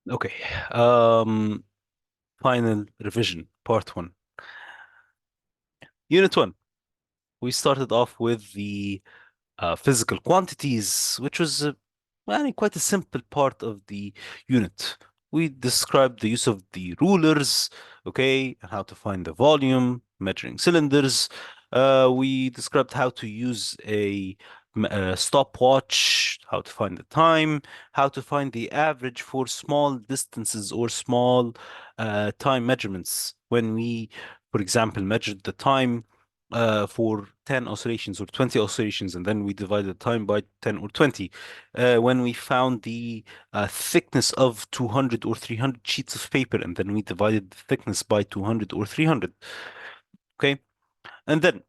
Okay. Um, Final revision, part one. Unit one. We started off with the physical quantities, which was quite a simple part of the unit. We described the use of the rulers, okay, and how to find the volume, measuring cylinders. We described how to use a stopwatch, how to find the time, how to find the average for small distances or small time measurements. When we, for example, measured the time for 10 oscillations or 20 oscillations, and then we divided the time by 10 or 20. When we found the thickness of 200 or 300 sheets of paper, and then we divided the thickness by 200 or 300. Okay. And then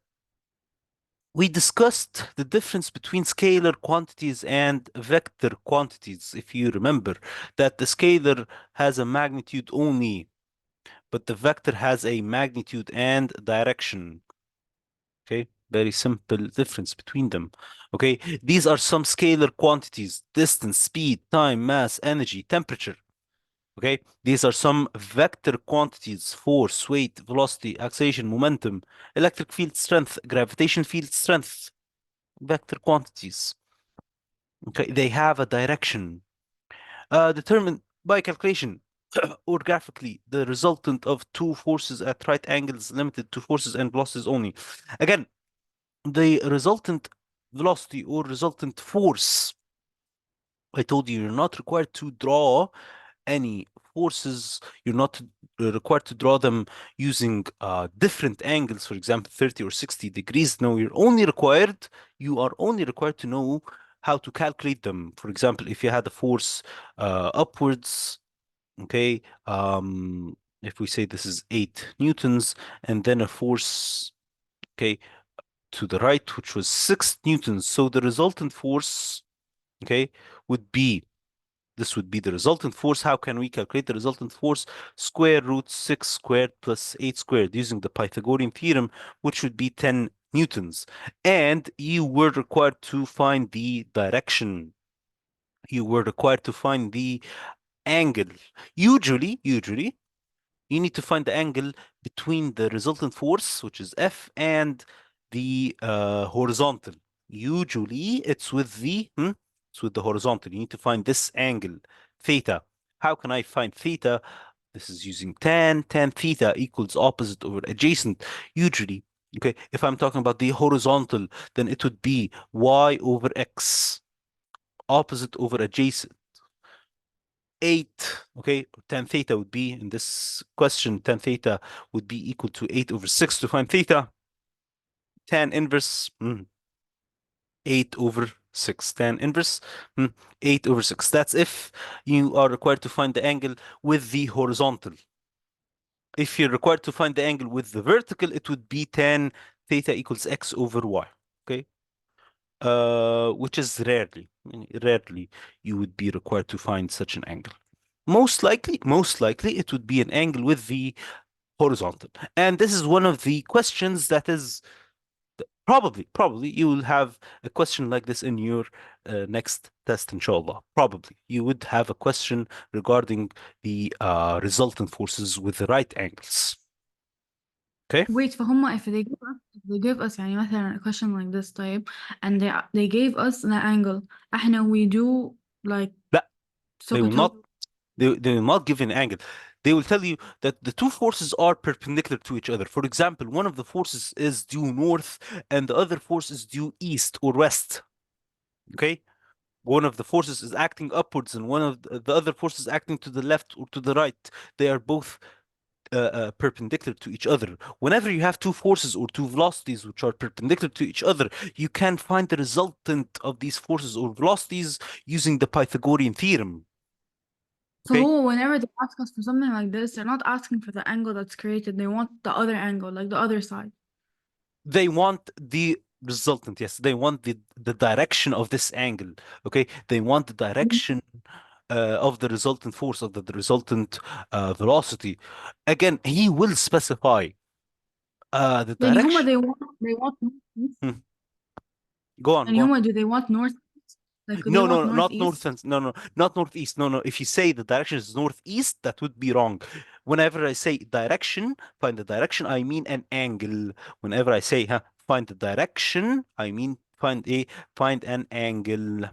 we discussed the difference between scalar quantities and vector quantities. If you remember that the scalar has a magnitude only, but the vector has a magnitude and direction. Okay, very simple difference between them. Okay, these are some scalar quantities: distance, speed, time, mass, energy, temperature. Okay, these are some vector quantities: force, weight, velocity, acceleration, momentum, electric field strength, gravitation field strength. Vector quantities. Okay, they have a direction determined by calculation or graphically, the resultant of two forces at right angles limited to forces and velocities only. Again, the resultant velocity or resultant force, I told you you're not required to draw any forces. You're not required to draw them using different angles, for example, 30 or 60 degrees. No, you are only required to know how to calculate them. For example, if you had a force upwards, okay, if we say this is 8 newtons, and then a force, okay, to the right, which was 6 newtons. So the resultant force, okay, would be this would be the resultant force. How can we calculate the resultant force? Square root 6 squared plus 8 squared using the Pythagorean theorem, which would be 10 newtons. And you were required to find the direction. You were required to find the angle. Usually, you need to find the angle between the resultant force, which is F, and the horizontal. Usually, it's with the horizontal. You need to find this angle, theta. How can I find theta? This is using tan. Tan theta equals opposite over adjacent. Usually, okay, if I'm talking about the horizontal, then it would be y over x, opposite over adjacent. 8, okay, tan theta would be in this question, tan theta would be equal to 8 over 6 to find theta. Tan inverse, 8 over 6. Tan inverse, 8 over 6. That's if you are required to find the angle with the horizontal. If you're required to find the angle with the vertical, it would be tan theta equals x over y. Okay. Which is rarely you would be required to find such an angle. Most likely, it would be an angle with the horizontal. And this is one of the questions that is probably you will have a question like this in your next test, inshallah. Probably you would have a question regarding the resultant forces with the right angles. Okay? Wait, فهم if they give us يعني مثلا a question like this طيب, and they gave us the angle, احنا we do like لا, they will سقطوا. not they will not give an angle. They will tell you that the two forces are perpendicular to each other. For example, one of the forces is due north and the other force is due east or west. Okay? One of the forces is acting upwards and one of the other force is acting to the left or to the right. They are both perpendicular to each other. Whenever you have two forces or two velocities which are perpendicular to each other, you can find the resultant of these forces or velocities using the Pythagorean theorem. So Okay? whenever they ask us for something like this, they're not asking for the angle that's created. They want the other angle, like the other side. They want the resultant. Yes, they want the direction of this angle. Okay? They want the direction of the resultant force of the resultant velocity. Again, he will specify the يعني هما direction. they want north east. Hmm. Go on, يعني go on. هما do they want north east? Like, do they No, want no, not north northeast? and no, no, not northeast. No, no. If you say the direction is northeast, that would be wrong. Whenever I say direction, find the direction, I mean an angle. Whenever I say find the direction, I mean find an angle.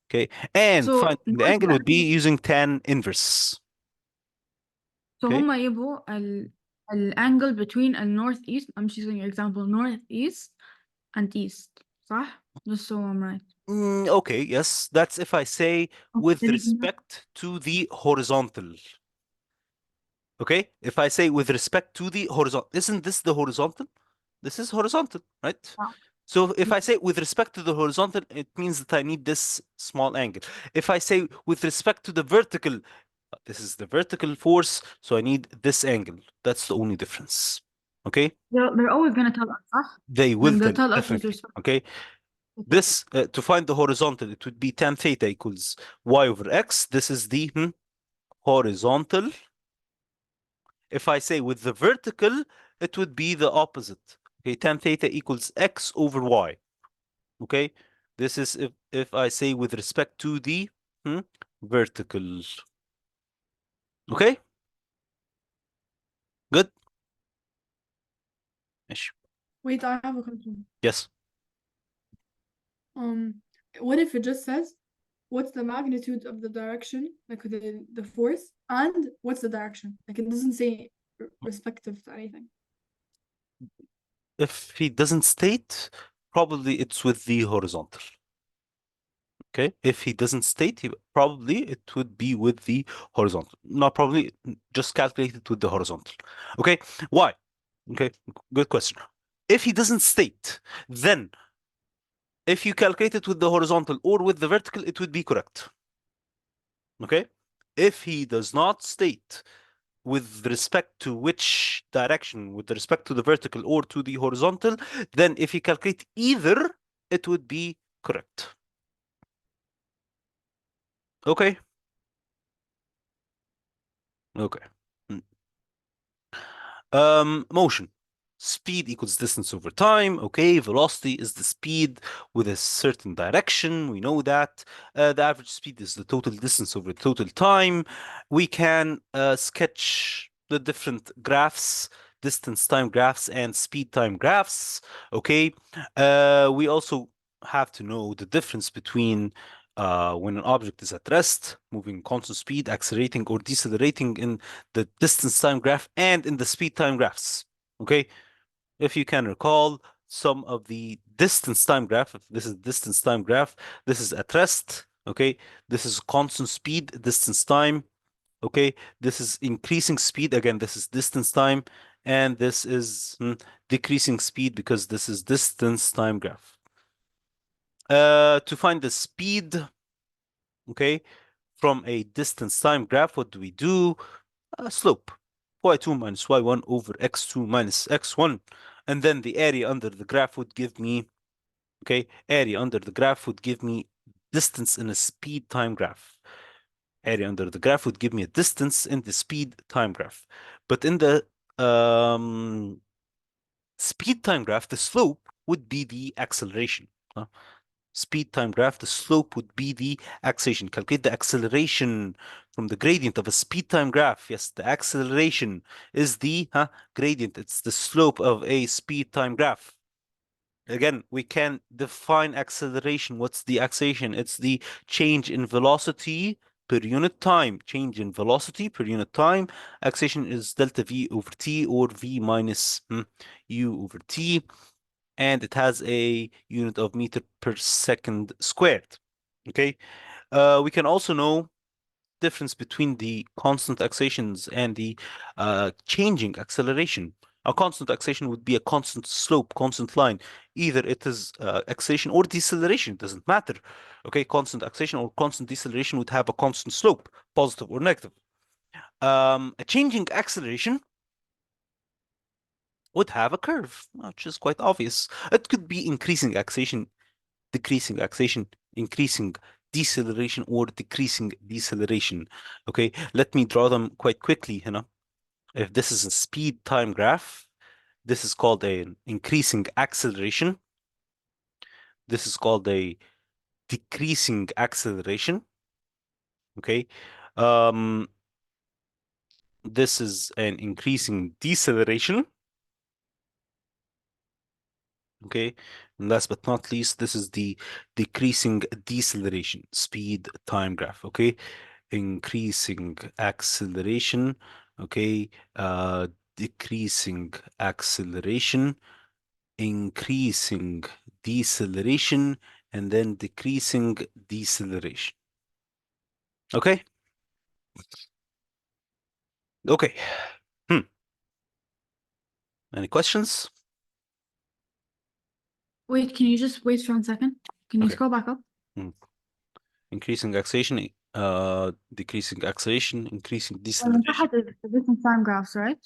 Okay, and So find the north angle would be direction. using tan inverse. So Okay. هما يبقوا الانجل between northeast. I'm just using example northeast and east. صح؟ Just so I'm right. Okay, yes, that's if I say with Okay. respect to the horizontal. Okay, if I say with respect to the horizontal, isn't this the horizontal? This is horizontal, right? So if I say with respect to the horizontal, it means that I need this small angle. If I say with respect to the vertical, this is the vertical force, so I need this angle. That's the only difference. Okay, They're always gonna tell us, صح? they will Like they'll tell you, tell us with definitely. respect. Okay, this to find the horizontal, it would be tan theta equals y over x. This is the horizontal. If I say with the vertical, it would be the opposite. Okay, tan theta equals x over y. Okay, this is if I say with respect to the vertical. Okay, good. ماشي. Wait, I have a question. Yes. Um, what if it just says what's the magnitude of the direction, like the force, and what's the direction? Like it doesn't say respective to anything. If he doesn't state, probably it's with the horizontal. Okay, if he doesn't state, probably it would be with the horizontal. Not probably, just calculate it with the horizontal. Okay, why? Okay, good question. If he doesn't state, then if you calculate it with the horizontal or with the vertical, it would be correct. Okay, if he does not state with respect to which direction, with respect to the vertical or to the horizontal, then if you calculate either, it would be correct. Okay. Okay. Mm. Motion. Speed equals distance over time. Okay, velocity is the speed with a certain direction. We know that. The average speed is the total distance over total time. We can sketch the different graphs, distance time graphs and speed time graphs. Okay. We also have to know the difference between when an object is at rest, moving constant speed, accelerating or decelerating in the distance time graph and in the speed time graphs. Okay, if you can recall some of the distance time graph, if this is distance time graph, this is at rest. Okay, this is constant speed, distance time. Okay, this is increasing speed. Again, this is distance time, and this is decreasing speed because this is distance time graph. To find the speed, okay, from a distance time graph, what do we do? Slope y2 minus y1 over x2 minus x1. And then the area under the graph would give me, okay, area under the graph would give me distance in a speed time graph. Area under the graph would give me a distance in the speed time graph. But in the speed time graph, the slope would be the acceleration. Speed time graph, the slope would be the acceleration. Calculate the acceleration from the gradient of a speed time graph. Yes, the acceleration is the gradient. It's the slope of a speed time graph. Again, we can define acceleration. What's the acceleration? It's the change in velocity per unit time. Change in velocity per unit time. Acceleration is delta V over T or V minus U over T, and it has a unit of meter per second squared. Okay. We can also know difference between the constant accelerations and the changing acceleration. A constant acceleration would be a constant slope, constant line. Either it is acceleration or deceleration, it doesn't matter. Okay, constant acceleration or constant deceleration would have a constant slope, positive or negative. A changing acceleration would have a curve, which is quite obvious. It could be increasing acceleration, decreasing acceleration, increasing deceleration, or decreasing deceleration. Okay, let me draw them quite quickly. If this is a speed time graph, this is called an increasing acceleration. This is called a decreasing acceleration. Okay. Um, this is an increasing deceleration. Okay. And last but not least, this is the decreasing deceleration, speed time graph. Okay. Increasing acceleration. Okay. Decreasing acceleration, increasing deceleration, and then decreasing deceleration. Okay. Okay. Hmm. Any questions? Wait, can you just wait for 1 second? Can you Okay. scroll back up? Increasing acceleration, decreasing acceleration, increasing Well, deceleration. the different time graphs, right?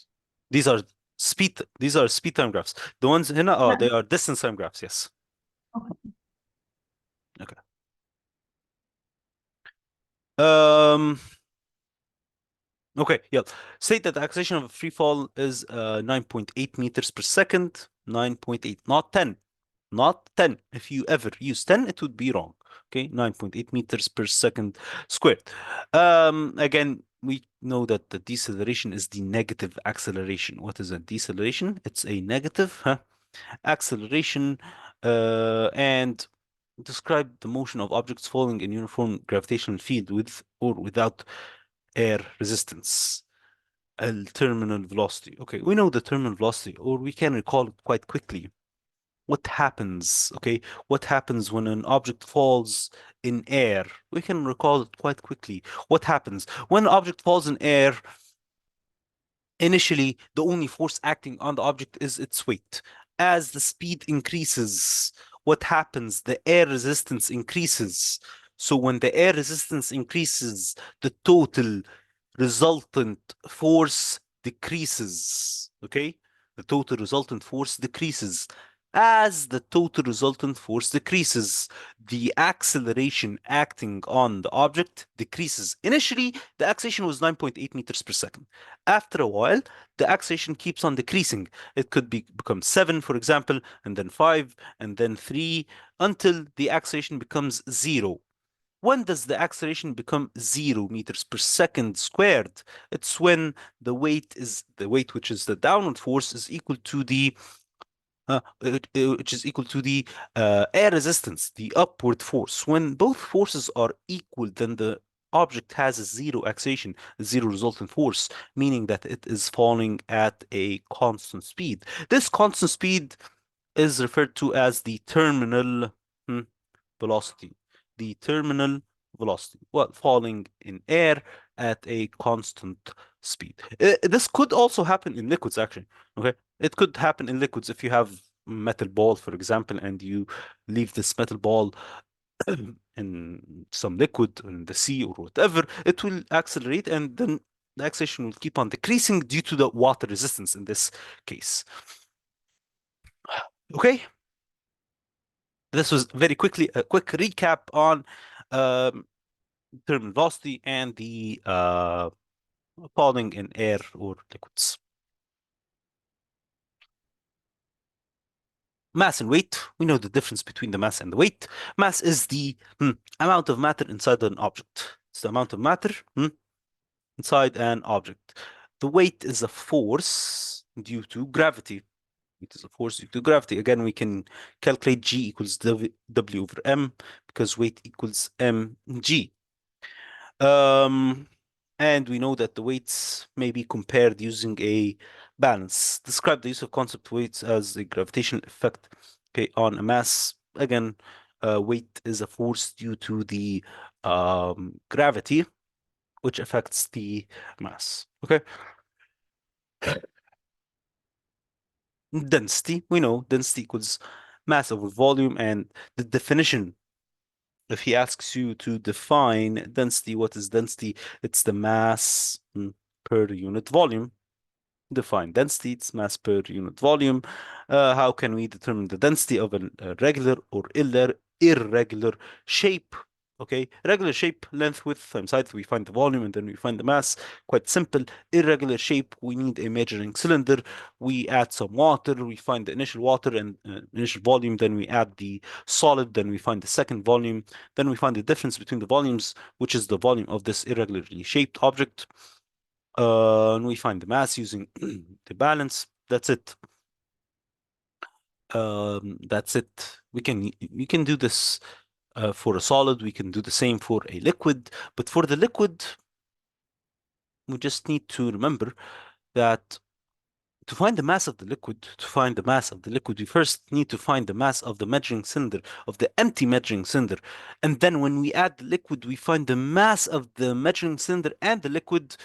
These are speed time graphs. The ones هنا, Yeah. they are distance time graphs, yes. Okay. Okay. Um, okay, yeah. State that the acceleration of a free fall is 9.8 meters per second. 9.8, not 10. Not 10. If you ever use 10, it would be wrong. Okay, 9.8 meters per second squared. Again, we know that the deceleration is the negative acceleration. What is a deceleration? It's a negative acceleration, and describe the motion of objects falling in uniform gravitational field with or without air resistance. Terminal velocity. Okay, we know the terminal velocity, or we can recall it quite quickly. What happens? Okay, what happens when an object falls in air? We can recall it quite quickly. What happens when an object falls in air? Initially, the only force acting on the object is its weight. As the speed increases, what happens? The air resistance increases. So when the air resistance increases, the total resultant force decreases. Okay? The total resultant force decreases. As the total resultant force decreases, the acceleration acting on the object decreases. Initially, the acceleration was 9.8 meters per second. After a while, the acceleration keeps on decreasing. It could become 7, for example, and then 5, and then 3, until the acceleration becomes 0. When does the acceleration become 0 meters per second squared? It's when the weight, which is the downward force, is equal to the which is equal to the air resistance, the upward force. When both forces are equal, then the object has a zero acceleration, a zero resultant force, meaning that it is falling at a constant speed. This constant speed is referred to as the terminal velocity. The terminal velocity, well, falling in air at a constant speed. This could also happen in liquids, actually. Okay, it could happen in liquids if you have metal ball, for example, and you leave this metal ball in some liquid in the sea or whatever, it will accelerate, and then the acceleration will keep on decreasing due to the water resistance in this case. Okay, this was very quickly a quick recap on um, terminal velocity and the falling in air or liquids. Mass and weight. We know the difference between the mass and the weight. Mass is the amount of matter inside an object. It's the amount of matter inside an object. The weight is a force due to gravity. It is a force due to gravity. Again, we can calculate G equals W over M because weight equals mg. And we know that the weights may be compared using a balance. Describe the use of concept weights as a gravitational effect, okay, on a mass. Again, weight is a force due to the gravity, which affects the mass. Okay. Density, we know density equals mass over volume, and the definition, if he asks you to define density, what is density? It's the mass per unit volume. Define density, it's mass per unit volume. How can we determine the density of a regular or irregular shape Okay, regular shape, length, width times height, we find the volume and then we find the mass. Quite simple. Irregular shape, we need a measuring cylinder. We add some water, we find the initial water and initial volume, then we add the solid, then we find the second volume, then we find the difference between the volumes, which is the volume of this irregularly shaped object. And we find the mass using the balance. That's it. That's it. We can do this for a solid. We can do the same for a liquid. But for the liquid, we just need to remember that to find the mass of the liquid, we first need to find the mass of the measuring cylinder, of the empty measuring cylinder. And then when we add the liquid, we find the mass of the measuring cylinder and the liquid.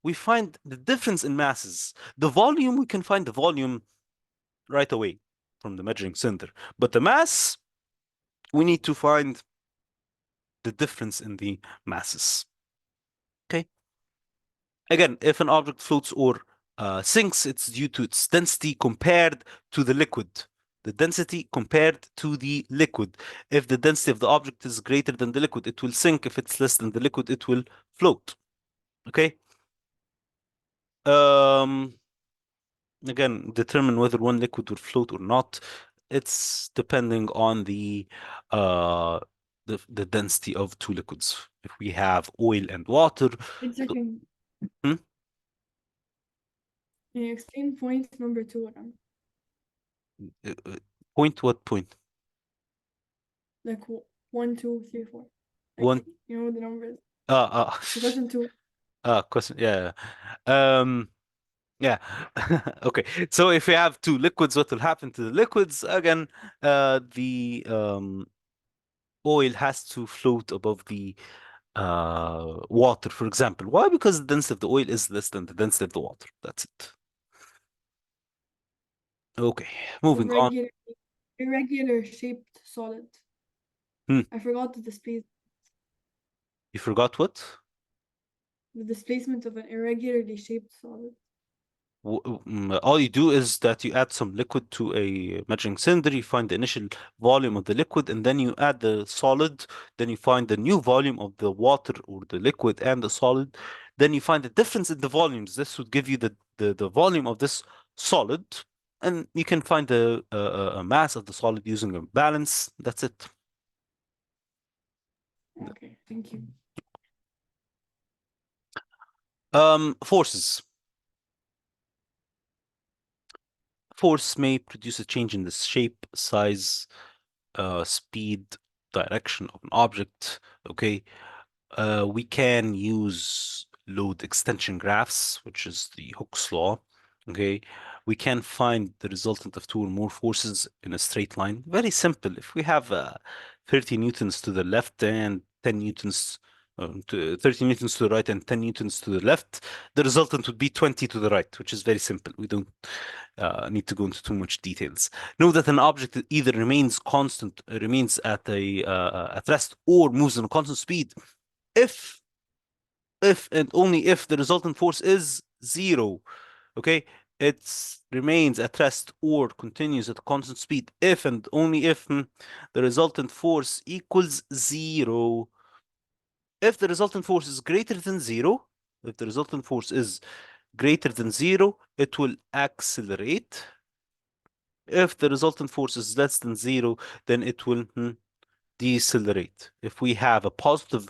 We find the difference in masses. The volume, we can find the volume right away from the measuring cylinder. But the mass, we need to find the difference in the masses. Okay. Again, if an object floats or sinks, it's due to its density compared to the liquid. The density compared to the liquid. If the density of the object is greater than the liquid, it will sink. If it's less than the liquid, it will float. Okay. Um, Again, determine whether one liquid will float or not. It's depending on uh the density of two liquids. If we have oil and water, Wait a second. hmm? Can you explain point number 2 again? Point what point? Like 1, 2, 3, 4. Like, One you know the numbers. uh Question 2. question, yeah. Um yeah. Okay. So if we have two liquids, what will happen to the liquids? Again, the oil has to float above the water, for example. Why? Because the density of the oil is less than the density of the water. That's it. Okay, moving on. Irregular shaped solid. Hmm. I forgot the You forgot what? displacement of an irregularly shaped solid. All you do is that you add some liquid to a measuring cylinder, you find the initial volume of the liquid, and then you add the solid, then you find the new volume of the water or the liquid and the solid. Then you find the difference in the volumes. This would give you the volume of this solid, and you can find the mass of the solid using a balance. That's it. Okay, thank you. Forces. Force may produce a change in the shape, size, speed, direction of an object. Okay. We can use load extension graphs, which is the Hooke's law. Okay. We can find the resultant of two or more forces in a straight line. Very simple. If we have 30 newtons to the left and 10 newtons, 30 newtons to the right and 10 newtons to the left, the resultant would be 20 to the right, which is very simple. We don't need to go into too much details. Know that an object either remains constant, remains at rest, or moves at a constant speed if and only if the resultant force is zero. Okay, it remains at rest or continues at a constant speed if and only if the resultant force equals zero. If the resultant force is greater than zero, if the resultant force is greater than zero, it will accelerate. If the resultant force is less than zero, then it will decelerate. If we have a positive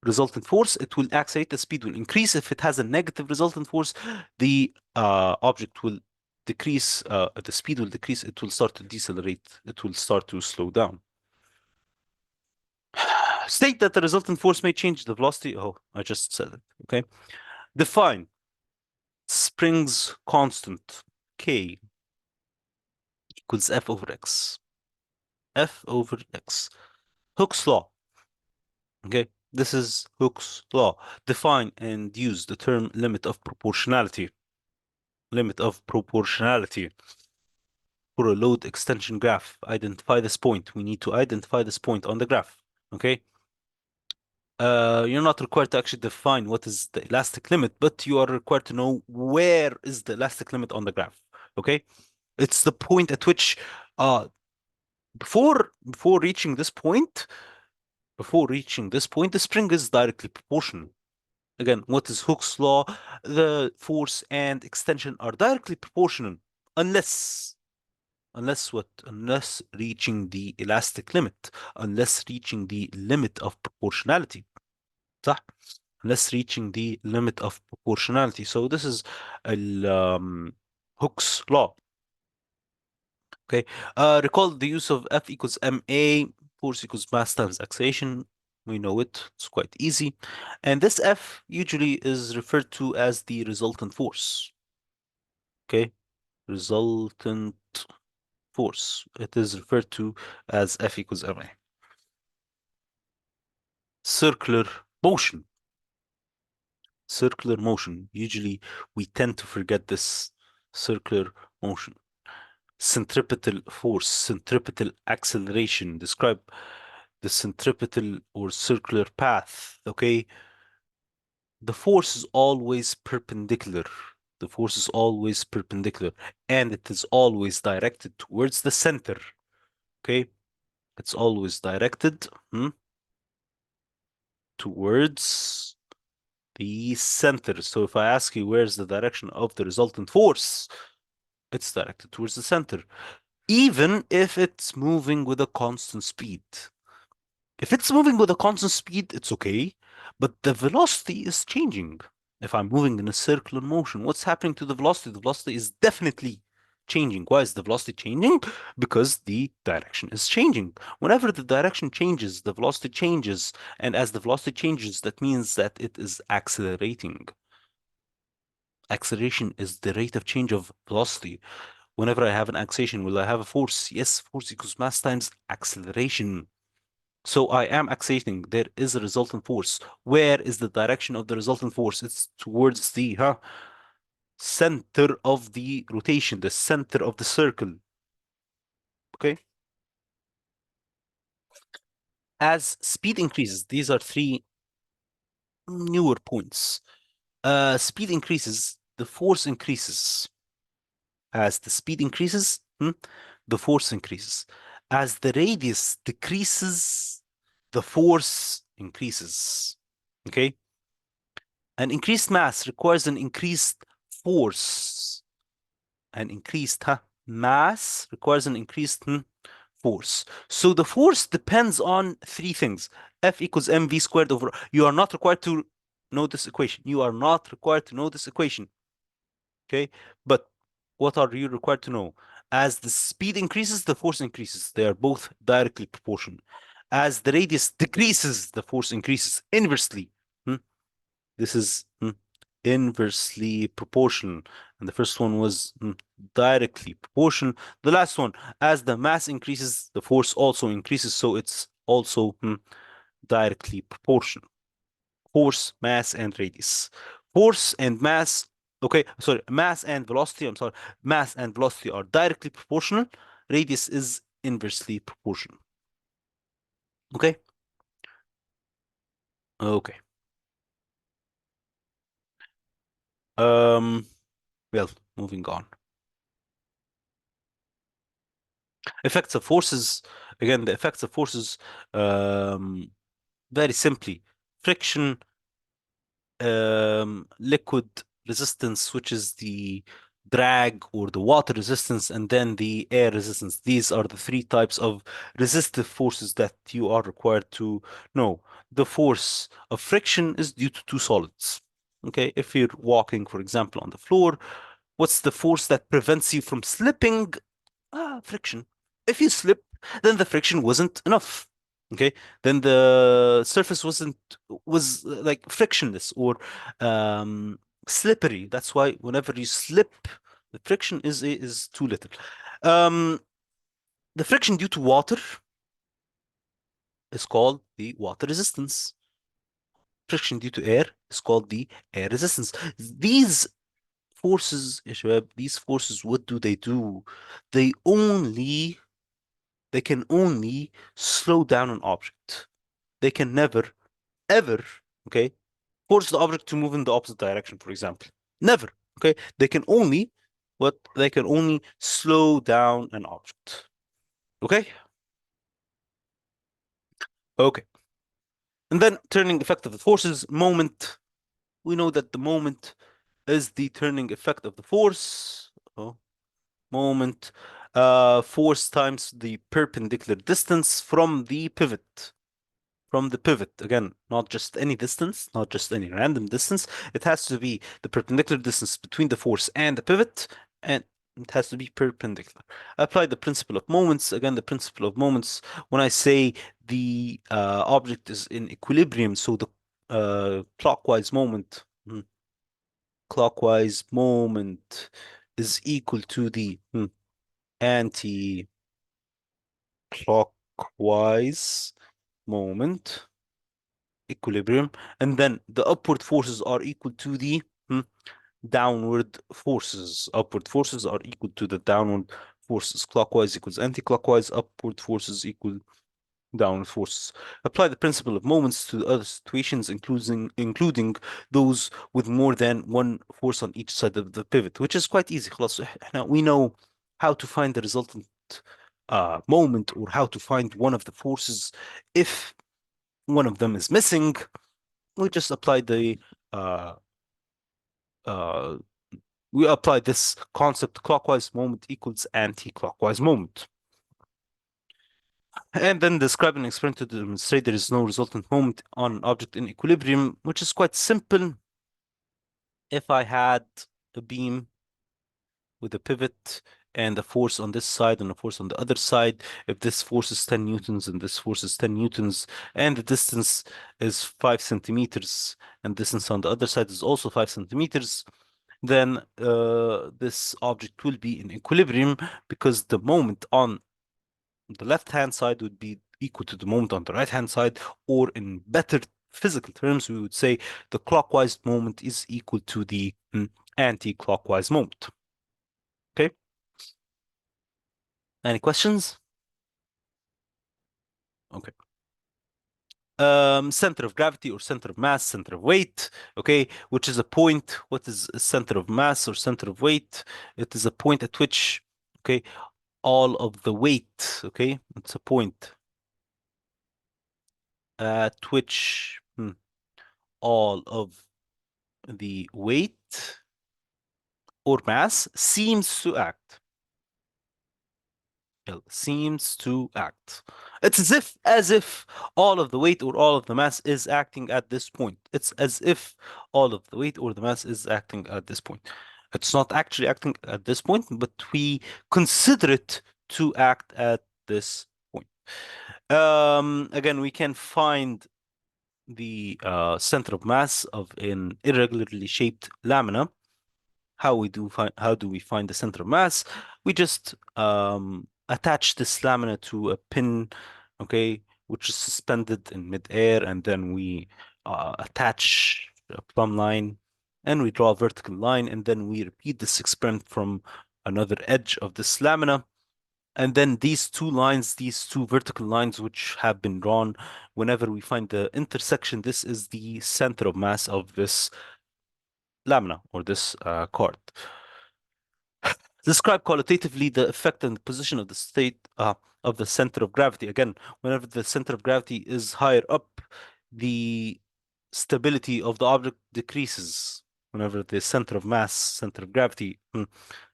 resultant force, it will accelerate, the speed will increase. If it has a negative resultant force, the object will decrease, the speed will decrease, it will start to decelerate, it will start to slow down. State that the resultant force may change the velocity. Oh, I just said it. Okay. Define Spring's constant K equals F over X. F over X. Hooke's law. Okay. This is Hooke's law. Define and use the term limit of proportionality. Limit of proportionality for a load extension graph. Identify this point. We need to identify this point on the graph. Okay. You're not required to actually define what is the elastic limit, but you are required to know where is the elastic limit on the graph. Okay. It's the point at which before reaching this point, Before reaching this point, the spring is directly proportional. Again, what is Hooke's law? The force and extension are directly proportional unless what? Unless reaching the elastic limit, unless reaching the limit of proportionality. صح? Unless reaching the limit of proportionality. So this is Hooke's law. Okay. Recall the use of F equals ma, force equals mass times acceleration. We know it. It's quite easy. And this F usually is referred to as the resultant force. Okay. Resultant force. It is referred to as F equals ma. Circular motion. Circular motion. Usually we tend to forget this circular motion. Centripetal force, centripetal acceleration. Describe the centripetal or circular path. Okay. The force is always perpendicular. The force is always perpendicular and it is always directed towards the center. Okay. It's always directed towards the center. So if I ask you where's the direction of the resultant force, it's directed towards the center, even if it's moving with a constant speed. If it's moving with a constant speed, it's okay, but the velocity is changing. If I'm moving in a circular motion, what's happening to the velocity? The velocity is definitely changing. Why is the velocity changing? Because the direction is changing. Whenever the direction changes, the velocity changes. And as the velocity changes, that means that it is accelerating. Acceleration is the rate of change of velocity. Whenever I have an acceleration, will I have a force? Yes, force equals mass times acceleration. So I am accelerating. There is a resultant force. Where is the direction of the resultant force? It's towards the center of the rotation, the center of the circle. Okay. As speed increases, these are three newer points. Speed increases, the force increases. As the speed increases, the force increases. As the radius decreases, the force increases. Okay. An increased mass requires an increased force. An increased mass requires an increased force. So the force depends on three things. F equals mv squared over. You are not required to know this equation. You are not required to know this equation. Okay. But what are you required to know? As the speed increases, the force increases. They are both directly proportional. As the radius decreases, the force increases inversely. This is inversely proportional. And the first one was directly proportional. The last one, as the mass increases, the force also increases. So it's also directly proportional. Force, mass, and radius. Force and mass, okay, sorry, mass and velocity, I'm sorry, mass and velocity are directly proportional. Radius is inversely proportional. Okay? Okay. Um, well, moving on. Effects of forces. Again, the effects of forces, um, very simply, friction, liquid resistance, which is the drag or the water resistance, and then the air resistance. These are the three types of resistive forces that you are required to know. The force of friction is due to two solids. Okay, if you're walking, for example, on the floor, what's the force that prevents you from slipping? Friction. If you slip, then the friction wasn't enough. Okay, then the surface was like frictionless or slippery. That's why whenever you slip, the friction is too little. Um, the friction due to water is called the water resistance. Friction due to air is called the air resistance. These forces, يا شباب, these forces, what do? They only They can only slow down an object. They can never, ever, okay, force the object to move in the opposite direction, for example. Never, okay? They can only slow down an object. Okay? Okay. And then turning effect of the forces, moment. We know that the moment is the turning effect of the force. Oh, moment. Force times the perpendicular distance from the pivot. From the pivot, again, not just any distance, not just any random distance. It has to be the perpendicular distance between the force and the pivot, and it has to be perpendicular. Apply the principle of moments. Again, the principle of moments, when I say the object is in equilibrium, so the clockwise moment, clockwise moment is equal to the anti-clockwise moment, equilibrium, and then the upward forces are equal to the downward forces. Upward forces are equal to the downward forces. Clockwise equals anti-clockwise, upward forces equal downward forces. Apply the principle of moments to the other situations, including those with more than one force on each side of the pivot, which is quite easy. خلاص we know how to find the resultant moment, or how to find one of the forces if one of them is missing. We just apply the uh, uh, we apply this concept: clockwise moment equals anti-clockwise moment. And then describe an experiment to demonstrate there is no resultant moment on an object in equilibrium, which is quite simple. If I had a beam with a pivot and a force on this side and a force on the other side, if this force is 10 newtons and this force is 10 newtons, and the distance is 5 centimeters, and distance on the other side is also 5 centimeters, then this object will be in equilibrium, because the moment on the left-hand side would be equal to the moment on the right-hand side, or in better physical terms, we would say the clockwise moment is equal to the anti-clockwise moment. Okay? Any questions? Okay. Center of gravity or center of mass, center of weight, okay, which is a point. What is a center of mass or center of weight? It is a point at which, okay, all of the weight, okay, it's a point at which all of the weight or mass seems to act. Seems to act. It's as if all of the weight or all of the mass is acting at this point. It's as if all of the weight or the mass is acting at this point. It's not actually acting at this point, but we consider it to act at this point. Again, we can find the center of mass of an irregularly shaped lamina. How do we find the center of mass? We just attach this lamina to a pin, okay, which is suspended in midair, and then we attach a plumb line, and we draw a vertical line, and then we repeat this experiment from another edge of this lamina. And then these two lines, these two vertical lines which have been drawn, whenever we find the intersection, this is the center of mass of this lamina or this card. Describe qualitatively the effect and the position of the state of the center of gravity. Again, whenever the center of gravity is higher up, the stability of the object decreases. Whenever the center of mass, center of gravity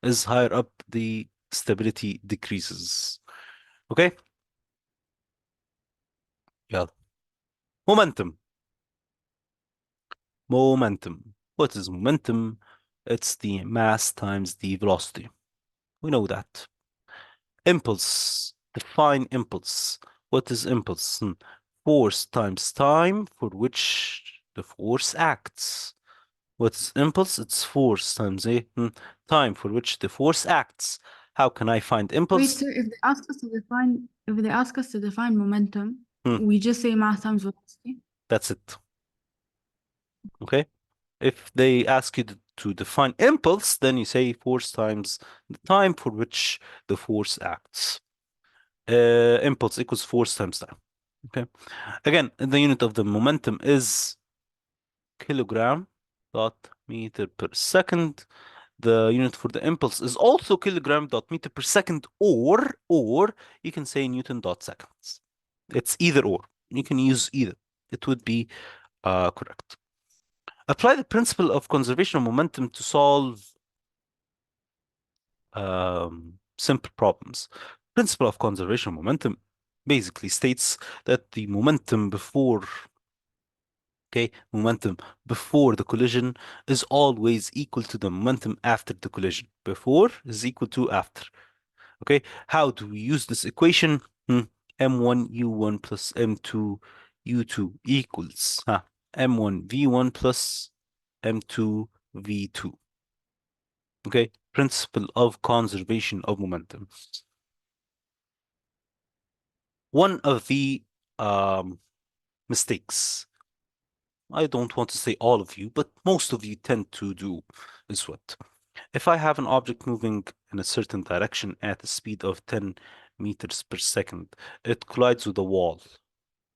is higher up, the stability decreases. Okay? Yeah. Momentum. Momentum. What is momentum? It's the mass times the velocity. We know that. Impulse. Define impulse. What is impulse? Force times time for which the force acts. What's impulse? It's force times a time for which the force acts. How can I find Wait, impulse? sir, if they ask us to define momentum, Hmm, we just say mass times velocity. that's it. Okay. If they ask you to define impulse, then you say force times the time for which the force acts. Impulse equals force times time. Okay. Again, the unit of the momentum is kilogram dot meter per second. The unit for the impulse is also kilogram dot meter per second, or you can say Newton dot seconds. It's either or. You can use either. it would be correct. Apply the principle of conservation of momentum to solve simple problems. Principle of conservation of momentum basically states that the momentum before, okay, momentum before the collision is always equal to the momentum after the collision. Before is equal to after. Okay, how do we use this equation? M1 U1 plus M2 U2 equals M1 V1 plus M2 V2. Okay, principle of conservation of momentum. One of the mistakes, I don't want to say all of you, but most of you tend to do is what? If I have an object moving in a certain direction at a speed of 10 meters per second, it collides with a wall.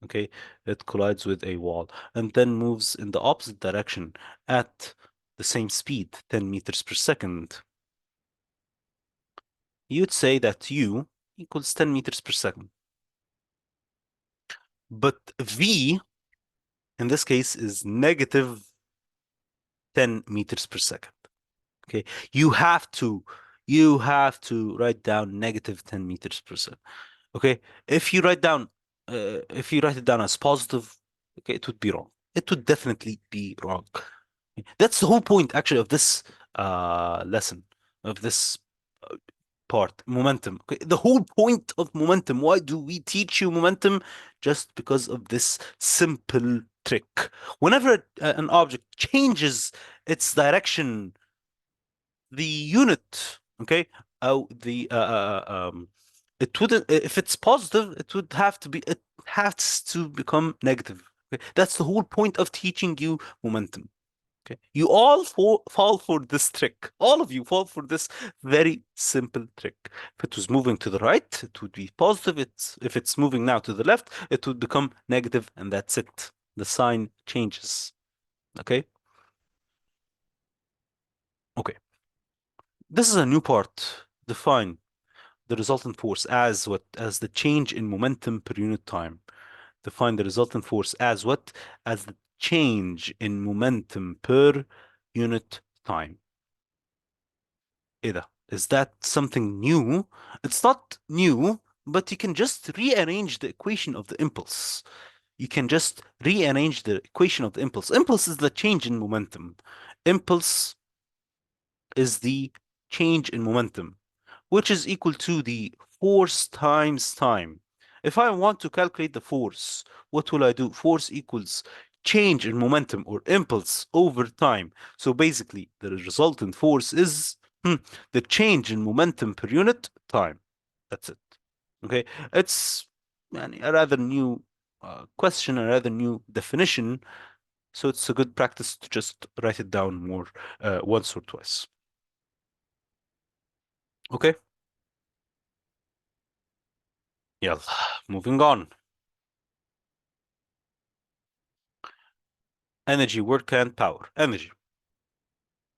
Okay, it collides with a wall and then moves in the opposite direction at the same speed, 10 meters per second. You'd say that U equals 10 meters per second. But V in this case is negative 10 meters per second. Okay, you have to write down negative 10 meters per second. Okay, if you write down if you write it down as positive, okay, it would be wrong. It would definitely be wrong. That's the whole point actually of this lesson, of this part, momentum. Okay, the whole point of momentum. Why do we teach you momentum? Just because of this simple trick. Whenever an object changes its direction, the unit, okay, the it wouldn't, if it's positive, it has to become negative. Okay? That's the whole point of teaching you momentum. Okay, you all fall for this trick. All of you fall for this very simple trick. If it was moving to the right, it would be positive. If it's moving now to the left, it would become negative, and that's it. The sign changes. Okay. Okay. This is a new part. Define the resultant force as what? As the change in momentum per unit time. Define the resultant force as what? As the change in momentum per unit time. ايه ده? Is that something new? It's not new, but you can just rearrange the equation of the impulse. You can just rearrange the equation of the impulse. Impulse is the change in momentum. Impulse is the change in momentum, which is equal to the force times time. If I want to calculate the force, what will I do? Force equals change in momentum or impulse over time. So basically, the resultant force is the change in momentum per unit time. That's it. Okay, it's a rather new question, a rather new definition. So it's a good practice to just write it down more once or twice. Okay. يلا moving on. Energy, work, and power. Energy.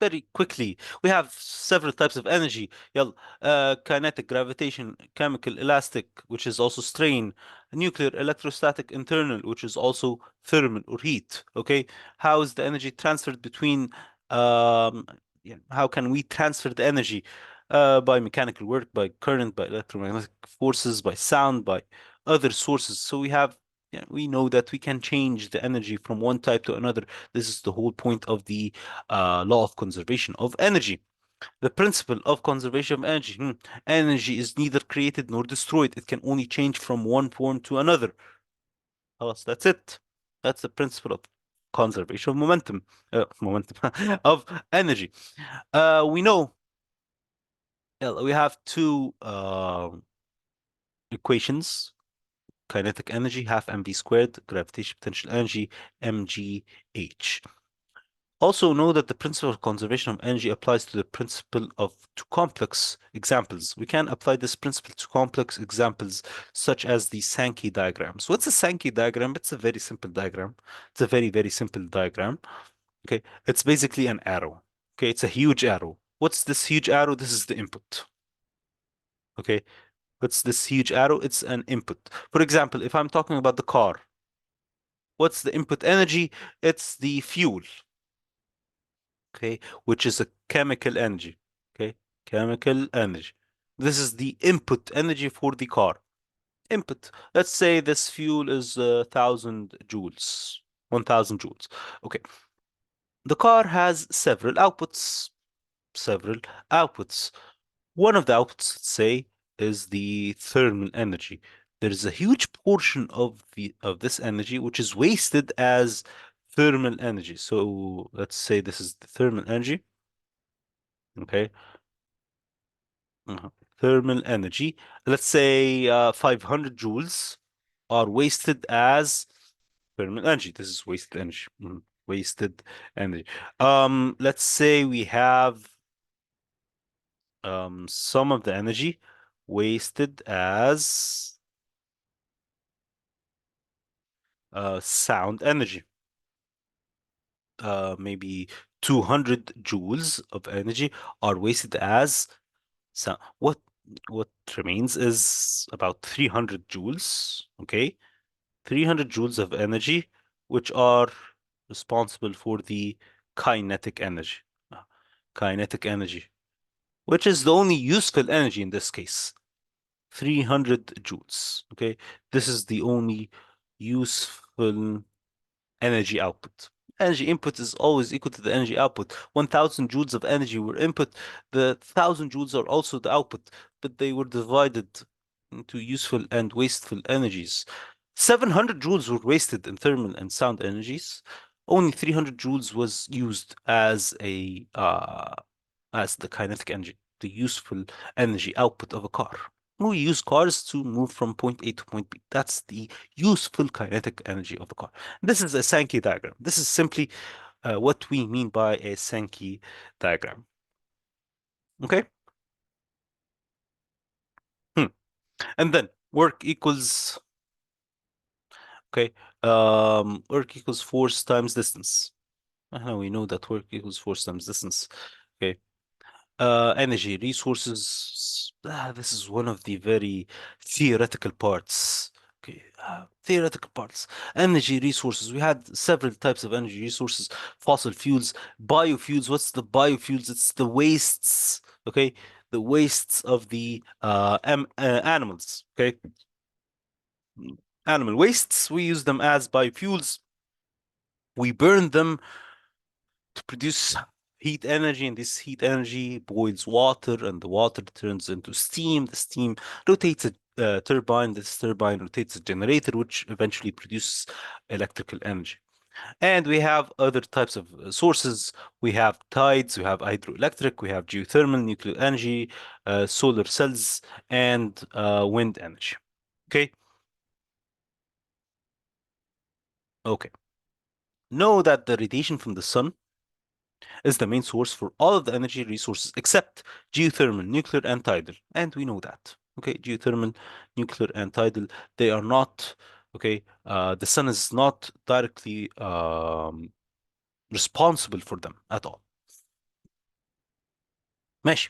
Very quickly, we have several types of energy. يلا, kinetic, gravitation, chemical, elastic, which is also strain, nuclear, electrostatic, internal, which is also thermal or heat. Okay, how is the energy transferred between? How can we transfer the energy? By mechanical work, by current, by electromagnetic forces, by sound, by other sources. So we have, we know that we can change the energy from one type to another. This is the whole point of the law of conservation of energy. The principle of conservation of energy. Energy is neither created nor destroyed. It can only change from one form to another. That's it. That's the principle of conservation of momentum of energy. We know we have two equations. Kinetic energy, half mv squared, gravitation potential energy, mgh. Also know that the principle of conservation of energy applies to the principle of to complex examples. We can apply this principle to complex examples such as the Sankey diagram. So what's a Sankey diagram? It's a very simple diagram. It's a very, very simple diagram. Okay, it's basically an arrow. Okay, it's a huge arrow. What's this huge arrow? This is the input. Okay, what's this huge arrow? It's an input. For example, if I'm talking about the car, What's the input energy? It's the fuel, okay, which is a chemical energy, okay, chemical energy. This is the input energy for the car. Input. Let's say this fuel is 1,000 joules, 1,000 joules. Okay. The car has several outputs, several outputs. One of the outputs, let's say, is the thermal energy. There is a huge portion of this energy which is wasted as thermal energy. So let's say this is the thermal energy. Okay. Uh-huh. Thermal energy. Let's say 500 joules are wasted as thermal energy. This is wasted energy. Mhm. Wasted energy. Let's say we have some of the energy wasted as sound energy. Maybe 200 joules of energy are wasted as sound. What remains is about 300 joules. Okay, 300 joules of energy, which are responsible for the kinetic energy. Uh, Kinetic energy, which is the only useful energy in this case. 300 joules. Okay, this is the only useful energy output. Energy input is always equal to the energy output. 1,000 joules of energy were input. The 1,000 joules are also the output, but they were divided into useful and wasteful energies. 700 joules were wasted in thermal and sound energies. Only 300 joules was used as the kinetic energy, the useful energy output of a car. We use cars to move from point A to point B. That's the useful kinetic energy of the car. This is a Sankey diagram. This is simply what we mean by a Sankey diagram. Okay? Hmm. And then work equals, okay, work equals force times distance. We know that work equals force times distance. Okay. Energy resources. This is one of the very theoretical parts. Okay, theoretical parts. Energy resources. We had several types of energy resources. Fossil fuels, biofuels. What's the biofuels? It's the wastes. Okay, the wastes of the animals. Okay, animal wastes. We use them as biofuels. We burn them to produce heat energy, and this heat energy boils water, and the water turns into steam. The steam rotates a turbine. This turbine rotates a generator, which eventually produces electrical energy. And we have other types of sources. We have tides, we have hydroelectric, we have geothermal, nuclear energy, solar cells, and wind energy. Okay. Okay. Know that the radiation from the sun is the main source for all of the energy resources except geothermal, nuclear, and tidal. And we know that. Okay, geothermal, nuclear, and tidal, they are not, okay, the sun is not directly responsible for them at all. ماشي.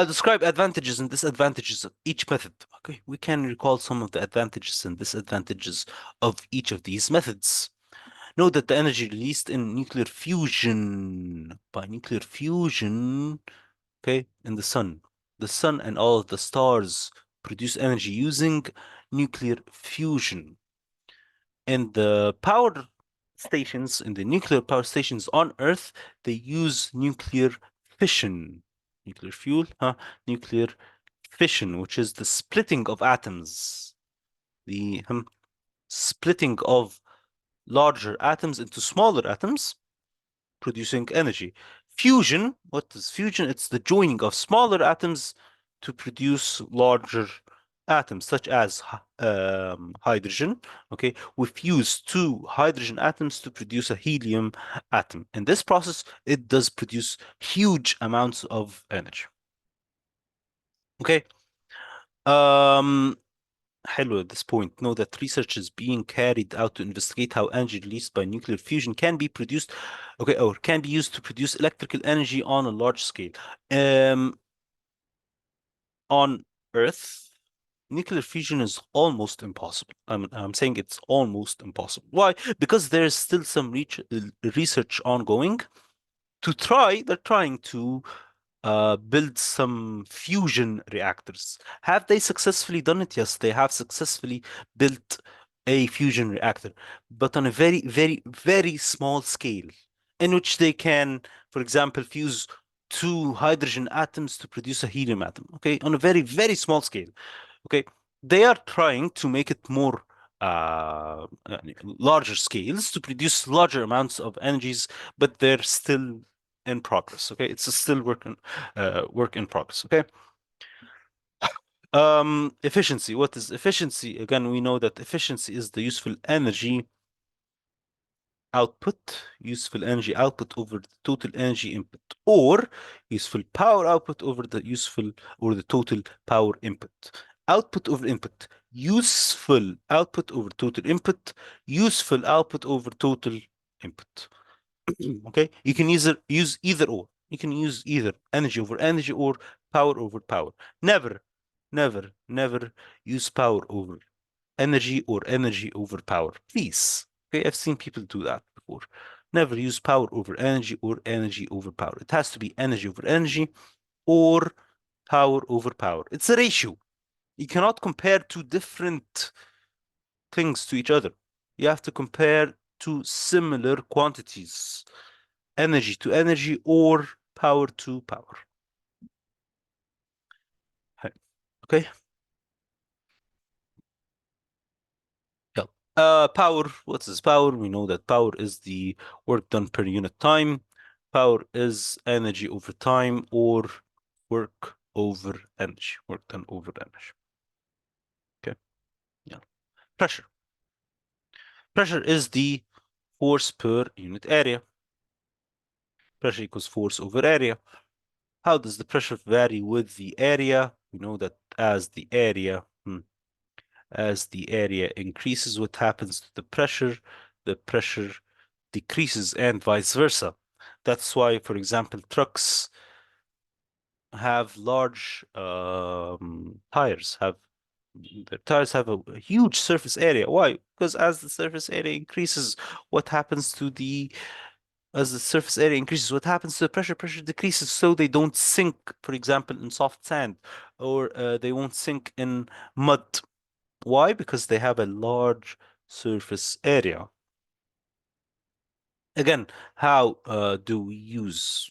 Describe advantages and disadvantages of each method. Okay, we can recall some of the advantages and disadvantages of each of these methods. Know that the energy released in nuclear fusion, by nuclear fusion, okay, in the sun and all of the stars produce energy using nuclear fusion. In the power stations, in the nuclear power stations on Earth, they use nuclear fission. Nuclear fuel, huh? Nuclear fission, which is the splitting of atoms. The splitting of larger atoms into smaller atoms, producing energy. Fusion, what is fusion? It's the joining of smaller atoms to produce larger atoms, such as hydrogen. Okay, we fuse two hydrogen atoms to produce a helium atom. In this process, it does produce huge amounts of energy. Okay. Um, حلو at this point. Know that research is being carried out to investigate how energy released by nuclear fusion can be produced, okay, or can be used to produce electrical energy on a large scale. On Earth, nuclear fusion is almost impossible. I'm saying it's almost impossible. Why? Because there's still some research ongoing to try, they're trying to build some fusion reactors. Have they successfully done it? Yes, they have successfully built a fusion reactor, but on a very, very, very small scale, in which they can, for example, fuse two hydrogen atoms to produce a helium atom. Okay, on a very, very small scale. Okay, they are trying to make it more larger scales to produce larger amounts of energies, but they're still in progress. Okay, it's a still work in progress. Okay. Efficiency. What is efficiency? Again, we know that efficiency is the useful energy output over the total energy input, or useful power output over the useful or the total power input. Output over input, useful output over total input, useful output over total input. Okay, you can use either or. You can use either energy over energy or power over power. Never, never, never use power over energy or energy over power. Please. Okay, I've seen people do that before. Never use power over energy or energy over power. It has to be energy over energy or power over power. It's a ratio. You cannot compare two different things to each other. You have to compare two similar quantities, energy to energy or power to power. Okay. Yeah. Power, what is power? We know that power is the work done per unit time. Power is energy over time or work over energy, work done over energy. Okay. Yeah. Pressure. Pressure is the force per unit area. Pressure equals force over area. How does the pressure vary with the area? We know that as the area increases, what happens to the pressure? The pressure decreases and vice versa. That's why, for example, trucks have large tires, have the tires have a huge surface area. Why? Because as the surface area increases, what happens to the as the surface area increases, what happens to the pressure? Pressure decreases, so they don't sink, for example, in soft sand, or they won't sink in mud. Why? Because they have a large surface area. Again, how do we use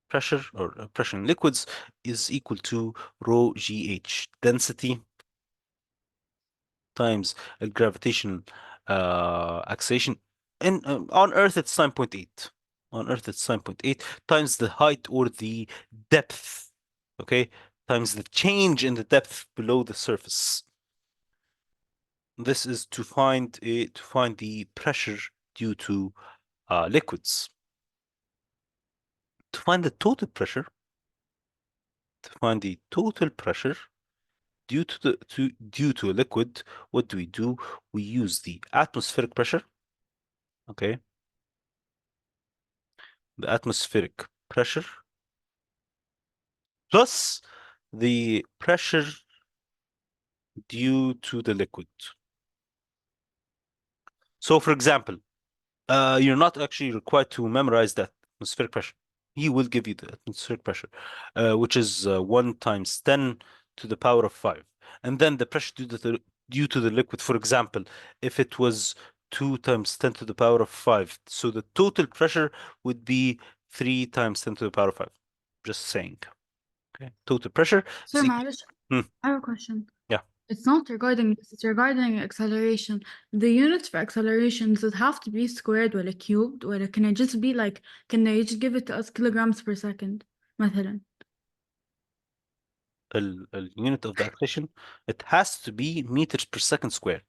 pressure or pressure in liquids is equal to rho GH, density times a gravitational acceleration. And on Earth, it's 9.8. On Earth, it's 9.8 times the height or the depth, okay, times the change in the depth below the surface. This is to find the pressure due to liquids. To find the total pressure, due to a liquid, what do? We use the atmospheric pressure, okay? The atmospheric pressure plus the pressure due to the liquid. So, for example, you're not actually required to memorize that atmospheric pressure. He will give you the atmospheric pressure, which is 1 times 10 to the power of 5. And then the pressure due to the liquid, for example, if it was 2 times 10 to the power of 5, so the total pressure would be 3 times 10 to the power of 5. Just saying. Okay. Total pressure. Sir, is معلش, Hmm, I have a question. yeah. It's not regarding this, it's regarding acceleration. The units for acceleration, does it have to be squared or cubed, or can it just be like, can they just give it to us kilograms per second, مثلا? The unit of the acceleration, it has to be meters per second squared.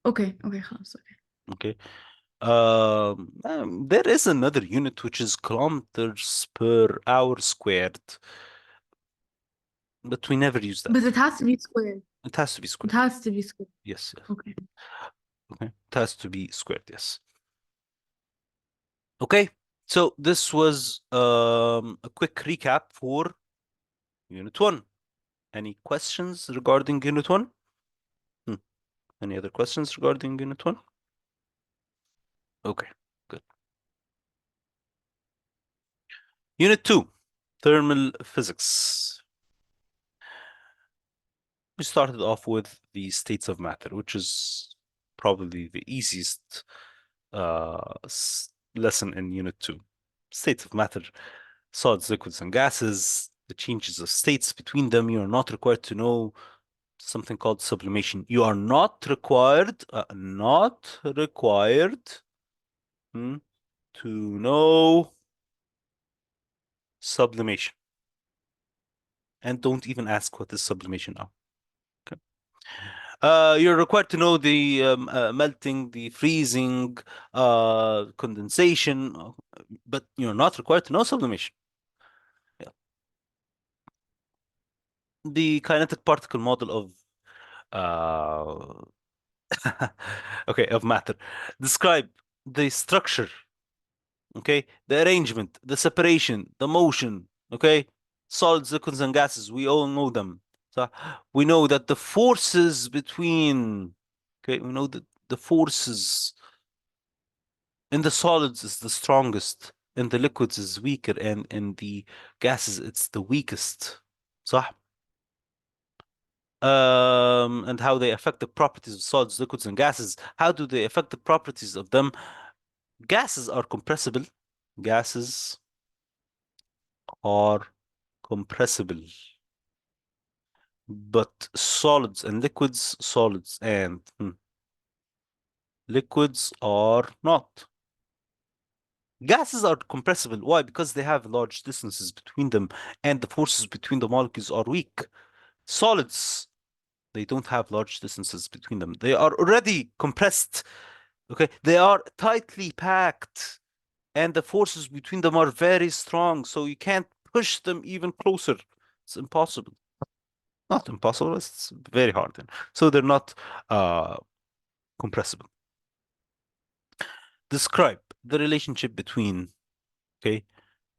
Okay, خلاص, okay. Okay. There is another unit which is kilometers per hour squared, but we never use that. But it has to be squared. It has to be It squared. has to be squared. Yes, yes. Okay. Okay. It has to be squared, yes. Okay. So this was a quick recap for Unit 1. Any questions regarding Unit 1? Hmm. Any other questions regarding Unit 1? Okay, good. Unit 2, Thermal Physics. We started off with the states of matter, which is probably the easiest lesson in Unit 2. States of matter, solids, liquids, and gases, the changes of states between them. You are not required to know something called sublimation. You are not required hmm, to know sublimation. And don't even ask what is sublimation now. Okay. You're required to know the melting, the freezing, condensation, but you're not required to know sublimation. Yeah. The kinetic particle model of uh, okay, of matter. Describe the structure, okay, the arrangement, the separation, the motion, okay, solids, liquids, and gases. We all know them. So we know that the forces between, okay, we know that the forces in the solids is the strongest, in the liquids is weaker, and in the gases it's the weakest. صح? And how they affect the properties of solids, liquids, and gases. How do they affect the properties of them? Gases are compressible. Gases are compressible. But solids and liquids are not. Gases are compressible. Why? Because they have large distances between them and the forces between the molecules are weak. Solids, they don't have large distances between them. They are already compressed. Okay, they are tightly packed and the forces between them are very strong, so you can't push them even closer. It's impossible. Not impossible, it's very hard. So they're not uh, compressible. Describe the relationship between, okay,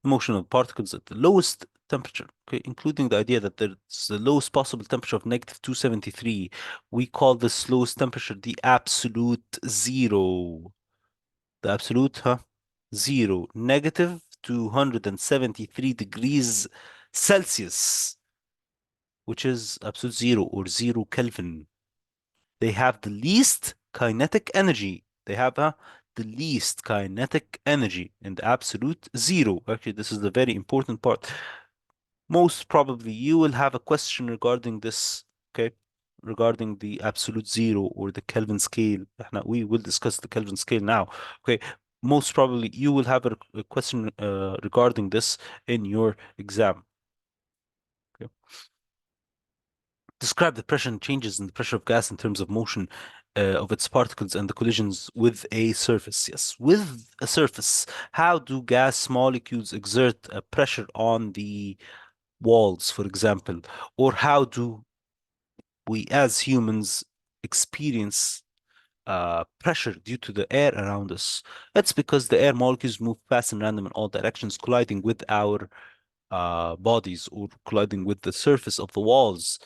motional particles at the lowest temperature, okay, including the idea that there's the lowest possible temperature of negative 273. We call this lowest temperature the absolute zero. The absolute, zero, negative 273 degrees Celsius, which is absolute zero or zero Kelvin. They have the least kinetic energy. They have the least kinetic energy in the absolute zero. Actually, this is the very important part. Most probably you will have a question regarding this, okay? Regarding the absolute zero or the Kelvin scale. We will discuss the Kelvin scale now. Okay. Most probably you will have a question regarding this in your exam. Okay. Describe the pressure and changes in the pressure of gas in terms of motion of its particles and the collisions with a surface. Yes, with a surface. How do gas molecules exert a pressure on the walls, for example? Or how do we as humans experience pressure due to the air around us? It's because the air molecules move fast and random in all directions, colliding with our bodies or colliding with the surface of the walls,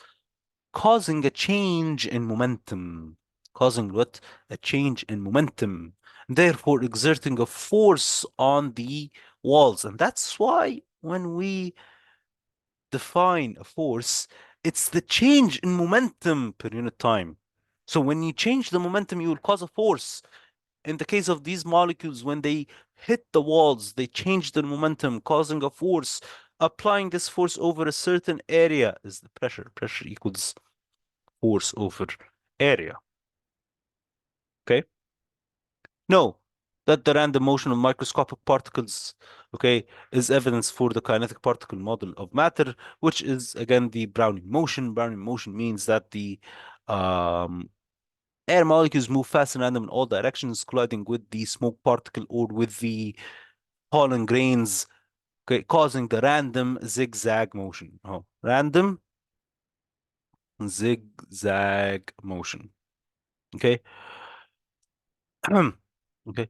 causing a change in momentum. Causing what? A change in momentum. Therefore, exerting a force on the walls. And that's why when we define a force, it's the change in momentum per unit time. So when you change the momentum, you will cause a force. In the case of these molecules, when they hit the walls, they change their momentum, causing a force. Applying this force over a certain area is the pressure. Pressure equals force over area. Okay? No, that the random motion of microscopic particles, okay, is evidence for the kinetic particle model of matter, which is again the Brownian motion. Brownian motion means that the um, air molecules move fast and random in all directions, colliding with the smoke particle or with the pollen grains, okay, causing the random zigzag motion. Oh, random zigzag motion. Okay. Okay.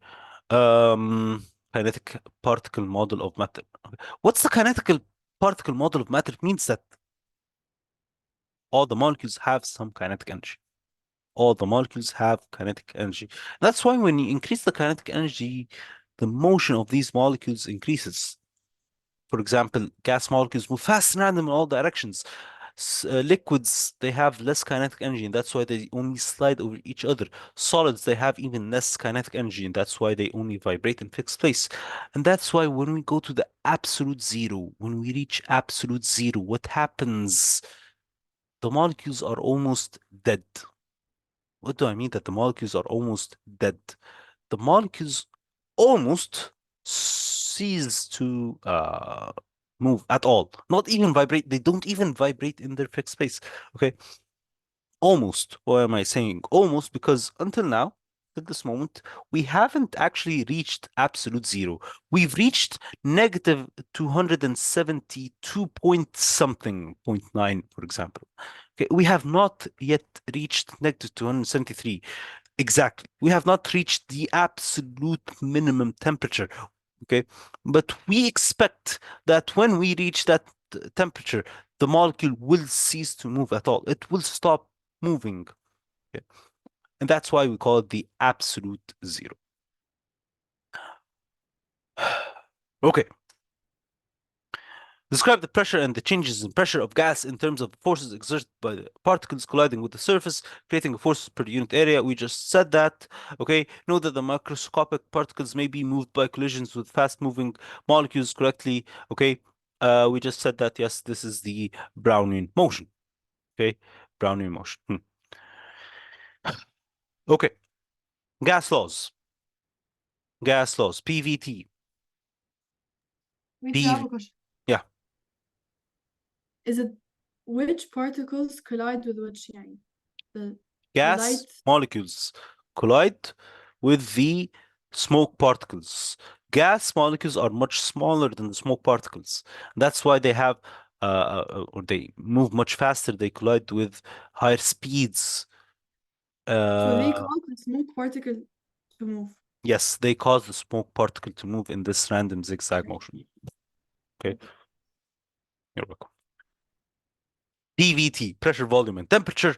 Kinetic particle model of matter. Okay. What's the kinetic particle model of matter? It means that All the molecules have some kinetic energy. All the molecules have kinetic energy. That's why when you increase the kinetic energy, the motion of these molecules increases. For example, gas molecules move fast and random in all directions. Liquids, they have less kinetic energy, and that's why they only slide over each other. Solids, they have even less kinetic energy, and that's why they only vibrate in fixed place. And that's why when we go to the absolute zero, when we reach absolute zero, what happens? The molecules are almost dead. What do I mean that the molecules are almost dead? The molecules almost cease to move at all. Not even vibrate. They don't even vibrate in their fixed space. Okay. Almost. Why am I saying almost? Because until now, at this moment, we haven't actually reached absolute zero. We've reached negative 272 point something, point nine, for example. Okay, we have not yet reached negative 273. Exactly. We have not reached the absolute minimum temperature. Okay. But we expect that when we reach that temperature, the molecule will cease to move at all. It will stop moving. Okay. And that's why we call it the absolute zero. Okay. Describe the pressure and the changes in pressure of gas in terms of forces exerted by the particles colliding with the surface, creating a force per unit area. We just said that. Okay. Know that the microscopic particles may be moved by collisions with fast-moving molecules correctly. Okay. We just said that. Yes, this is the Brownian motion. Okay. Brownian motion. Okay. Gas laws. Gas laws. PVT. Wait, I have PV. a question. Yeah. Is it which particles collide with which يعني? The Gas light. molecules collide with the smoke particles. Gas molecules are much smaller than the smoke particles. That's why they have, or they move much faster. They collide with higher speeds. So they Uh, cause the smoke particle to move. yes, they cause the smoke particle to move in this random zigzag motion. Okay, you're welcome. PVT, pressure, volume, and temperature.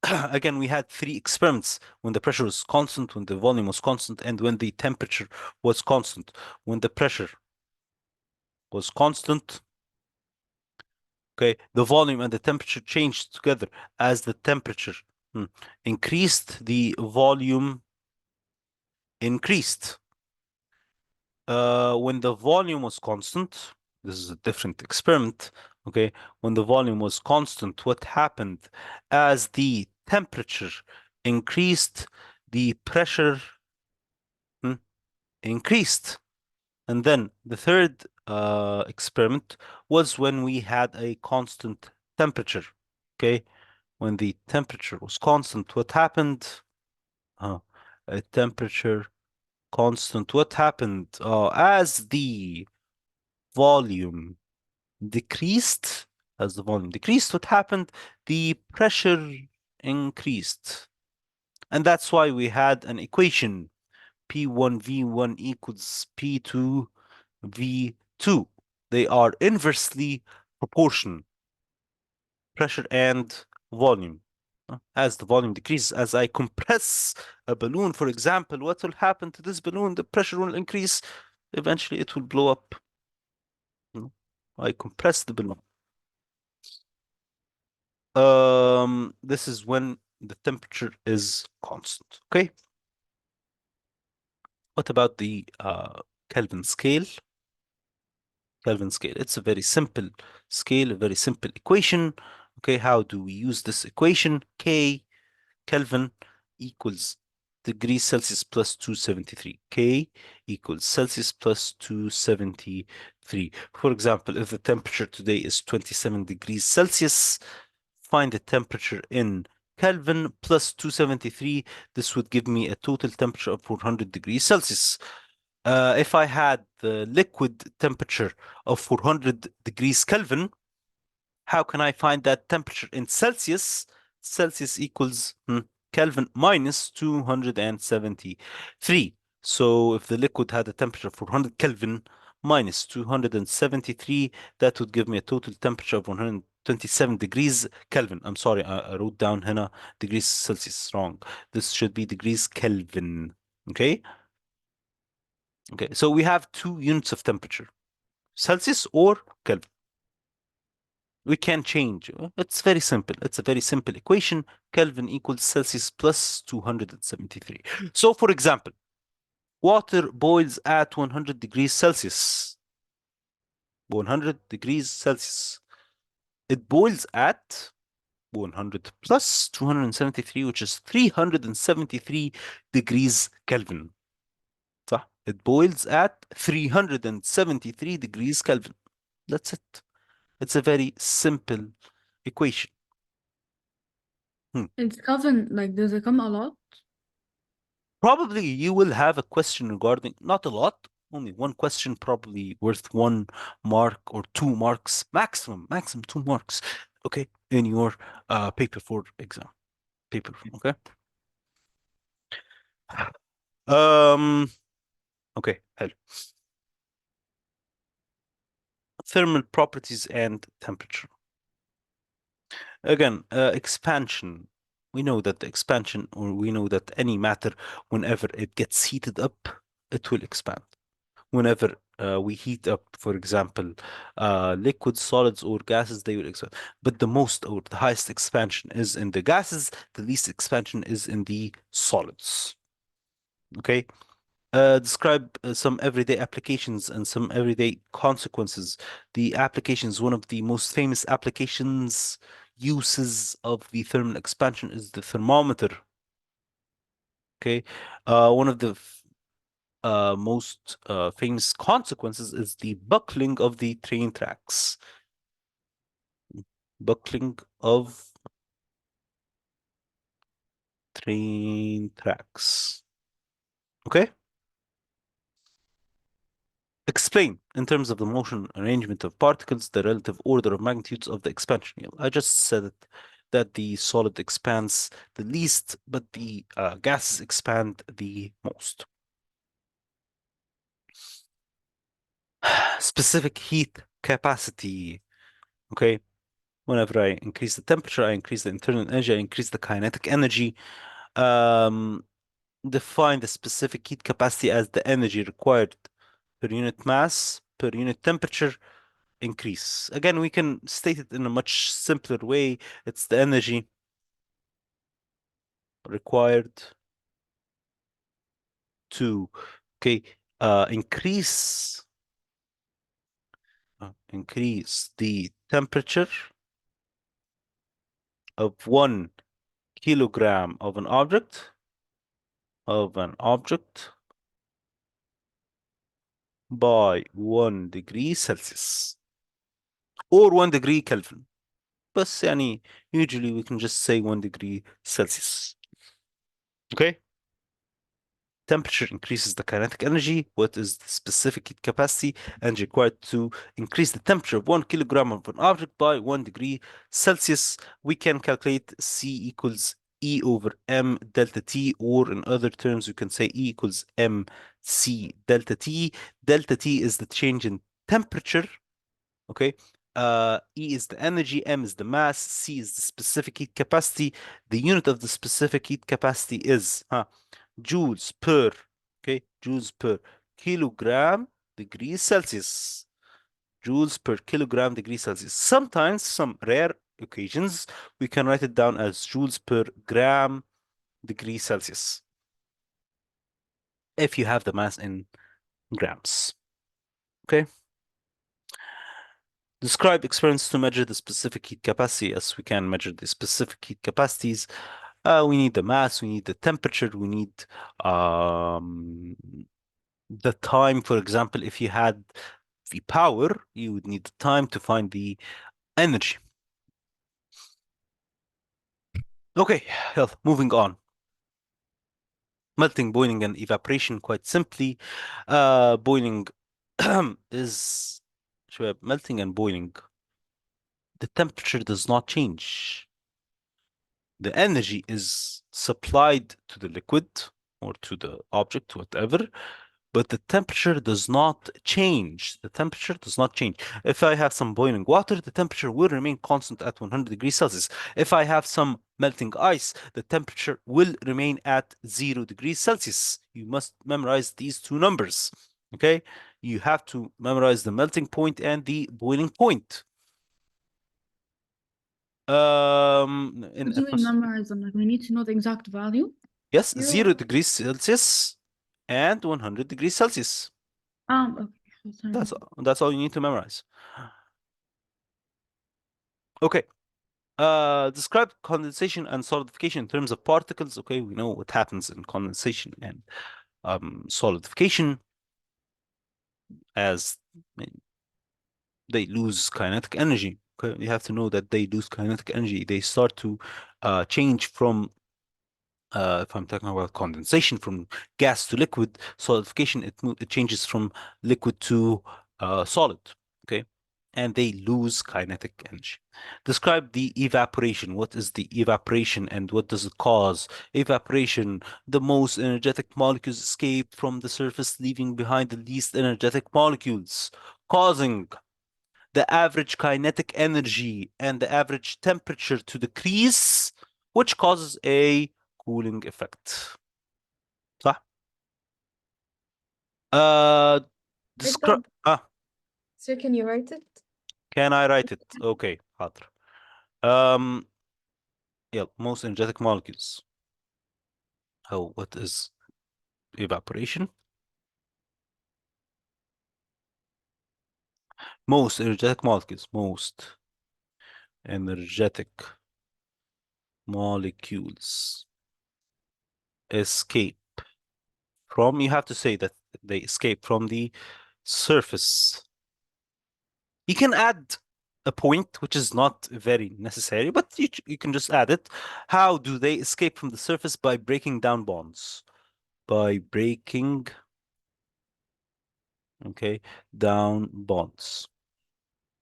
Again, we had three experiments when the pressure was constant, when the volume was constant, and when the temperature was constant. When the pressure was constant, okay, the volume and the temperature changed together. As the temperature increased, the volume increased. When the volume was constant, this is a different experiment, okay? When the volume was constant, what happened? As the temperature increased, the pressure increased. And then the third experiment was when we had a constant temperature, okay? When the temperature was constant, what happened? A temperature constant, what happened? As the volume decreased, as the volume decreased, what happened? The pressure increased. And that's why we had an equation P1 V1 equals P2 V2. They are inversely proportional, pressure and volume. As the volume decreases, as I compress a balloon, for example, what will happen to this balloon? The pressure will increase. Eventually, it will blow up. I compress the balloon. This is when the temperature is constant. Okay. What about the Kelvin scale? Kelvin scale. It's a very simple scale, a very simple equation. Okay, how do we use this equation? K Kelvin equals degrees Celsius plus 273. K equals Celsius plus 273. For example, if the temperature today is 27 degrees Celsius, find the temperature in Kelvin plus 273. This would give me a total temperature of 400 degrees Celsius. If I had the liquid temperature of 400 degrees Kelvin, how can I find that temperature in Celsius? Celsius equals Kelvin minus 273. So if the liquid had a temperature of 400 Kelvin minus 273, that would give me a total temperature of 27 degrees Kelvin. I'm sorry, I wrote down هنا degrees Celsius wrong. This should be degrees Kelvin. Okay? Okay, so we have two units of temperature, Celsius or Kelvin. We can change. It's very simple. It's a very simple equation. Kelvin equals Celsius plus 273. So, for example, water boils at 100 degrees Celsius. 100 degrees Celsius. It boils at 100 plus 273, which is 373 degrees Kelvin. صح? It boils at 373 degrees Kelvin. That's it. It's a very simple equation. It's Kelvin, like, does it come a lot? Probably you will have a question regarding, not a lot, only one question, probably worth 1 mark or 2 marks, maximum 2 marks, okay, in your paper for exam paper, okay? Um, okay, حلو. Thermal properties and temperature. Again, expansion. We know that the expansion, or we know that any matter, whenever it gets heated up, it will expand. Whenever we heat up, for example, liquids, solids, or gases, they will expand. But the most or the highest expansion is in the gases, the least expansion is in the solids. Okay? Describe some everyday applications and some everyday consequences. The applications, one of the most famous applications, uses of the thermal expansion is the thermometer. Okay. One of the most famous consequences is the buckling of the train tracks. Buckling of train tracks. Okay. Explain, in terms of the motion arrangement of particles, the relative order of magnitudes of the expansion. I just said it, that the solid expands the least, but the gases expand the most. Specific heat capacity. Okay. Whenever I increase the temperature, I increase the internal energy, I increase the kinetic energy. Um, Define the specific heat capacity as the energy required per unit mass, per unit temperature, increase. Again, we can state it in a much simpler way. It's the energy required to, okay, increase the temperature of 1 kilogram of an object by 1 degree Celsius or 1 degree Kelvin. بس يعني usually we can just say 1 degree Celsius. Okay? Temperature increases the kinetic energy. What is the specific heat capacity? Energy required to increase the temperature of 1 kilogram of an object by 1 degree Celsius. We can calculate C equals E over M delta T, or in other terms, we can say E equals MC delta T. Delta T is the change in temperature. Okay. E is the energy, M is the mass, C is the specific heat capacity. The unit of the specific heat capacity is joules per, okay, joules per kilogram degree Celsius. Joules per kilogram degree Celsius. Sometimes, some rare occasions, we can write it down as joules per gram degree Celsius if you have the mass in grams. Okay. Describe experiments to measure the specific heat capacity. As we can measure the specific heat capacities, we need the mass, we need the temperature, we need um, the time. For example, if you had the power, you would need the time to find the energy. Okay, well, moving on. Melting, boiling, and evaporation. Quite simply, boiling is شباب, melting and boiling. The temperature does not change. The energy is supplied to the liquid or to the object, whatever, but the temperature does not change. The temperature does not change. If I have some boiling water, the temperature will remain constant at 100 degrees Celsius. If I have some melting ice, the temperature will remain at 0 degrees Celsius. You must memorize these two numbers. Okay? You have to memorize the melting point and the boiling point. In Do we memorize them? Like we need to know the exact value? yes, Yeah. 0 degrees Celsius and 100 degrees Celsius. Okay. Sorry. That's all you need to memorize. Okay. Describe condensation and solidification in terms of particles. Okay, we know what happens in condensation and solidification as they lose kinetic energy. Okay, you have to know that they lose kinetic energy. They start to change from if I'm talking about condensation from gas to liquid, solidification, it changes from liquid to solid, okay? And they lose kinetic energy. Describe the evaporation. What is the evaporation and what does it cause? Evaporation, the most energetic molecules escape from the surface, leaving behind the least energetic molecules, causing the average kinetic energy and the average temperature to decrease, which causes a cooling effect. صح؟ Uh, describe. So can you write it? Can I write it? Okay, حاضر. Um, yeah, most energetic molecules. Oh, what is evaporation? Most energetic molecules. Most energetic molecules escape from, you have to say that they escape from the surface. You can add a point, which is not very necessary, but you can just add it. How do they escape from the surface? By breaking down bonds. By breaking, okay, down bonds.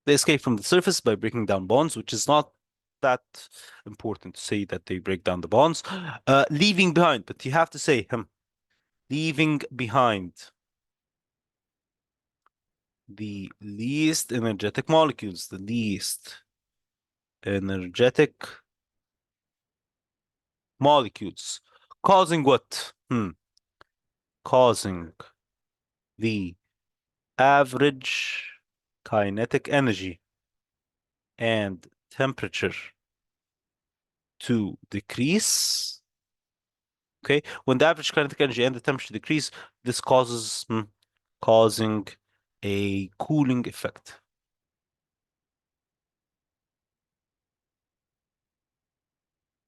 They escape from the surface by breaking down bonds, which is not that important to say that they break down the bonds. Leaving behind, but you have to say, leaving behind the least energetic molecules, the least energetic molecules, causing what? Causing the average kinetic energy and temperature to decrease. Okay, when the average kinetic energy and the temperature decrease, this causes causing a cooling effect.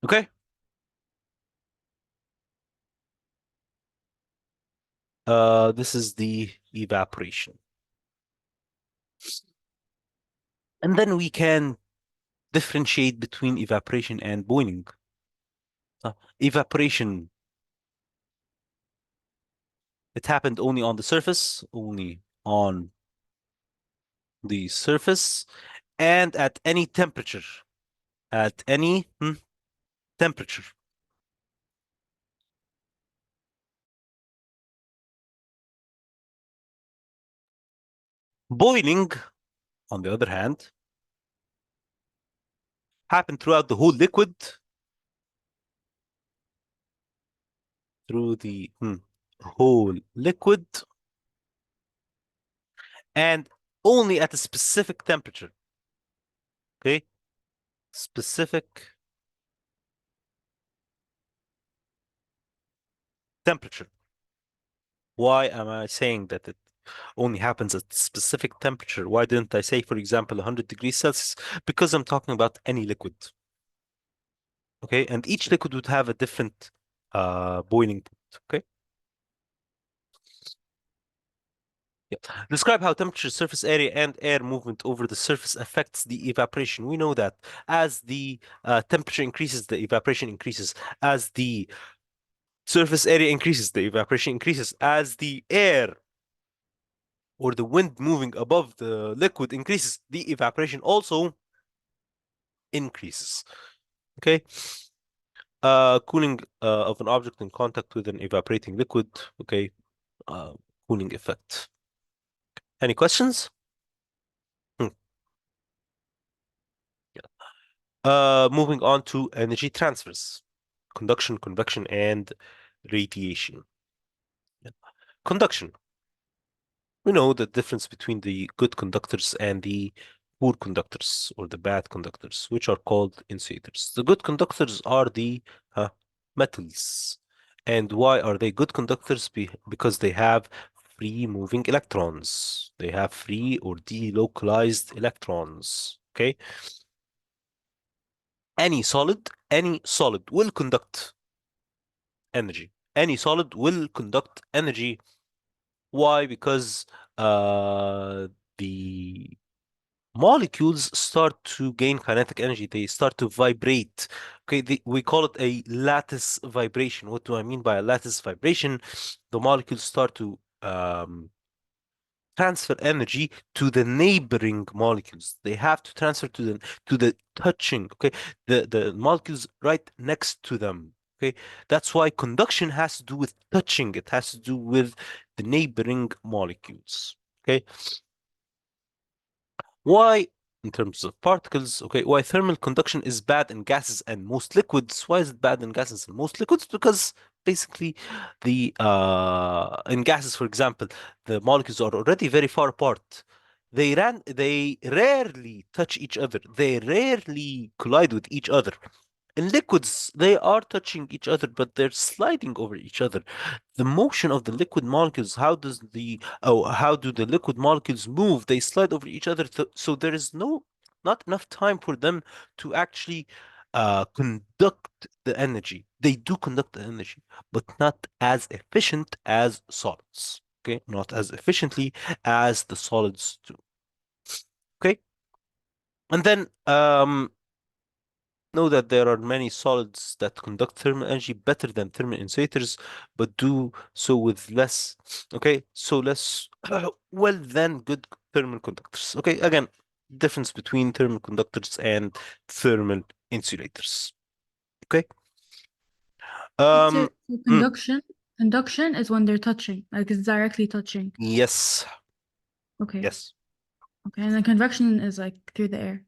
Okay. This is the evaporation. And then we can differentiate between evaporation and boiling. Evaporation, it happened only on the surface, only on the surface, and at any temperature. At any temperature. Boiling, on the other hand, happened throughout the whole liquid, through the whole liquid, and only at a specific temperature. Okay? Specific temperature. Why am I saying that it only happens at specific temperature? Why didn't I say, for example, 100 degrees Celsius? Because I'm talking about any liquid. Okay? And each liquid would have a different boiling point. Okay? Yeah. Describe how temperature, surface area, and air movement over the surface affects the evaporation. We know that as the temperature increases, the evaporation increases. As the surface area increases, the evaporation increases. As the air or the wind moving above the liquid increases, the evaporation also increases. Okay. Cooling of an object in contact with an evaporating liquid. Okay. cooling effect. Any questions? Moving on to energy transfers, conduction, convection, and radiation. Conduction. We know the difference between the good conductors and the poor conductors or the bad conductors, which are called insulators. The good conductors are the metals. And why are they good conductors? Because they have free moving electrons. They have free or delocalized electrons. Okay. Any solid will conduct energy. Any solid will conduct energy. Why? Because the molecules start to gain kinetic energy. They start to vibrate. Okay, we call it a lattice vibration. What do I mean by a lattice vibration? The molecules start to transfer energy to the neighboring molecules. They have to transfer to the touching, okay, the molecules right next to them. Okay, that's why conduction has to do with touching. It has to do with the neighboring molecules. Okay, why, in terms of particles, okay, why thermal conduction is bad in gases and most liquids? Why is it bad in gases and most liquids? Because basically in gases, for example, the molecules are already very far apart. They rarely touch each other. They rarely collide with each other. In liquids, they are touching each other, but they're sliding over each other. The motion of the liquid molecules, how do the liquid molecules move? They slide over each other, so there is not enough time for them to actually conduct the energy. They do conduct the energy, but not as efficient as solids. Okay, not as efficiently as the solids do. Okay, and then know that there are many solids that conduct thermal energy better than thermal insulators, but do so with less, okay, so less well than good thermal conductors. Okay, again, difference between thermal conductors and thermal insulators. Okay. So Mm, conduction is when they're touching, like it's directly touching. yes, Okay. yes. Okay. And then convection is like through the air.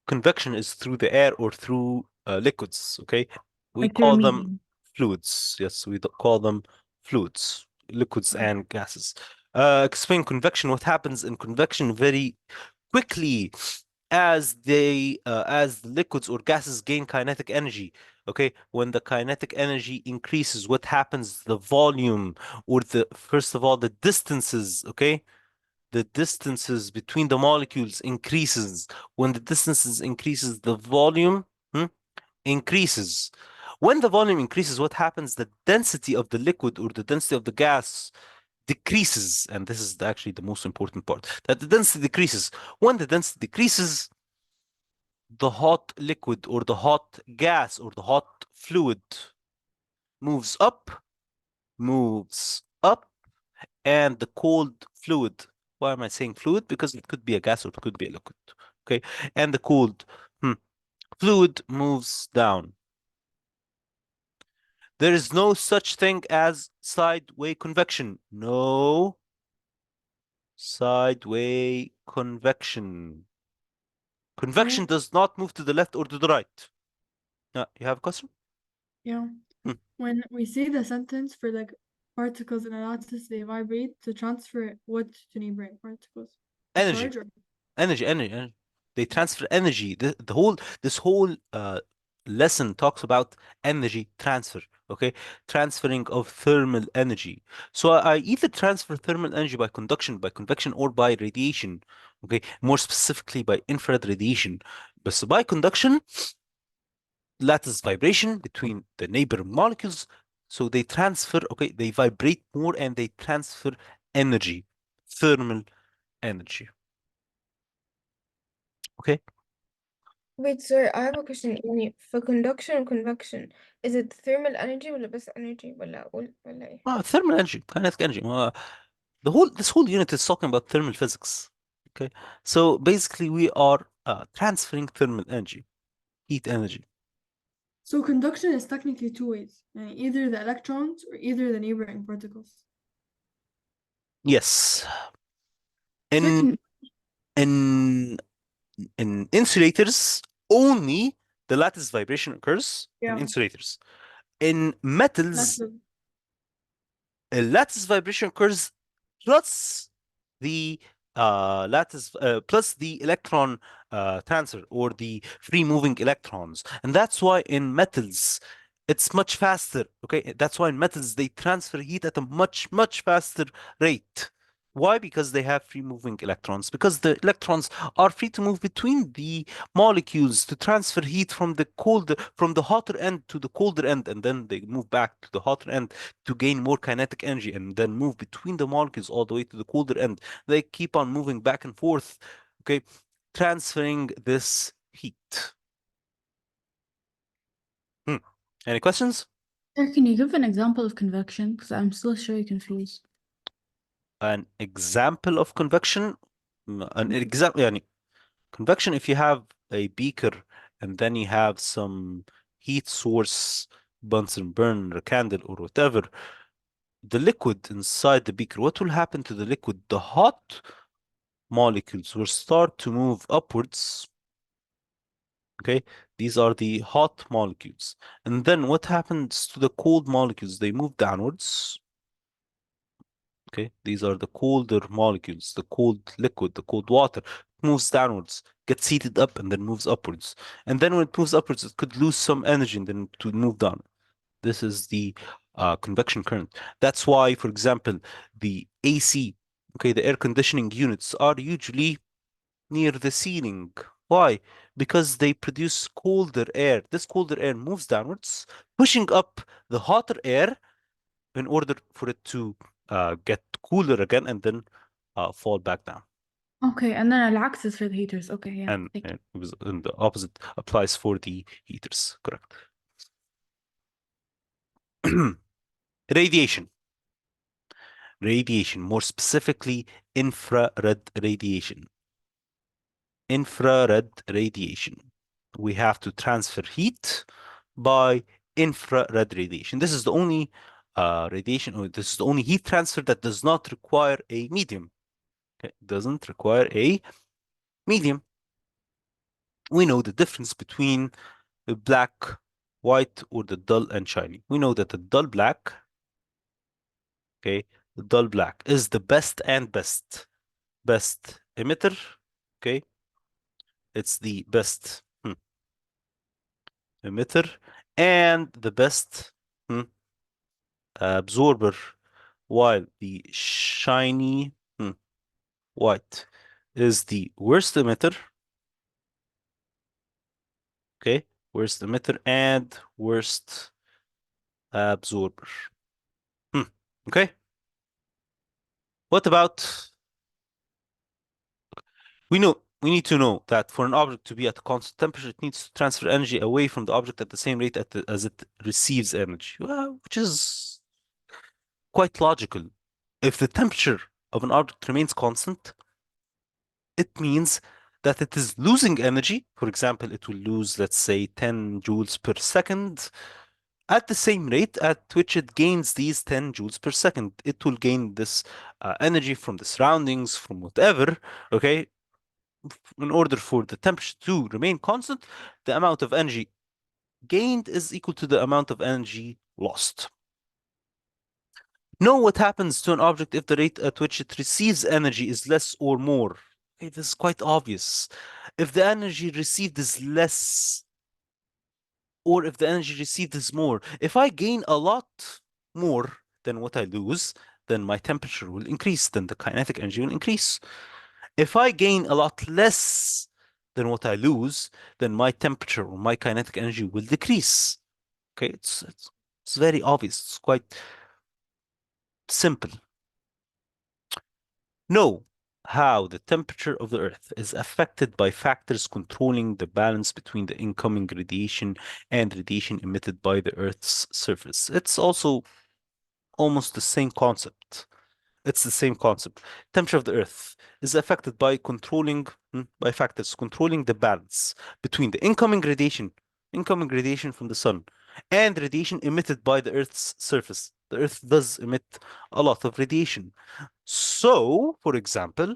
Convection is through the air or through liquids. Okay, we Like through a call them medium. fluids. Yes, we call them fluids, liquids Okay. and gases. Explain convection. What happens in convection very quickly as the liquids or gases gain kinetic energy. Okay, when the kinetic energy increases, what happens? The volume or the first of all the distances. Okay, the distances between the molecules increases. When the distances increases, the volume increases. When the volume increases, what happens? The density of the liquid or the density of the gas decreases. And this is actually the most important part, that the density decreases. When the density decreases, the hot liquid or the hot gas or the hot fluid moves up, moves up, and the cold fluid. Why am I saying fluid? Because it could be a gas or it could be a liquid. Okay. And the cold fluid moves down. There is no such thing as sideway convection. No sideway convection. Convection So, does not move to the left or to the right. You have a question? yeah, Hmm. when we say the sentence for like particles in a lattice, they vibrate to transfer what to neighboring particles? The Energy. charge or Energy. They transfer energy. This whole lesson talks about energy transfer. Okay, transferring of thermal energy. So I either transfer thermal energy by conduction, by convection, or by radiation. Okay, more specifically by infrared radiation. But so by conduction, lattice vibration between the neighboring molecules. So they transfer. Okay, they vibrate more and they transfer energy, thermal energy. Okay. Wait, sorry, I have a question. يعني for conduction and convection, is it thermal energy ولا بس energy ولا إيه؟ Thermal energy, kinetic energy. This whole unit is talking about thermal physics. Okay, so basically we are transferring thermal energy, heat energy. so conduction is technically two ways, either the electrons or either the neighboring particles. Yes. Sir, In in in insulators, only the lattice vibration occurs in Yeah. insulators. In That's metals, the a lattice vibration occurs plus the plus the electron transfer or the free moving electrons, and that's why in metals it's much faster. Okay, that's why in metals they transfer heat at a much faster rate. Why? Because they have free moving electrons. Because the electrons are free to move between the molecules to transfer heat from the hotter end to the colder end, and then they move back to the hotter end to gain more kinetic energy and then move between the molecules all the way to the colder end. They keep on moving back and forth, okay, transferring this heat. Hmm. Any questions? Sir, can you give an example of convection? Because I'm still very confused. An example of convection, an example, يعني convection, if you have a beaker and then you have some heat source, Bunsen burner, a candle, or whatever, the liquid inside the beaker, what will happen to the liquid? The hot molecules will start to move upwards. Okay, these are the hot molecules. And then what happens to the cold molecules? They move downwards. Okay, these are the colder molecules, the cold liquid, the cold water moves downwards, gets heated up, and then moves upwards. And then when it moves upwards, it could lose some energy and then to move down. This is the convection current. That's why, for example, the AC, okay, the air conditioning units are usually near the ceiling. Why? Because they produce colder air. This colder air moves downwards, pushing up the hotter air in order for it to get cooler again and then fall back down. Okay, and then العكس is for the heaters. Okay, yeah. Thank you. And the opposite applies for the heaters. Correct. Radiation. Radiation, more specifically, infrared radiation. Infrared radiation. We have to transfer heat by infrared radiation. This is the only radiation, or this is the only heat transfer that does not require a medium. Okay? Doesn't require a medium. We know the difference between the black, white, or the dull and shiny. We know that the dull black, okay, the dull black is the best and best emitter. Okay, it's the best emitter and the best absorber, while the shiny white is the worst emitter. Okay, worst emitter and worst absorber. Okay, what about we need to know that for an object to be at a constant temperature, it needs to transfer energy away from the object at the same rate as it receives energy, well, which is quite logical. If the temperature of an object remains constant, it means that it is losing energy. For example, it will lose, let's say, 10 joules per second at the same rate at which it gains these 10 joules per second. It will gain this energy from the surroundings, from whatever, okay? In order for the temperature to remain constant, the amount of energy gained is equal to the amount of energy lost. Know what happens to an object if the rate at which it receives energy is less or more. Okay, this is quite obvious. If the energy received is less, or if the energy received is more, if I gain a lot more than what I lose, then my temperature will increase, then the kinetic energy will increase. If I gain a lot less than what I lose, then my temperature or my kinetic energy will decrease. Okay, it's very obvious. It's quite simple. Know how the temperature of the Earth is affected by factors controlling the balance between the incoming radiation and radiation emitted by the Earth's surface. It's also almost the same concept. It's the same concept. Temperature of the Earth is affected by factors controlling the balance between the incoming radiation from the sun, and radiation emitted by the Earth's surface. The Earth does emit a lot of radiation. So, for example,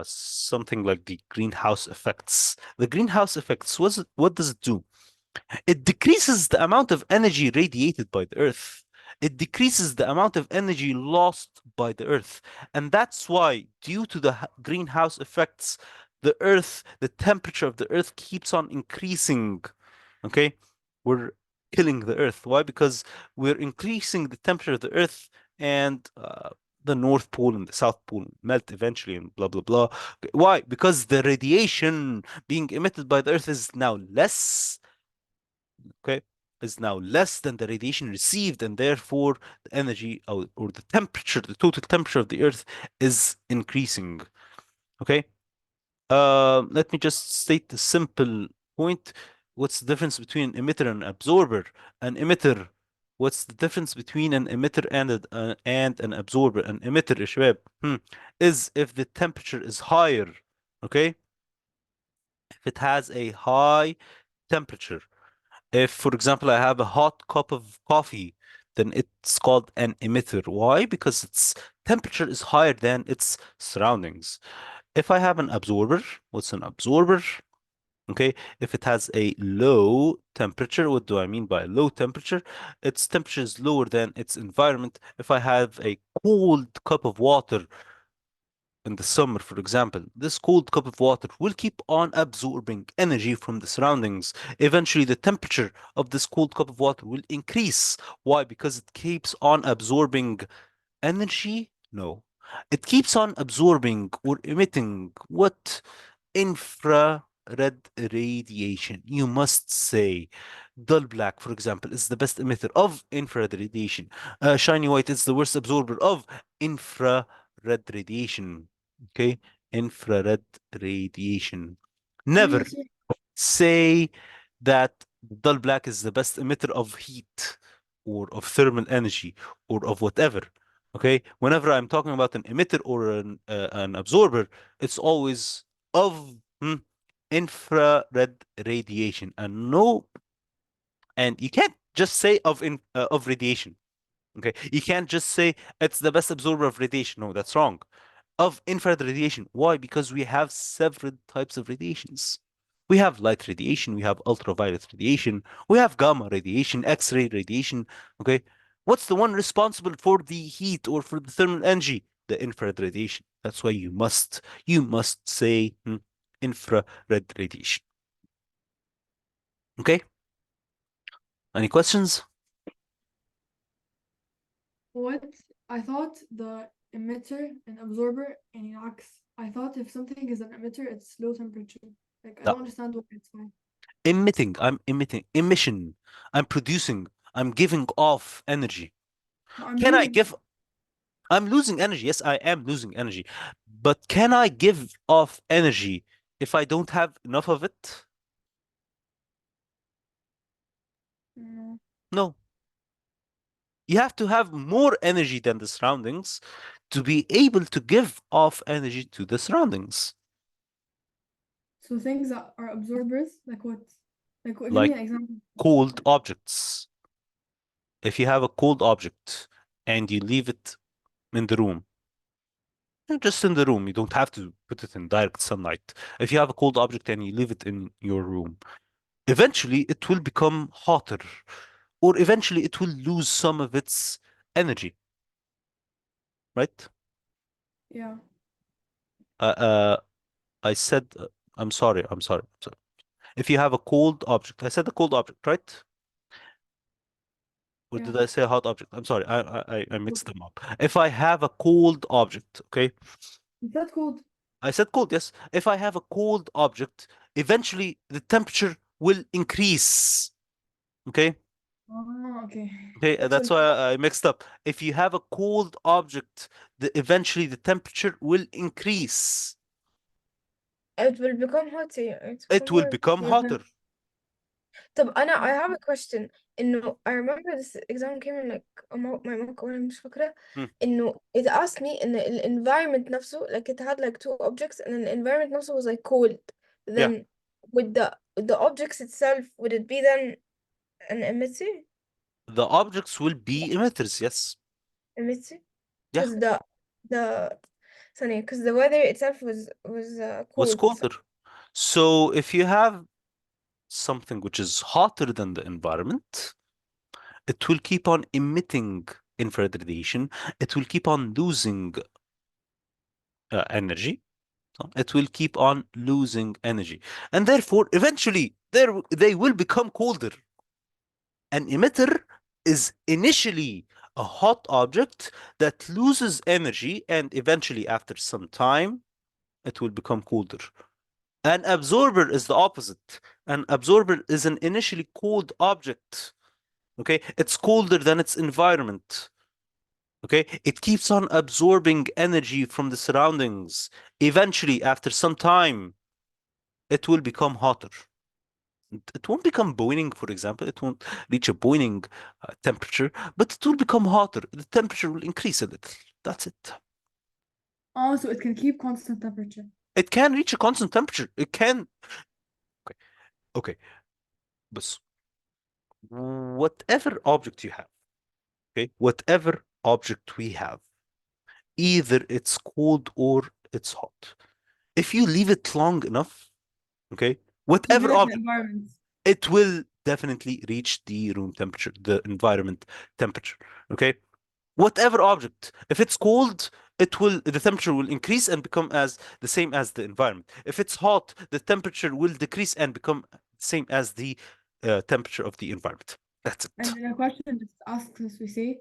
something like the greenhouse effects. The greenhouse effects, what does it do? It decreases the amount of energy radiated by the Earth. It decreases the amount of energy lost by the Earth. And that's why, due to the greenhouse effects, the temperature of the Earth keeps on increasing. Okay? We're killing the Earth. Why? Because we're increasing the temperature of the Earth, and the North Pole and the South Pole melt eventually, and blah, blah, blah. Why? Because the radiation being emitted by the Earth is now less, okay, is now less than the radiation received, and therefore the energy, or the temperature, the total temperature of the Earth is increasing. Okay. Let me just state the simple point. What's the difference between an emitter and an absorber? An emitter, what's the difference between an emitter and an absorber? An emitter, يا شباب, is if the temperature is higher. Okay. If it has a high temperature. If, for example, I have a hot cup of coffee, then it's called an emitter. Why? Because its temperature is higher than its surroundings. If I have an absorber, what's an absorber? Okay, if it has a low temperature, what do I mean by low temperature? Its temperature is lower than its environment. If I have a cold cup of water in the summer, for example, this cold cup of water will keep on absorbing energy from the surroundings. Eventually, the temperature of this cold cup of water will increase. Why? Because it keeps on absorbing energy? No. It keeps on absorbing or emitting what? Infrared radiation. You must say dull black, for example, is the best emitter of infrared radiation. Shiny white is the worst absorber of infrared radiation. Okay, infrared radiation. Never Yes, yes. say that dull black is the best emitter of heat or of thermal energy or of whatever. Okay, whenever I'm talking about an emitter or an absorber, it's always of infrared radiation, and no, and you can't just say of radiation. Okay, you can't just say it's the best absorber of radiation. No, that's wrong. Of infrared radiation. Why? Because we have several types of radiations. We have light radiation, we have ultraviolet radiation, we have gamma radiation, X-ray radiation. Okay, what's the one responsible for the heat or for the thermal energy? The infrared radiation. That's why you must say infrared radiation. Okay, any questions? What? I thought the emitter and absorber and العكس. I thought if something is an emitter, it's low temperature. Like, I No. don't understand why it's fine. I'm emitting, emission. I'm producing, I'm giving off energy. But I'm Can I losing. give? I'm losing energy. Yes, I am losing energy. But can I give off energy if I don't have enough of it? No. No. You have to have more energy than the surroundings to be able to give off energy to the surroundings. So things that are absorbers, like what? Like, give Like me an example. cold objects. If you have a cold object and you leave it in the room, just in the room, you don't have to put it in direct sunlight. If you have a cold object and you leave it in your room, eventually it will become hotter, or eventually it will lose some of its energy, right? Yeah. Uh, uh, I said, I'm sorry. If you have a cold object, I said a cold object, right? Or Yeah. did I say a hot object? I'm sorry, I mixed them up. If I have a cold object, okay? Is that cold? I said cold, yes. If I have a cold object, eventually the temperature will increase, okay? Oh, okay. Okay, It that's will why I mixed up. If you have a cold object, eventually the temperature will increase. it will become hotter. It It will will become become hotter. طب I have a question إنه I remember this exam came in like my mock وأنا مش فاكرة Hmm. إنه it asked me إن ال environment نفسه like it had like two objects and the environment نفسه was like cold Yeah. then with the objects itself would it be then an emitter? The objects will be emitters, yes. Emitter? Yeah, Because the because the weather itself was was cold. colder. So if you have something which is hotter than the environment, it will keep on emitting infrared radiation. It will keep on losing energy. It will keep on losing energy. And therefore, eventually, they will become colder. An emitter is initially a hot object that loses energy, and eventually, after some time, it will become colder. An absorber is the opposite. An absorber is an initially cold object. Okay, it's colder than its environment. Okay, it keeps on absorbing energy from the surroundings. Eventually, after some time, it will become hotter. It won't become boiling, for example. It won't reach a boiling temperature, but it will become hotter. The temperature will increase a little. That's it. Oh, so it can keep constant temperature. It can reach a constant temperature. It can. Okay. Okay. But whatever object you have, okay, whatever object we have, either it's cold or it's hot. If you leave it long enough, okay, Keep it whatever in the object, environment. it will definitely reach the room temperature, the environment temperature. Okay, whatever object, if it's cold, the temperature will increase and become as the same as the environment. If it's hot, the temperature will decrease and become same as the temperature of the environment. That's And it. then a question just asks us, we say,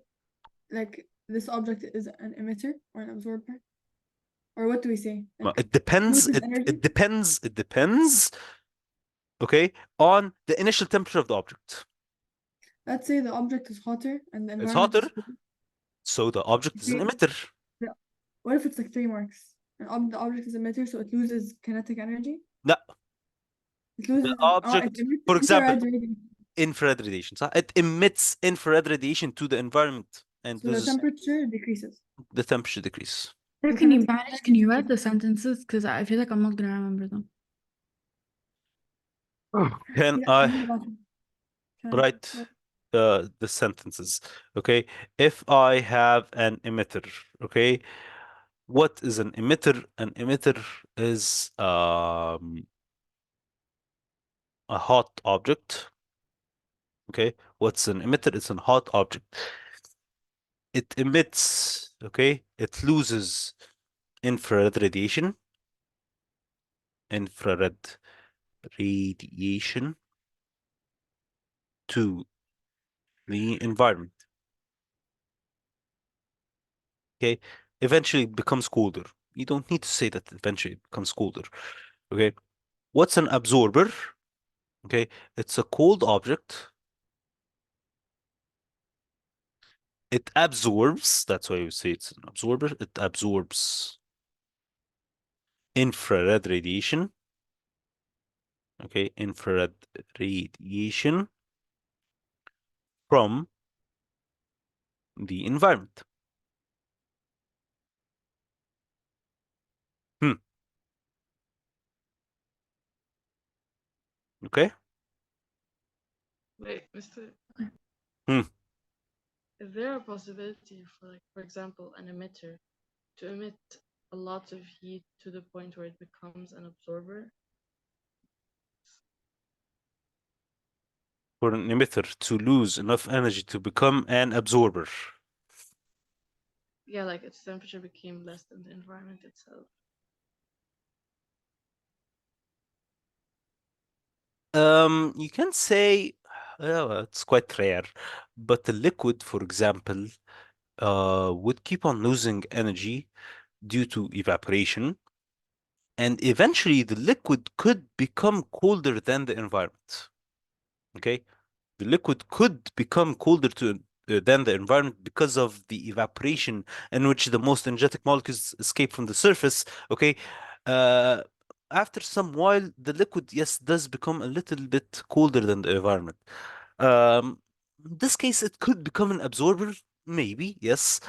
like, this object is an emitter or an absorber? Or what do we say? Well, Like, it depends. loses It, energy? it depends. It depends. Okay, on the initial temperature of the object. Let's say the object is hotter and the It's environment hotter, is cold. so the object is an Okay, emitter. what if it's like 3 marks? And the object is emitter, so it loses kinetic energy? No, It the loses, it object, emits for example, infrared radiation. infrared radiation. So it emits infrared radiation to the environment and So the loses temperature decreases. the temperature decrease. Sir, So can you kinetic manage? energy Can you write decreases. the sentences? Because I feel like I'm not gonna remember them. Can Yeah, I read about it. write What? the sentences? Okay, if I have an emitter, okay, what is an emitter? An emitter is a hot object. Okay, what's an emitter? It's a hot object. It emits, okay, it loses infrared radiation, infrared radiation to the environment. Okay, eventually it becomes colder. You don't need to say that eventually it becomes colder. Okay, what's an absorber? Okay, it's a cold object. It absorbs, that's why you say it's an absorber. It absorbs infrared radiation. Okay, infrared radiation from the environment. Hmm. Okay. Wait, Mr. Hmm. Is there a possibility for, like, for example, an emitter to emit a lot of heat to the point where it becomes an absorber? For an emitter to lose enough energy to become an absorber. Yeah, like its temperature became less than the environment itself. You can say, well, it's quite rare, but a liquid, for example, would keep on losing energy due to evaporation, and eventually the liquid could become colder than the environment. Okay, the liquid could become colder than the environment because of the evaporation in which the most energetic molecules escape from the surface. Okay, uh, after some while, the liquid, yes, does become a little bit colder than the environment. In this case, it could become an absorber, maybe, yes.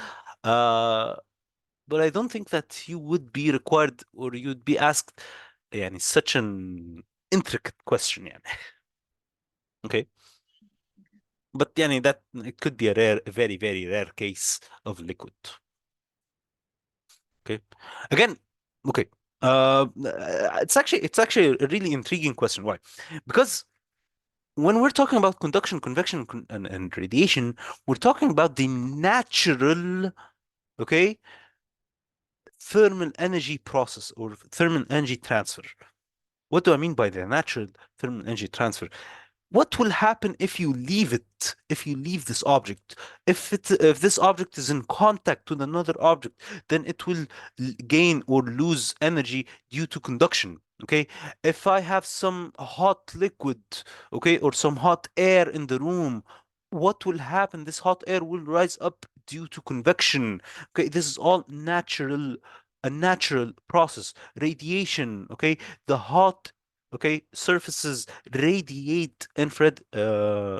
Uh, but I don't think that you would be required or you'd be asked, يعني, such an intricate question, يعني. Okay. but يعني that it could be a very, very rare case of liquid. Okay. Again, okay. It's actually a really intriguing question. Why? Because when we're talking about conduction, convection, and radiation, we're talking about the natural, okay, thermal energy process or thermal energy transfer. What do I mean by the natural thermal energy transfer? What will happen if you leave it, if you leave this object? If this object is in contact with another object, then it will gain or lose energy due to conduction. Okay. If I have some hot liquid, okay, or some hot air in the room, what will happen? This hot air will rise up due to convection. Okay, this is all natural, a natural process. Radiation, okay, the hot, okay, surfaces radiate infrared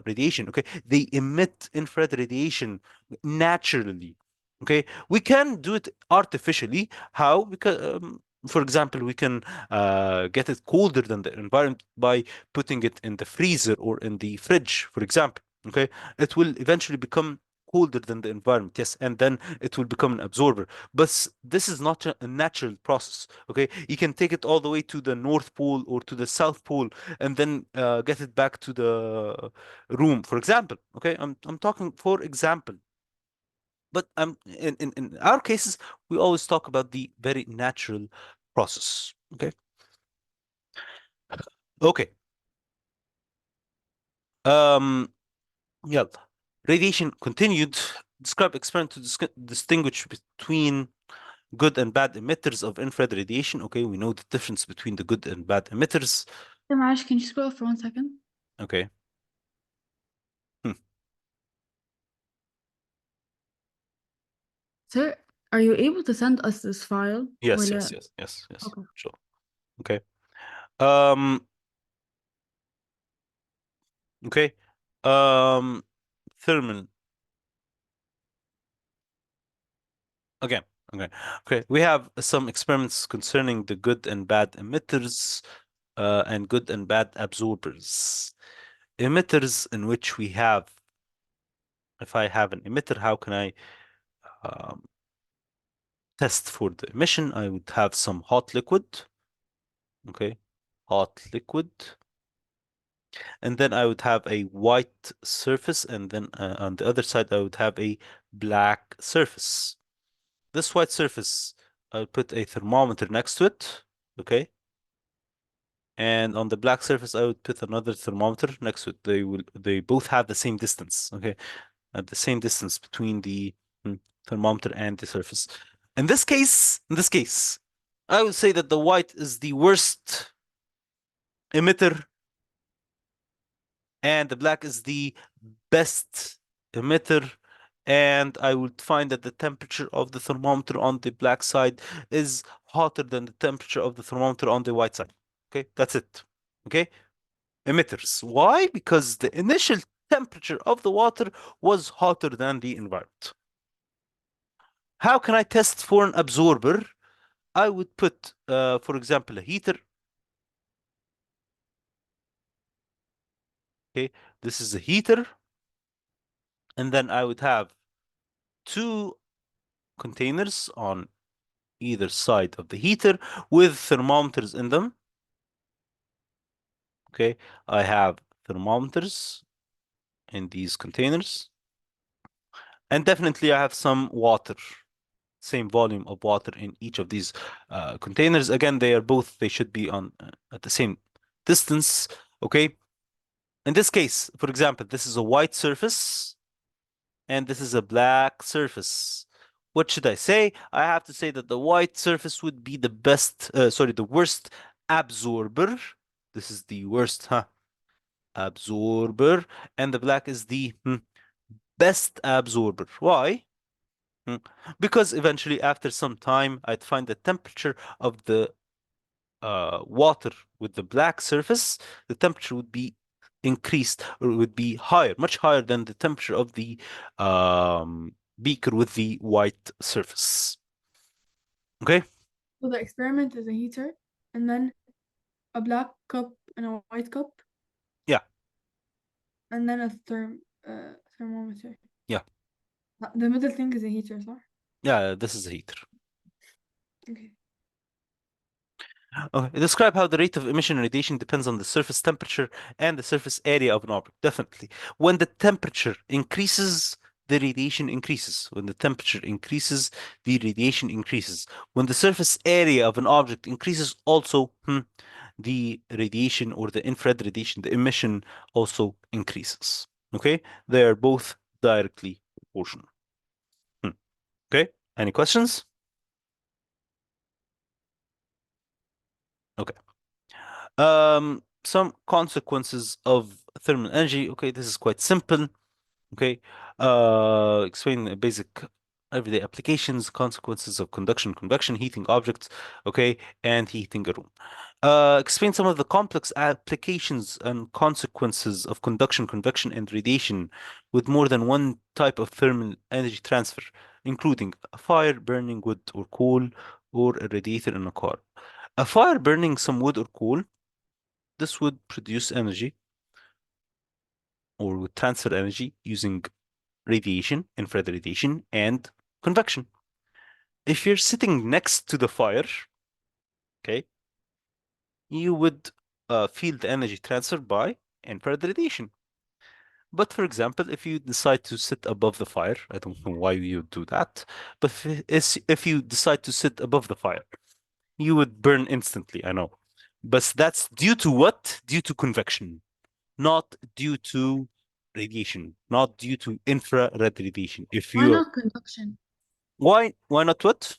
radiation. Okay, they emit infrared radiation naturally. Okay, we can do it artificially. How? Because for example, we can get it colder than the environment by putting it in the freezer or in the fridge, for example. Okay, it will eventually become colder than the environment, yes, and then it will become an absorber. But this is not a natural process. Okay, you can take it all the way to the North Pole or to the South Pole and then get it back to the room, for example. Okay, I'm talking for example. But in our cases, we always talk about the very natural process. Okay. Okay. Um, yeah. Radiation continued. Describe experiment to distinguish between good and bad emitters of infrared radiation. Okay, we know the difference between the good and bad emitters. Raj, can you scroll for 1 second? Okay. Sir, are you able to send us this file? Yes, Or yes, yes, yes, yes. Okay. Sure. Okay. Um, okay. Thermal. Again, okay. Okay. We have some experiments concerning the good and bad emitters and good and bad absorbers. Emitters in which we have, if I have an emitter, how can I um, test for the emission? I would have some hot liquid. Okay. Hot liquid. And then I would have a white surface, and then on the other side, I would have a black surface. This white surface, I'll put a thermometer next to it, okay? And on the black surface, I would put another thermometer next to it. They both have the same distance, okay? At the same distance between the thermometer and the surface. In this case, I would say that the white is the worst emitter and the black is the best emitter. And I would find that the temperature of the thermometer on the black side is hotter than the temperature of the thermometer on the white side. Okay, that's it. Okay, emitters. Why? Because the initial temperature of the water was hotter than the environment. How can I test for an absorber? I would put, for example, a heater. Okay, this is a heater. And then I would have two containers on either side of the heater with thermometers in them. Okay, I have thermometers in these containers. And definitely I have some water, same volume of water in each of these containers. Again, they should be on at the same distance. Okay. In this case, for example, this is a white surface and this is a black surface. What should I say? I have to say that the white surface would be the best, sorry, the worst absorber. This is the worst, absorber, and the black is the best absorber. Why? Because eventually, after some time, I'd find the temperature of the water with the black surface, the temperature would be increased or would be higher, much higher than the temperature of the beaker with the white surface. Okay? So the experiment is a heater and then a black cup and a white cup. Yeah. And then thermometer. Yeah. The middle thing is a heater, صح? Yeah, this is a heater. Okay. Okay. Describe how the rate of emission radiation depends on the surface temperature and the surface area of an object. Definitely. When the temperature increases, the radiation increases. When the temperature increases, the radiation increases. When the surface area of an object increases, also, the radiation or the infrared radiation, the emission also increases. Okay? They are both directly proportional. Okay? Any questions? Okay. Some consequences of thermal energy. Okay, this is quite simple. Okay, explain the basic everyday applications, consequences of conduction, convection, heating objects. Okay, and heating a room. Explain some of the complex applications and consequences of conduction, convection, and radiation with more than one type of thermal energy transfer, including a fire burning wood or coal, or a radiator in a car. A fire burning some wood or coal, this would produce energy or would transfer energy using radiation, infrared radiation, and convection. If you're sitting next to the fire, okay, you would feel the energy transfer by infrared radiation. But for example, if you decide to sit above the fire, I don't know why you would do that, but if you decide to sit above the fire, you would burn instantly, I know. But that's due to what? Due to convection, not due to radiation, not due to infrared radiation. If Why you are, not conduction? why not what?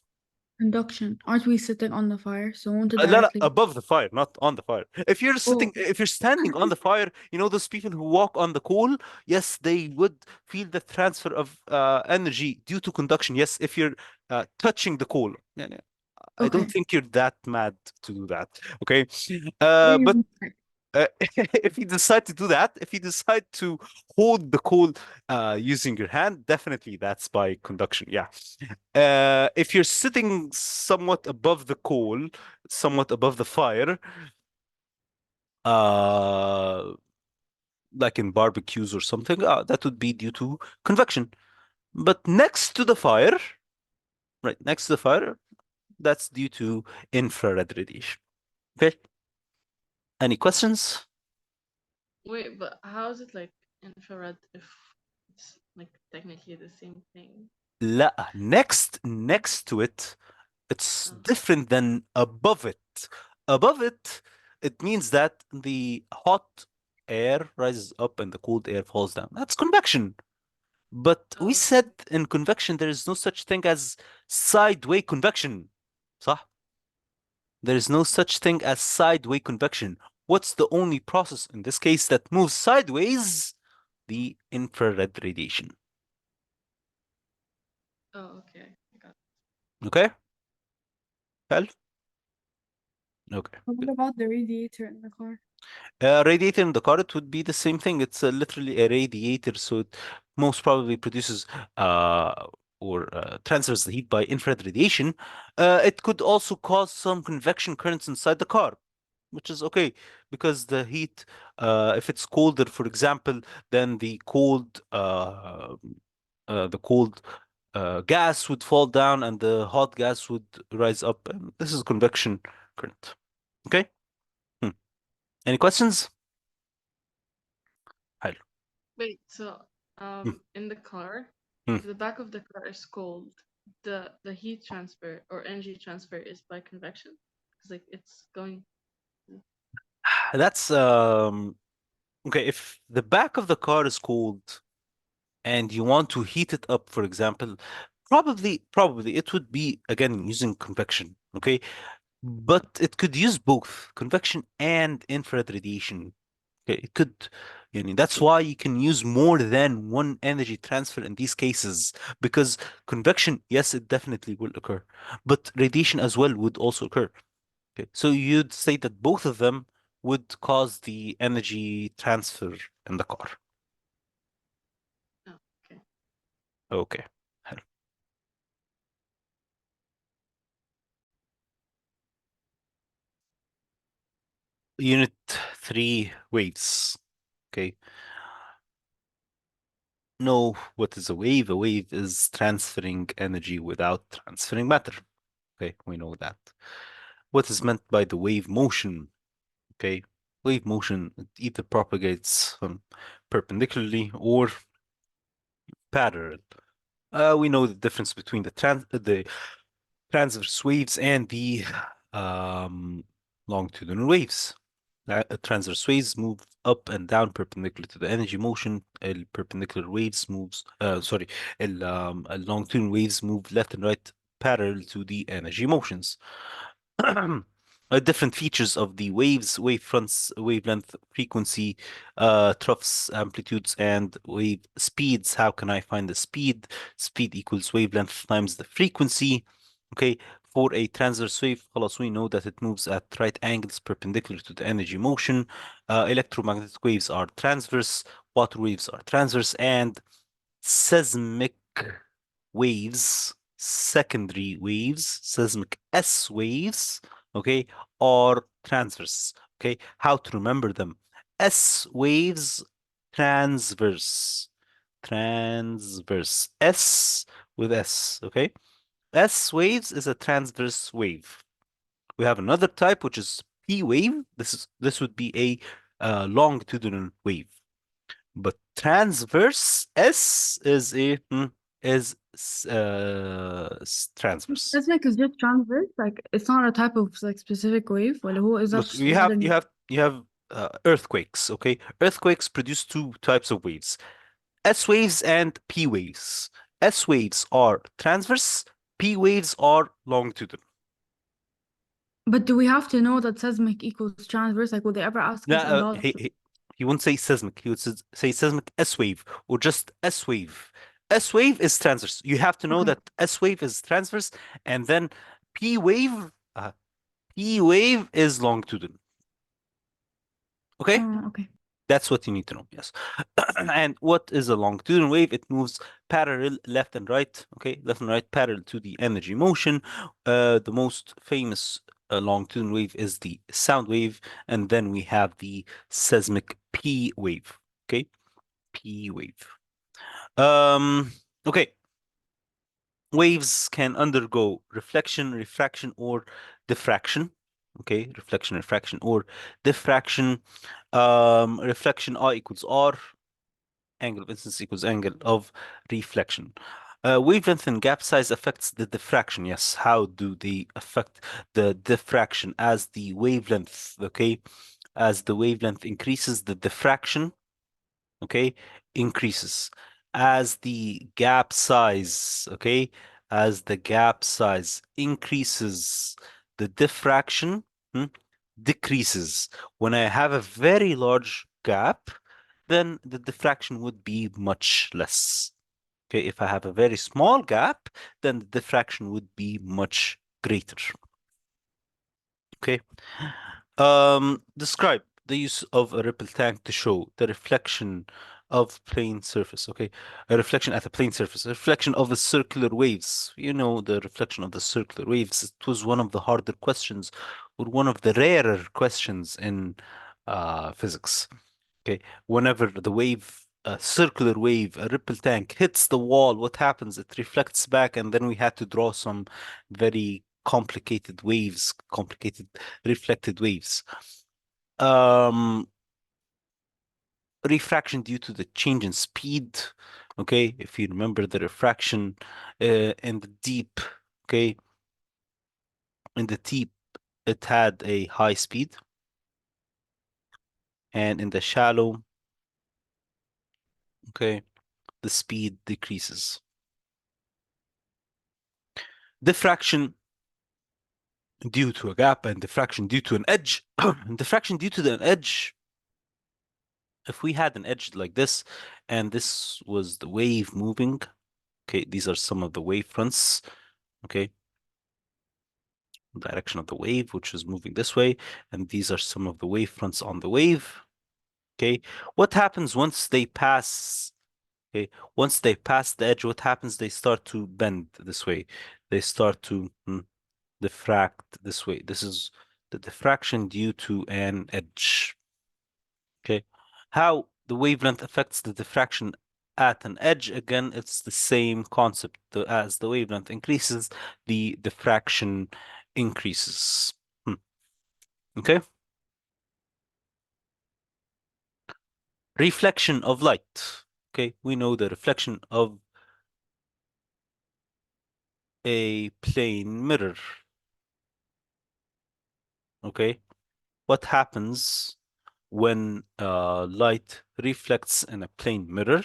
Conduction. Aren't we sitting on the fire? So won't it لا لا, directly? above the fire, not on the fire. Oh, If you're standing on the fire, you know those people who walk on the coal, yes, they would feel the transfer of energy due to conduction. Yes, if you're touching the coal. يعني, I don't okay. think you're that mad to do that. Okay. Maybe But right. if you decide to do that, if you decide to hold the coal using your hand, definitely that's by conduction. Yeah. If you're sitting somewhat above the coal, somewhat above the fire, uh, like in barbecues or something, that would be due to convection. But next to the fire, right, next to the fire, that's due to infrared radiation. Okay. Any questions? Wait, but how is it like infrared if it's like technically the same thing? لا, next to it, it's Oh, different than above it. Above it, it means that the hot air rises up and the cold air falls down. That's convection. But we oh, said in convection there is no such thing as sideway convection. صح? There is no such thing as sideway convection. What's the only process in this case that moves sideways? The infrared radiation. oh, okay. I got Okay? Hell? Okay. What about the radiator in the car? Radiator in the car, it would be the same thing. It's literally a radiator, so it most probably produces uh, or transfers the heat by infrared radiation. It could also cause some convection currents inside the car, which is okay because the heat, if it's colder, for example, then the cold gas would fall down and the hot gas would rise up. And this is convection current. Okay. Hmm. Any questions? حلو. Wait, so Hmm. in the car, Hmm. if the back of the car is cold, the heat transfer or energy transfer is by convection? Because like it's going. That's okay. If the back of the car is cold and you want to heat it up, for example, probably it would be again using convection. Okay, but it could use both convection and infrared radiation. Okay, it could, that's why you can use more than one energy transfer in these cases because convection, yes, it definitely will occur, but radiation as well would also occur. Okay, so you'd say that both of them would cause the energy transfer in the car. Oh, okay. Okay. حلو. Unit 3 waves. Okay. know what is a wave. A wave is transferring energy without transferring matter. Okay, we know that. What is meant by the wave motion? Okay, wave motion, it either propagates perpendicularly or parallel. We know the difference between the transverse waves and the um, longitudinal waves. Transverse waves move up and down perpendicular to the energy motion. Perpendicular waves moves, sorry, longitudinal waves move left and right parallel to the energy motions. Different features of the waves, wavefronts, wavelength, frequency, troughs, amplitudes, and wave speeds. How can I find the speed? Speed equals wavelength times the frequency. Okay, for a transverse wave, خلاص, we know that it moves at right angles perpendicular to the energy motion. Electromagnetic waves are transverse, water waves are transverse, and seismic waves, secondary waves, seismic S waves, okay, are transverse. Okay, how to remember them? S waves, transverse, transverse, S with S, okay? S waves is a transverse wave. We have another type which is P wave. This would be a longitudinal wave. But transverse S is transverse. Seismic is just transverse, like it's not a type of like specific wave, ولا هو is that Look, just random? you have earthquakes, okay? Earthquakes produce two types of waves, S waves and P waves. S waves are transverse, P waves are longitudinal. But do we have to know that seismic equals transverse? Like, would they ever ask No, us in law? he wouldn't say seismic. He would say seismic S wave or just S wave. S wave is transverse. You have to know Okay. that S wave is transverse, and then P wave, P wave is longitudinal. Okay, Okay. that's what you need to know. Yes. And what is a longitudinal wave? It moves parallel left and right. Okay, left and right parallel to the energy motion. The most famous longitudinal wave is the sound wave, and then we have the seismic P wave. Okay, P wave. Okay. Waves can undergo reflection, refraction, or diffraction. Okay, reflection, refraction, or diffraction. Reflection I equals R, angle of incidence equals angle of reflection. Wavelength and gap size affects the diffraction. Yes, how do they affect the diffraction? As the wavelength, okay, as the wavelength increases, the diffraction, okay, increases. As the gap size, okay, as the gap size increases, the diffraction decreases. When I have a very large gap, then the diffraction would be much less. Okay, if I have a very small gap, then the diffraction would be much greater. Okay. Describe the use of a ripple tank to show the reflection of plane surface. Okay, a reflection at a plane surface, a reflection of the circular waves. You know, the reflection of the circular waves. It was one of the harder questions, or one of the rarer questions in physics. Okay, whenever the wave, a circular wave, a ripple tank hits the wall, what happens? It reflects back, and then we had to draw some very complicated waves, complicated reflected waves. Um, Refraction due to the change in speed. Okay, if you remember the refraction in the deep, okay, in the deep, it had a high speed, and in the shallow, okay, the speed decreases. Diffraction due to a gap and diffraction due to an edge. Diffraction due to an edge, if we had an edge like this, and this was the wave moving, okay, these are some of the wave fronts, okay, direction of the wave, which is moving this way, and these are some of the wave fronts on the wave, okay. What happens once they pass, okay, once they pass the edge, what happens? They start to bend this way. They start to diffract this way. This is the diffraction due to an edge. Okay. How the wavelength affects the diffraction at an edge, again, it's the same concept. As the wavelength increases, the diffraction increases. Okay? Reflection of light. Okay, we know the reflection of a plane mirror. Okay, what happens when light reflects in a plane mirror?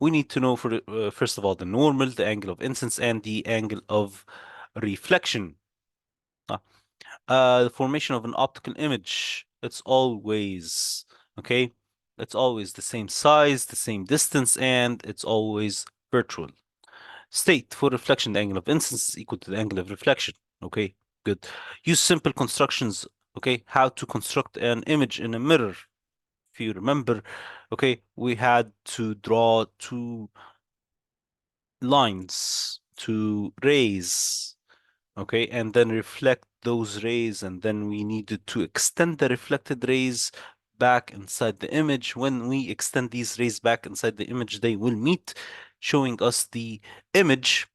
We need to know first of all the normal, the angle of incidence, and the angle of reflection. The formation of an optical image, it's always okay. It's always the same size, the same distance, and it's always virtual. State for reflection, the angle of incidence is equal to the angle of reflection. Okay, good. Use simple constructions. Okay, how to construct an image in a mirror. If you remember, okay, we had to draw two lines, two rays, okay, and then reflect those rays, and then we needed to extend the reflected rays back inside the image. When we extend these rays back inside the image, they will meet, showing us the image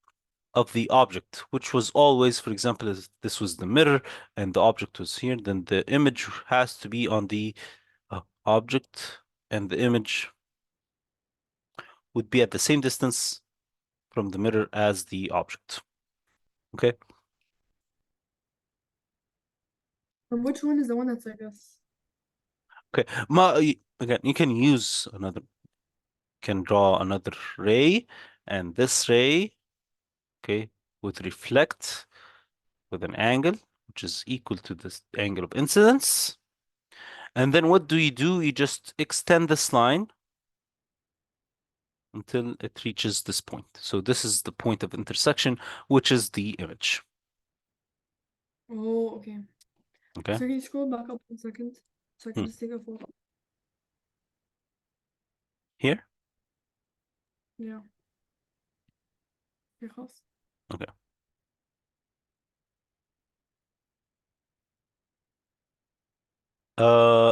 of the object, which was always, for example, if this was the mirror and the object was here, then the image has to be on the object, and the image would be at the same distance from the mirror as the object. Okay. And which one is the one that's like this? Okay. Again, you can use another, can draw another ray, and this ray, okay, would reflect with an angle which is equal to this angle of incidence. And then what do? You just extend this line until it reaches this point. So this is the point of intersection, which is the image. Oh, okay. Okay. So can you scroll back up 1 second so I can Hmm. just take a photo? Here? Yeah. Okay, خلاص. Okay.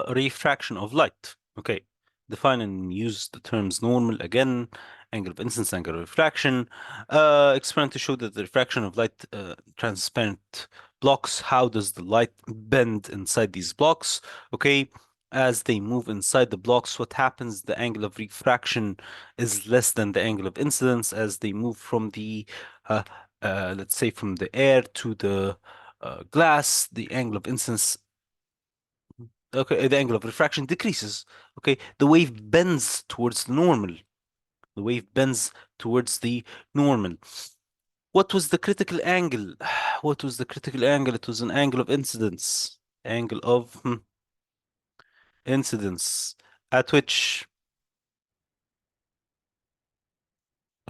Refraction of light. Okay. Define and use the terms normal again, angle of incidence, angle of refraction. Experiment to show that the refraction of light, transparent blocks, how does the light bend inside these blocks? Okay. As they move inside the blocks, what happens? The angle of refraction is less than the angle of incidence as they move from the, let's say, from the air to the glass. The angle of incidence, okay, the angle of refraction decreases. Okay, the wave bends towards the normal. The wave bends towards the normal. What was the critical angle? What was the critical angle? It was an angle of incidence. Angle of incidence at which,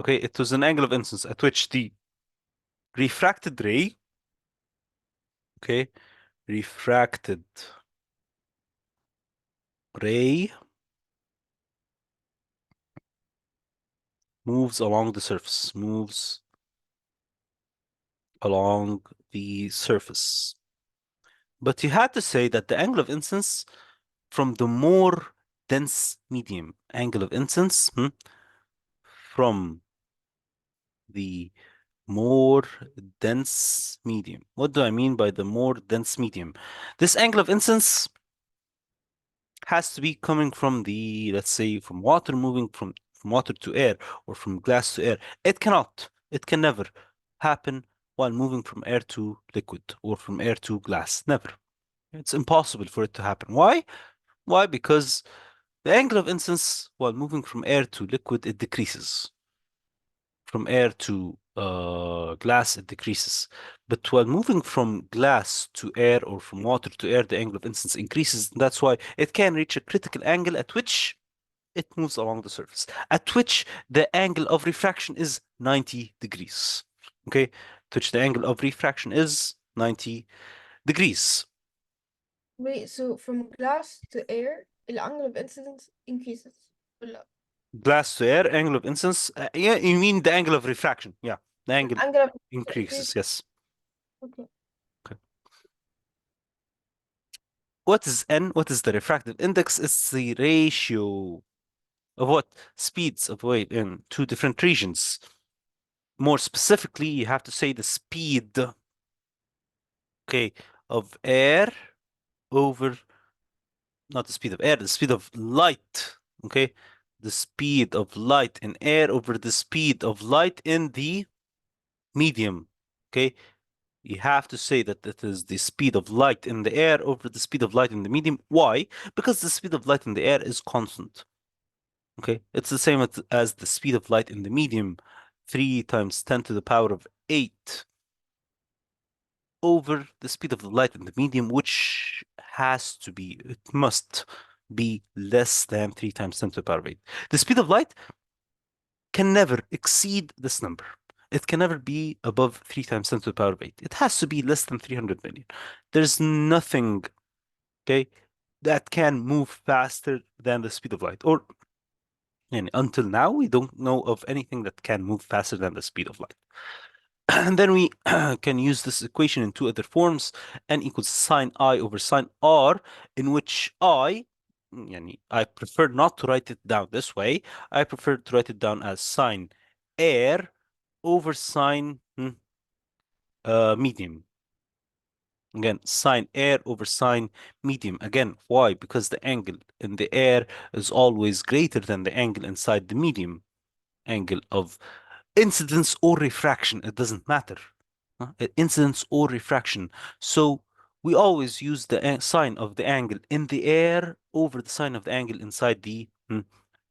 okay, it was an angle of incidence at which the refracted ray, okay, refracted ray moves along the surface, moves along the surface. But you had to say that the angle of incidence from the more dense medium, angle of incidence from the more dense medium. What do I mean by the more dense medium? This angle of incidence has to be coming from the, let's say, from water moving from water to air or from glass to air. It can never happen while moving from air to liquid or from air to glass. Never. It's impossible for it to happen. Why? Why? Because the angle of incidence while moving from air to liquid, it decreases. From air to glass, it decreases. But while moving from glass to air or from water to air, the angle of incidence increases. That's why it can reach a critical angle at which it moves along the surface, at which the angle of refraction is 90 degrees. Okay, at which the angle of refraction is 90 degrees. Wait, so from glass to air, the angle of incidence increases. ولا Glass to air, angle of incidence. Yeah, you mean the angle of refraction. Yeah, the the angle angle of increases. Yes. Okay. Okay. What is N? What is the refractive index? It's the ratio of what? Speeds of wave in two different regions. More specifically, you have to say the speed, okay, of air over, not the speed of air, the speed of light, okay? The speed of light in air over the speed of light in the medium, okay? You have to say that it is the speed of light in the air over the speed of light in the medium. Why? Because the speed of light in the air is constant. Okay, it's the same as the speed of light in the medium, 3 times 10 to the power of 8 over the speed of the light in the medium, which it must be less than 3 times 10 to the power of 8. The speed of light can never exceed this number. It can never be above 3 times 10 to the power of 8. It has to be less than 300 million. There's nothing, okay, that can move faster than the speed of light. Or, and until now, we don't know of anything that can move faster than the speed of light. And then we can use this equation in two other forms. N equals sine I over sine R, in which I prefer not to write it down this way. I prefer to write it down as sine air over sine medium. Again, sine air over sine medium. Again, why? Because the angle in the air is always greater than the angle inside the medium. Angle of incidence or refraction, it doesn't matter. Incidence or refraction. So we always use the sine of the angle in the air over the sine of the angle inside the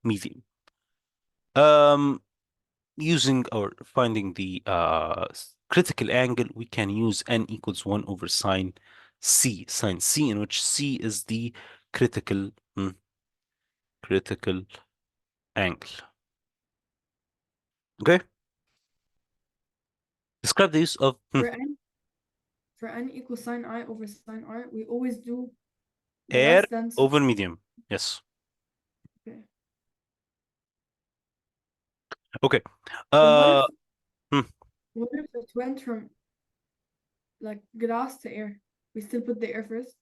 medium. Using or finding the critical angle, we can use n equals 1 over sine c, in which c is the critical critical angle. Okay? Describe the use of For n equals sine I over sine R, we always do air less than over medium. Yes. Okay. Okay. But hmm, what if it went from like glass to air? We still put the air first?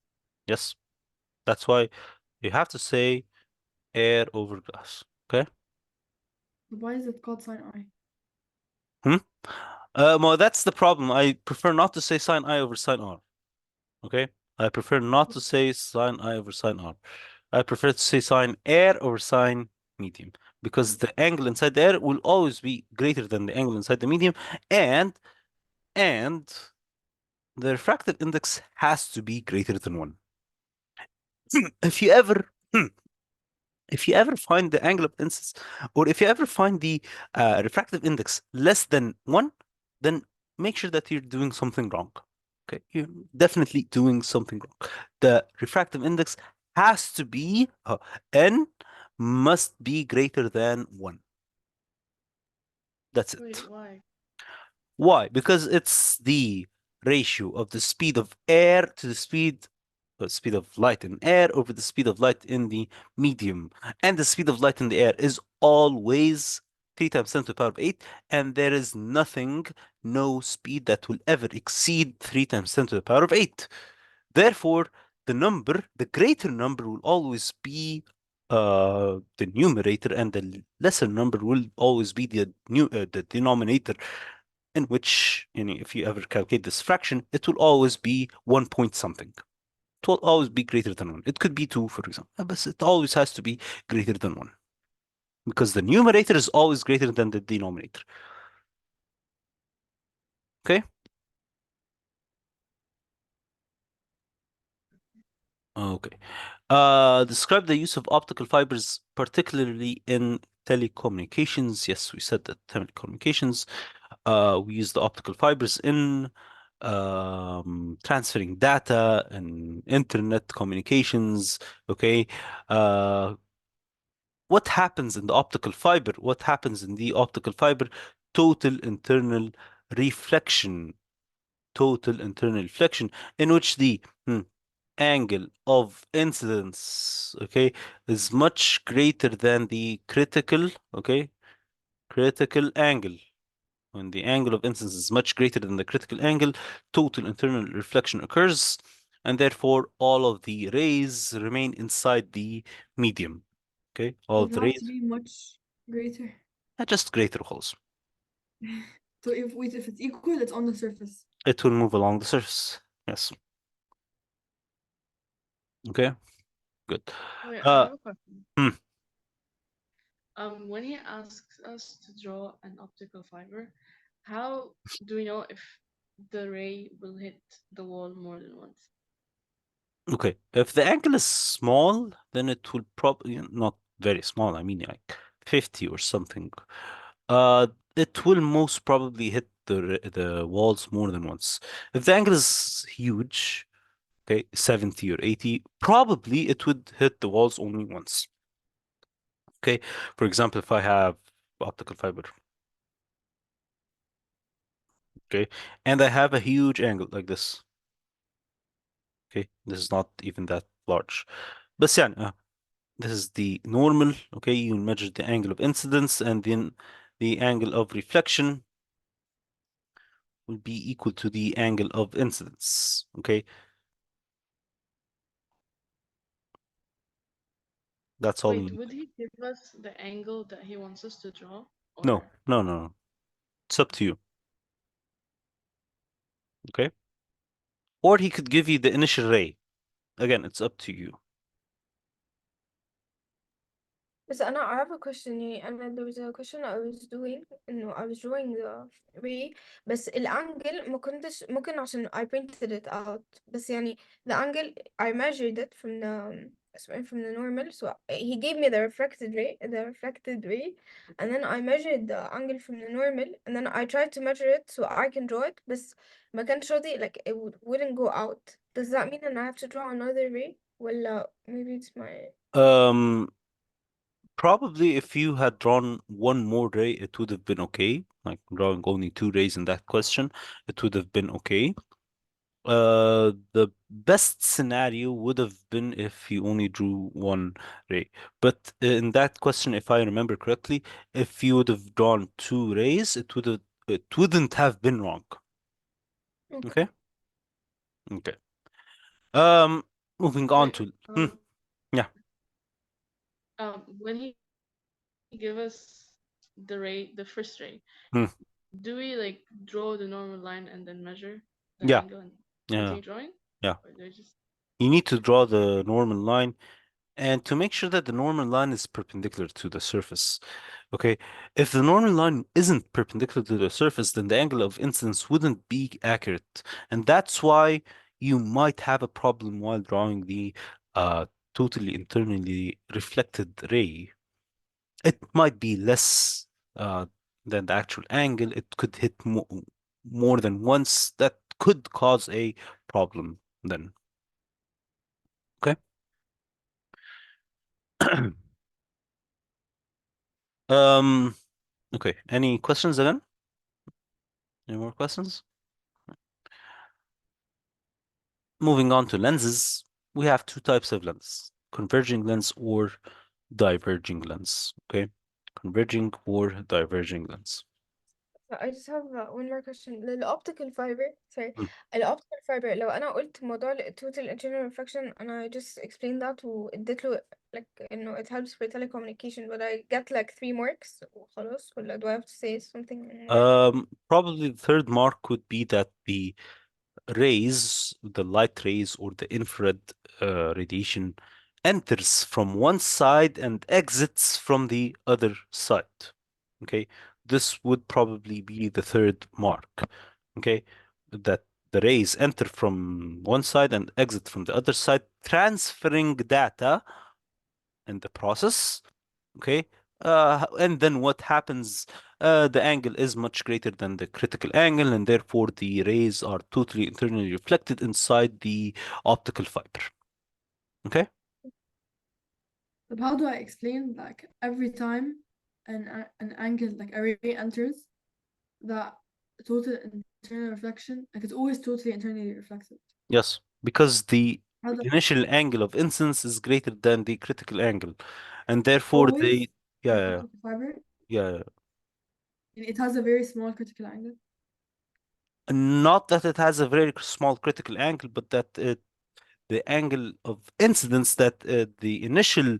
yes. That's why you have to say air over glass. Okay? Why is it called sine I? Hmm? Well, that's the problem. I prefer not to say sine I over sine R. Okay? I prefer not to say sine I over sine R. I prefer to say sine air over sine medium because the angle inside the air will always be greater than the angle inside the medium, and and the refractive index has to be greater than 1. If you ever if you ever find the angle of incidence, or if you ever find the refractive index less than 1, then make sure that you're doing something wrong. Okay, you're definitely doing something wrong. The refractive index has to be, n must be greater than 1. That's Wait, it. why? Why? Because it's the ratio of the speed of air to the speed of light in air over the speed of light in the medium. And the speed of light in the air is always 3 times 10 to the power of 8, and there is no speed that will ever exceed 3 times 10 to the power of 8. Therefore, the greater number will always be the numerator, and the lesser number will always be the denominator, in which, if you ever calculate this fraction, it will always be 1 point something. It will always be greater than 1. It could be 2, for example, but it always has to be greater than 1 because the numerator is always greater than the denominator. Okay? Okay. Describe the use of optical fibers, particularly in telecommunications. Yes, we said that telecommunications. We use the optical fibers in transferring data and internet communications. Okay. Uh, what happens in the optical fiber? What happens in the optical fiber? Total internal reflection. Total internal reflection, in which the angle of incidence, okay, is much greater than the critical angle. When the angle of incidence is much greater than the critical angle, total internal reflection occurs, and therefore all of the rays remain inside the medium. Okay, It all would of the have to rays be much greater. are just greater holes. So if it's equal, it's on the surface. It will move along the surface. Yes. Okay, good. Wait, I Uh, have a question. hmm. When he asks us to draw an optical fiber, how do we know if the ray will hit the wall more than once? Okay, if the angle is small, then it will probably not very small. I mean, like 50 or something. Uh, it will most probably hit the walls more than once. If the angle is huge, okay, 70 or 80, probably it would hit the walls only once. Okay, for example, if I have optical fiber, okay, and I have a huge angle like this, okay, this is not even that large. But yeah, this is the normal, okay, you measure the angle of incidence and then the angle of reflection will be equal to the angle of incidence, okay? That's all you Wait, need. would he give us the angle that he wants us to draw? No, Or no, no, no. It's up to you, okay? Or he could give you the initial ray. Again, it's up to you. بس أنا I have a question يعني أنا there was a question I was doing إنه I was drawing the ray بس الأنجل ما كنتش ممكن عشان I printed it out بس يعني the angle I measured it from the اسمه from the normal so he gave me the refracted ray and then I measured the angle from the normal and then I tried to measure it so I can draw it بس ما كانش راضي like it wouldn't go out does that mean that I have to draw another ray ولا maybe it's my Um, Probably if you had drawn one more ray, it would have been okay. Like drawing only two rays in that question, it would have been okay. The best scenario would have been if you only drew one ray. But in that question, if I remember correctly, if you would have drawn two rays, it wouldn't have been wrong. okay. Okay? Okay. Um, Moving on wait, to yeah. when he give us the ray, the first ray, Hmm. do we like draw the normal line and then measure the Yeah. angle and Yeah. continue drawing? Yeah. Or do we just You need to draw the normal line and to make sure that the normal line is perpendicular to the surface. Okay, if the normal line isn't perpendicular to the surface, then the angle of incidence wouldn't be accurate. And that's why you might have a problem while drawing the uh, totally internally reflected ray. It might be less uh, than the actual angle. It could hit more than once. That could cause a problem then. Okay. Um, okay. Any questions again? Any more questions? Moving on to lenses, we have two types of lens, converging lens or diverging lens. Okay, converging or diverging lens. I just have one more question للأوبتيكال fiber sorry Hmm. الأوبتيكال fiber لو أنا قلت موضوع ال total internal reflection أنا just explained that واديت له like إنه it helps for telecommunication but I get like 3 marks وخلاص ولا do I have to say something more? Probably the third mark would be that the rays, the light rays or the infrared radiation enters from one side and exits from the other side. Okay, this would probably be the third mark. Okay, that the rays enter from one side and exit from the other side, transferring data in the process. Okay, and then what happens? The angle is much greater than the critical angle, and therefore the rays are totally internally reflected inside the optical fiber. Okay. But how do I explain like every time an angle like a ray enters that total internal reflection like it's always totally internally reflected. Yes, because the How do initial angle of incidence is greater than the critical angle, and therefore always yeah, in yeah, optical fiber yeah. and it has a very small critical angle. Not that it has a very small critical angle, but that the angle of incidence that the initial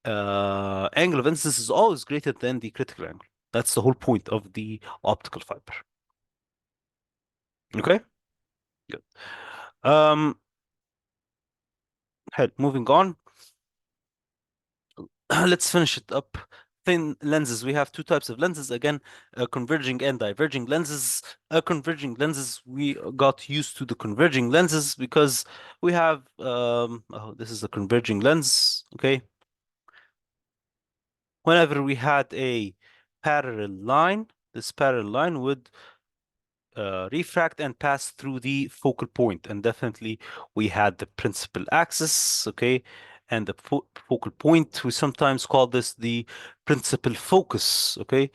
angle of incidence is always greater than the critical angle. That's the whole point of the optical fiber. Okay, good. Um, moving on. Let's finish it up. Thin lenses. We have two types of lenses. Again, converging and diverging lenses. Converging lenses, we got used to the converging lenses because we have, oh, this is a converging lens, okay? Whenever we had a parallel line, this parallel line would refract and pass through the focal point. And definitely we had the principal axis, okay? And the focal point, we sometimes call this the principal focus, okay?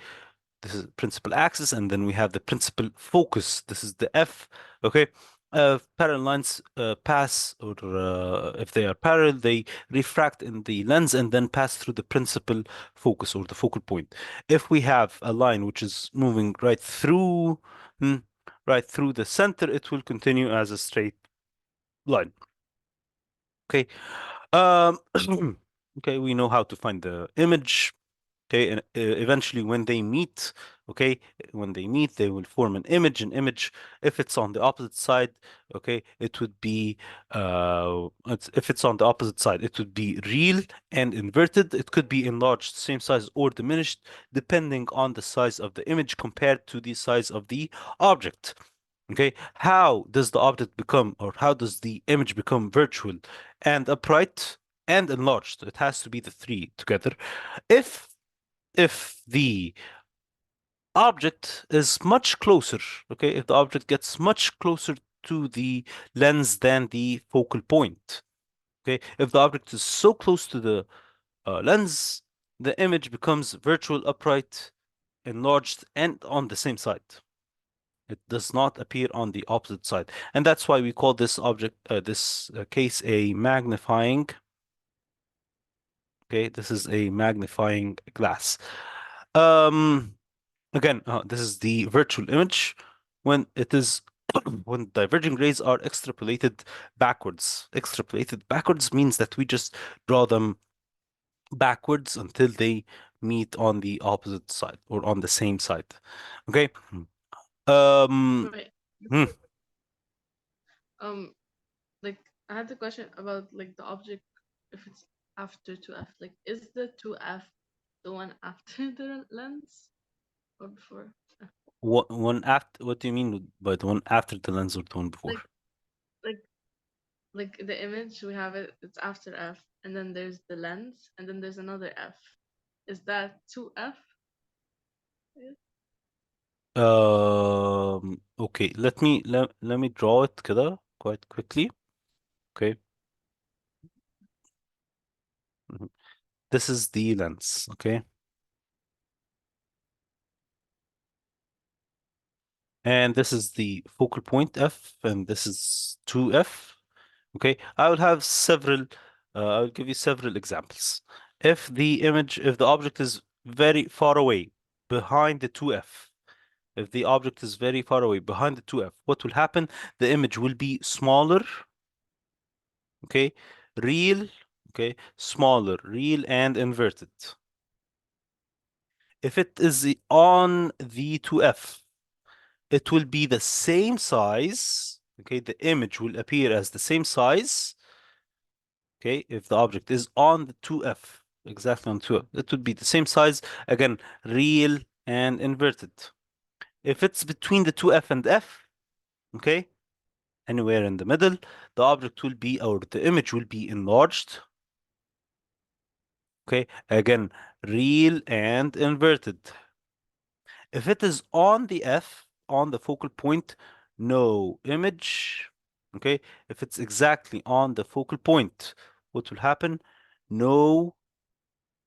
This is principal axis, and then we have the principal focus. This is the F, okay? Parallel lines pass, or if they are parallel, they refract in the lens and then pass through the principal focus or the focal point. If we have a line which is moving hmm, right through the center, it will continue as a straight line. Okay. Um, okay, we know how to find the image. Okay, and eventually when they meet, okay, when they meet, they will form an image. An image, if it's on the opposite side, okay, it would be, if it's on the opposite side, it would be real and inverted. It could be enlarged, same size, or diminished, depending on the size of the image compared to the size of the object. Okay, how does the object become, or how does the image become virtual and upright and enlarged? It has to be the three together. If the object is much closer, okay, if the object gets much closer to the lens than the focal point, okay, if the object is so close to the lens, the image becomes virtual, upright, enlarged, and on the same side. It does not appear on the opposite side. And that's why we call this object, this case, a magnifying. Okay, this is a magnifying glass. Um, Again, this is the virtual image when it is when diverging rays are extrapolated backwards. Extrapolated backwards means that we just draw them backwards until they meet on the opposite side or on the same side. Okay. Um, Right. hmm, Um, like I had the question about like the object if it's after 2F. Like, is the 2F the one after the lens or before? what do you mean by the one after the lens or the one before? Like, like, like the image we have it's after F, and then there's the lens, and then there's another F. Is that 2F? Okay, let me draw it كده quite quickly. Okay. Mhm. This is the lens, okay? And this is the focal point F, and this is 2F. Okay, I will have several, I'll give you several examples. If if the object is very far away behind the 2F, if the object is very far away behind the 2F, what will happen? The image will be smaller, okay? Real, okay? Smaller, real, and inverted. If it is on the 2F, it will be the same size. Okay, the image will appear as the same size. Okay, if the object is on the 2F, exactly on 2F, it would be the same size. Again, real and inverted. If it's between the 2F and F, okay, anywhere in the middle, the object will be, or the image will be enlarged. Okay, again, real and inverted. If it is on the F, on the focal point, no image. Okay, if it's exactly on the focal point, what will happen? No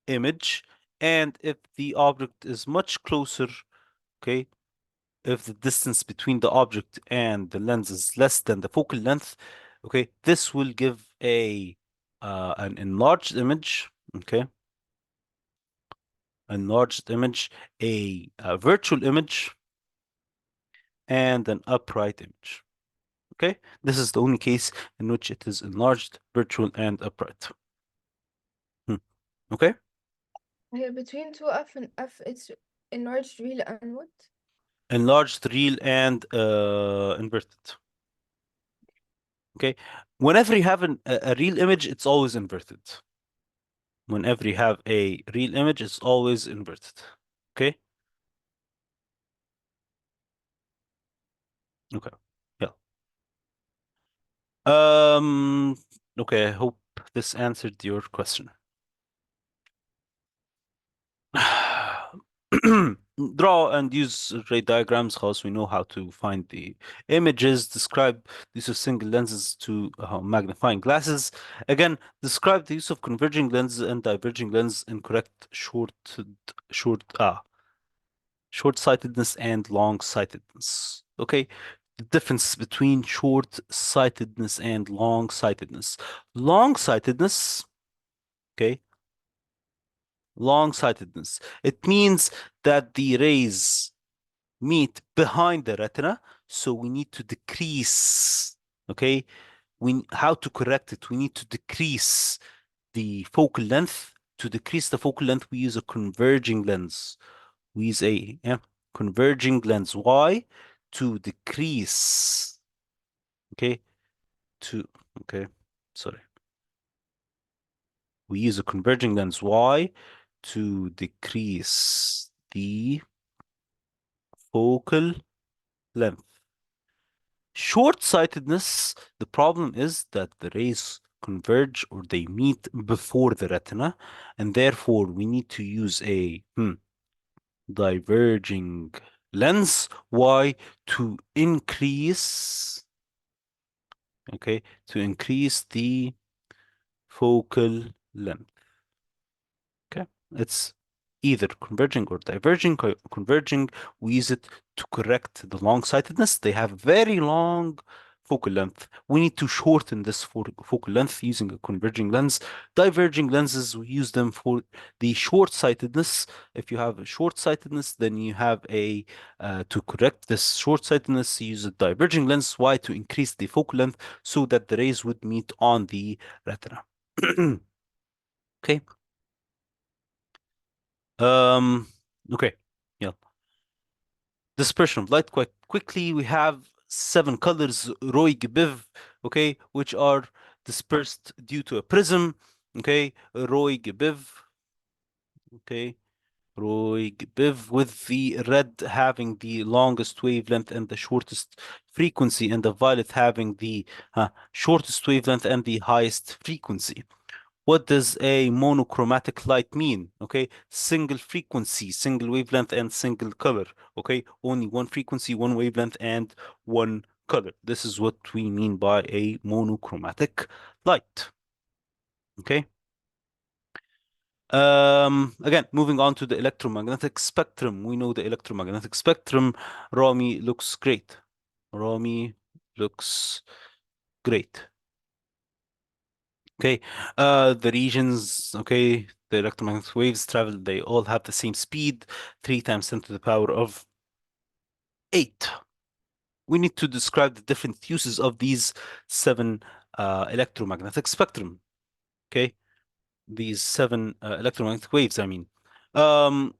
image. And if the object is much closer, okay, if the distance between the object and the lens is less than the focal length, okay, this will give an enlarged image, okay, enlarged image, a virtual image, and an upright image. Okay, this is the only case in which it is enlarged, virtual, and upright. Hmm. Okay? Here between 2F and F, it's enlarged real and what? Enlarged, real, and inverted. Okay? Whenever you have a real image, it's always inverted. Whenever you have a real image, it's always inverted. Okay? Okay. Yeah. Um, okay, I hope this answered your question. Draw and use ray diagrams because we know how to find the images. Describe the use of single lenses to magnifying glasses. Again, describe the use of converging lenses and diverging lenses in correct short-sightedness and long-sightedness. Okay, the difference between short-sightedness and long-sightedness. Long-sightedness, okay, long-sightedness. It means that the rays meet behind the retina, so we need to decrease, okay? How to correct it? We need to decrease the focal length. To decrease the focal length, we use a converging lens. We use a converging lens. Why? To decrease, okay? To, okay, sorry. We use a converging lens. Why? To decrease the focal length. Short-sightedness, the problem is that the rays converge or they meet before the retina, and therefore we need to use a diverging lens. Why? To increase, okay, to increase the focal length. Okay, it's either converging or diverging. Converging, we use it to correct the long-sightedness. They have very long focal length. We need to shorten this focal length using a converging lens. Diverging lenses, we use them for the short-sightedness. If you have a short-sightedness, then you have a to correct this short-sightedness, you use a diverging lens. Why? To increase the focal length so that the rays would meet on the retina. Okay. Um, okay. Yeah. Dispersion of light quite quickly. We have seven colors, Roy Gebiv, okay, which are dispersed due to a prism. Okay, Roy Gebiv, okay, Roy Gebiv, with the red having the longest wavelength and the shortest frequency, and the violet having the shortest wavelength and the highest frequency. What does a monochromatic light mean? Okay, single frequency, single wavelength, and single color. Okay, only one frequency, one wavelength, and one color. This is what we mean by a monochromatic light. Okay. Again, moving on to the electromagnetic spectrum. We know the electromagnetic spectrum. Rami looks great. Rami looks great. Okay, the regions, okay, the electromagnetic waves travel, they all have the same speed, 3 times 10 to the power of 8. We need to describe the different uses of these seven electromagnetic spectrum, okay? These seven electromagnetic waves, I mean. Um,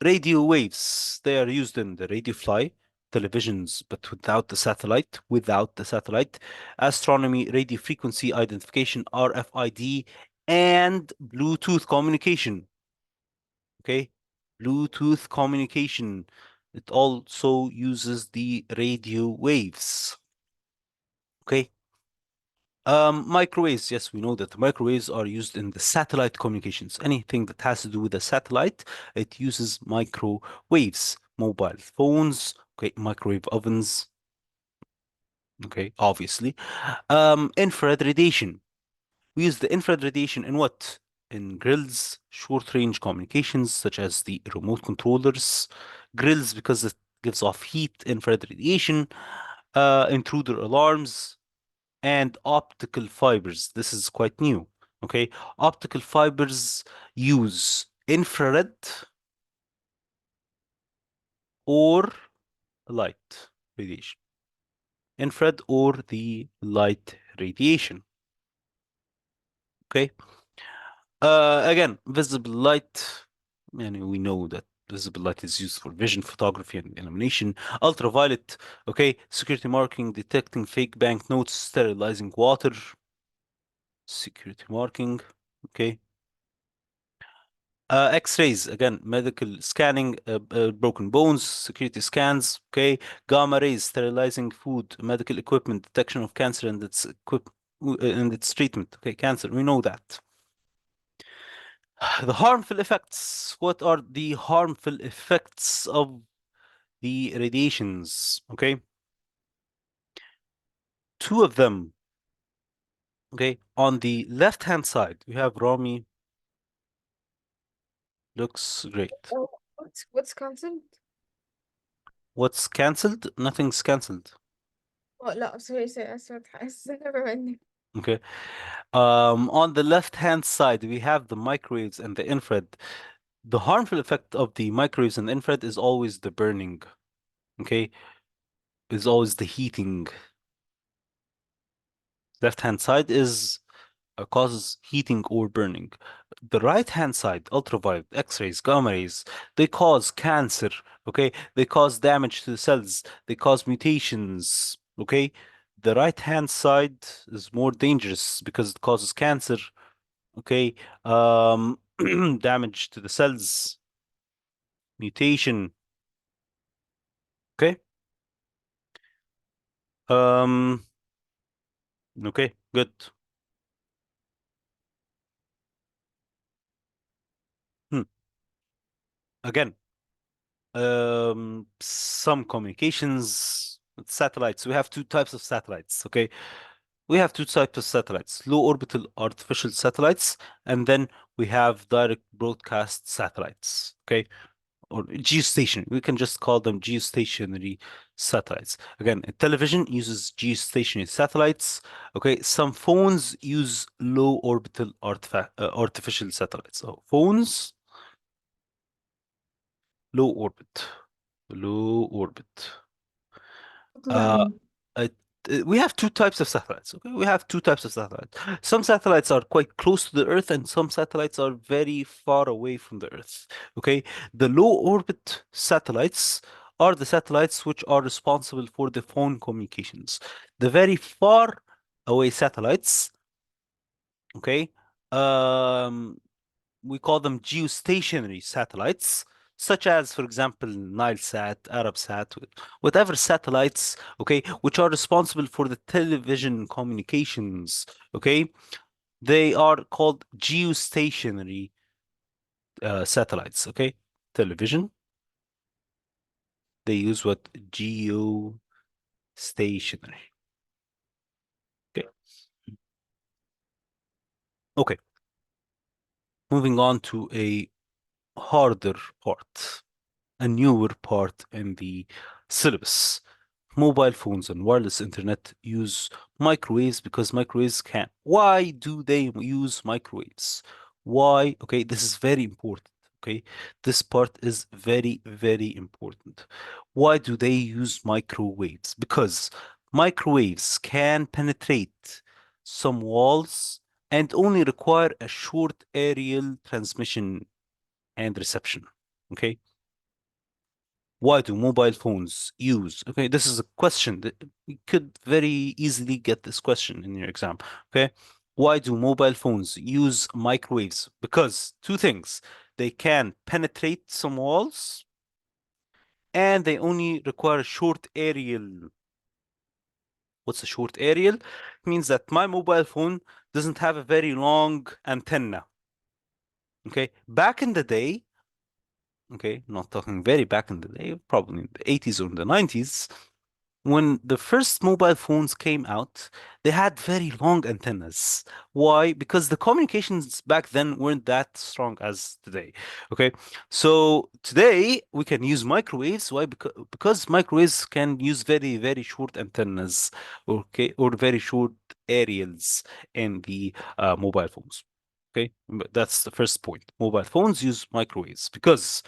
Radio waves, they are used in the radio fly, televisions, but without the satellite, astronomy, radio frequency identification, RFID, and Bluetooth communication. Okay, Bluetooth communication. It also uses the radio waves. Okay. Microwaves, yes, we know that microwaves are used in the satellite communications. Anything that has to do with a satellite, it uses microwaves. Mobile phones, okay, microwave ovens, okay, obviously. Infrared radiation. We use the infrared radiation in what? In grills, short-range communications, such as the remote controllers. Grills, because it gives off heat, infrared radiation. Intruder alarms, and optical fibers. This is quite new. Okay, optical fibers use infrared or light radiation. Infrared or the light radiation. Okay. Again, visible light. And we know that visible light is used for vision photography and illumination. Ultraviolet, okay, security marking, detecting fake banknotes, sterilizing water. Security marking, okay. X-rays, again, medical scanning, broken bones, security scans, okay. Gamma rays, sterilizing food, medical equipment, detection of cancer and its treatment. Okay, cancer, we know that. The harmful effects. What are the harmful effects of the radiations? Okay, two of them. Okay, on the left-hand side, we have Rami. Looks great. Oh, what's cancelled? What's cancelled? Nothing's cancelled. Oh لا sorry أسود حاسة never mind. Okay. On the left-hand side, we have the microwaves and the infrared. The harmful effect of the microwaves and infrared is always the burning. Okay, is always the heating. Left-hand side is causes heating or burning. The right-hand side, ultraviolet, X-rays, gamma rays, they cause cancer. Okay, they cause damage to the cells. They cause mutations. Okay, the right-hand side is more dangerous because it causes cancer. Okay, damage to the cells, mutation. Okay, um, okay, good. Hmm. Again, some communications with satellites. We have two types of satellites. Okay, we have two types of satellites: low orbital artificial satellites, and then we have direct broadcast satellites. Okay, or geostationary. We can just call them geostationary satellites. Again, television uses geostationary satellites. Okay, some phones use low orbital artificial satellites. So phones, low orbit, low orbit. What does that Uh, mean? it, we have two types of satellites. Okay, we have two types of satellites. Some satellites are quite close to the Earth, and some satellites are very far away from the Earth. Okay, the low orbit satellites are the satellites which are responsible for the phone communications. The very far away satellites, okay, um, we call them geostationary satellites, such as, for example, Nilesat, Arabsat, whatever satellites, okay, which are responsible for the television communications, okay, they are called geostationary satellites, okay, television. They use what geostationary. Okay, okay. Moving on to a harder part, a newer part in the syllabus. Mobile phones and wireless internet use microwaves because microwaves can. Why do they use microwaves? Why? Okay, this is very important. Okay, this part is very, very important. Why do they use microwaves? Because microwaves can penetrate some walls and only require a short aerial transmission and reception. Okay, why do mobile phones use? Okay, this is a question that you could very easily get this question in your exam. Okay, why do mobile phones use microwaves? Because two things, they can penetrate some walls and they only require a short aerial. What's a short aerial? It means that my mobile phone doesn't have a very long antenna. Okay, back in the day, okay, not talking very back in the day, probably in the 80s or in the 90s, when the first mobile phones came out, they had very long antennas. Why? Because the communications back then weren't that strong as today. Okay. So today we can use microwaves. Why? Because microwaves can use very, very short antennas, okay, or very short aerials in the mobile phones. Okay. But that's the first point. Mobile phones use microwaves because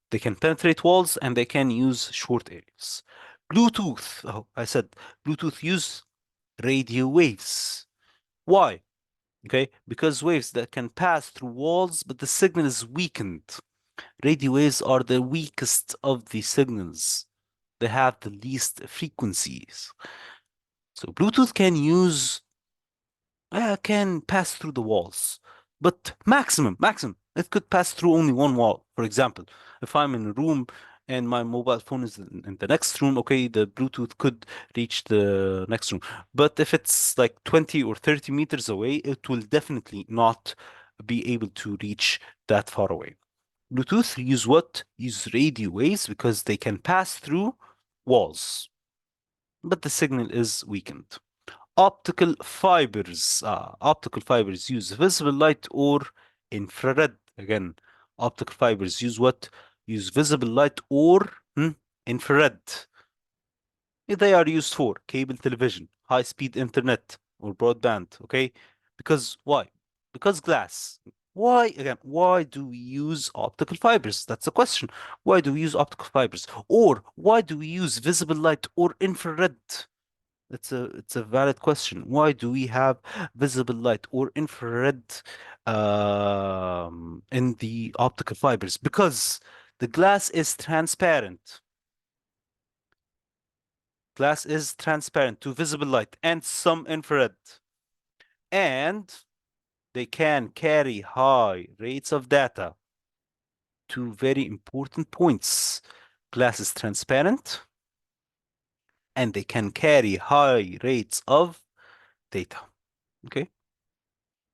they can penetrate walls and they can use short areas. Bluetooth, oh, I said Bluetooth use radio waves. Why? Okay, because waves that can pass through walls, but the signal is weakened. Radio waves are the weakest of the signals. They have the least frequencies. So Bluetooth can pass through the walls, but maximum, it could pass through only one wall. For example, if I'm in a room and my mobile phone is in the next room, okay, the Bluetooth could reach the next room. But if it's like 20 or 30 meters away, it will definitely not be able to reach that far away. Bluetooth use what? Use radio waves because they can pass through walls, but the signal is weakened. Optical fibers use visible light or infrared. Again, optical fibers use what? Use visible light or infrared. They are used for cable television, high-speed internet, or broadband. Okay, because why? Because glass. Why again? Why do we use optical fibers? That's the question. Why do we use optical fibers? Or why do we use visible light or infrared? It's a valid question. Why do we have visible light or infrared in the optical fibers? Because the glass is transparent. Glass is transparent to visible light and some infrared. And they can carry high rates of data. Two very important points. Glass is transparent and they can carry high rates of data. Okay?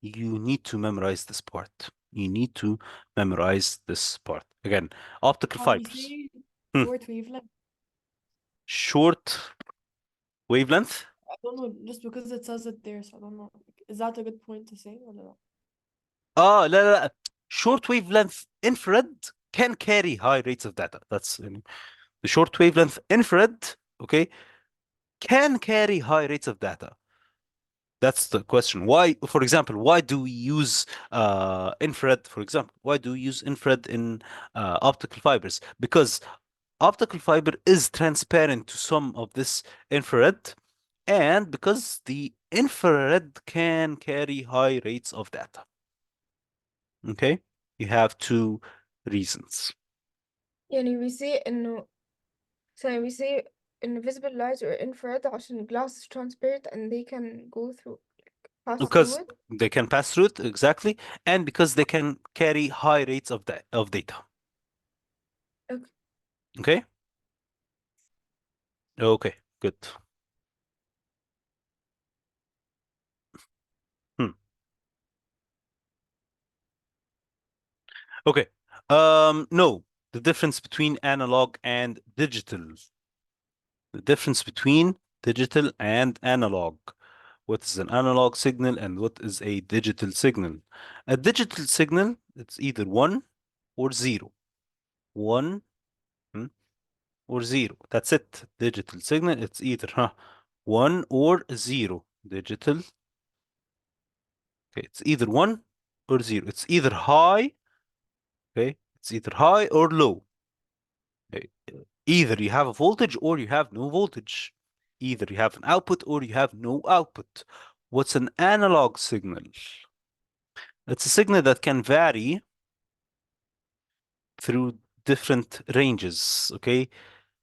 You need to memorize this part. You need to memorize this part. Again, optical How do we fibers. say Hmm. short wavelength? Short wavelength. I don't know, just because it says it there, so I don't know. Is that a good point to say or no? لا لا لا. Short wavelength infrared can carry high rates of data. That's the short wavelength infrared, okay, can carry high rates of data. That's the question. Why, for example, why do we use infrared, for example? Why do we use infrared in optical fibers? Because optical fiber is transparent to some of this infrared, and because the infrared can carry high rates of data. Okay, you have two reasons. يعني we say إنه we say invisible light or infrared عشان glass is transparent and they can go through pass through Because it. they can pass through it, exactly, and because they can carry high rates of data. Okay. Okay? Okay, good. Hmm. Okay. No, the difference between analog and digital. The difference between digital and analog. What is an analog signal and what is a digital signal? A digital signal, it's either one or zero. One or zero. That's it. Digital signal, it's either one or zero. Digital, okay, it's either one or zero. It's either high, okay, it's either high or low. Okay. Either you have a voltage or you have no voltage. Either you have an output or you have no output. What's an analog signal? It's a signal that can vary through different ranges. Okay,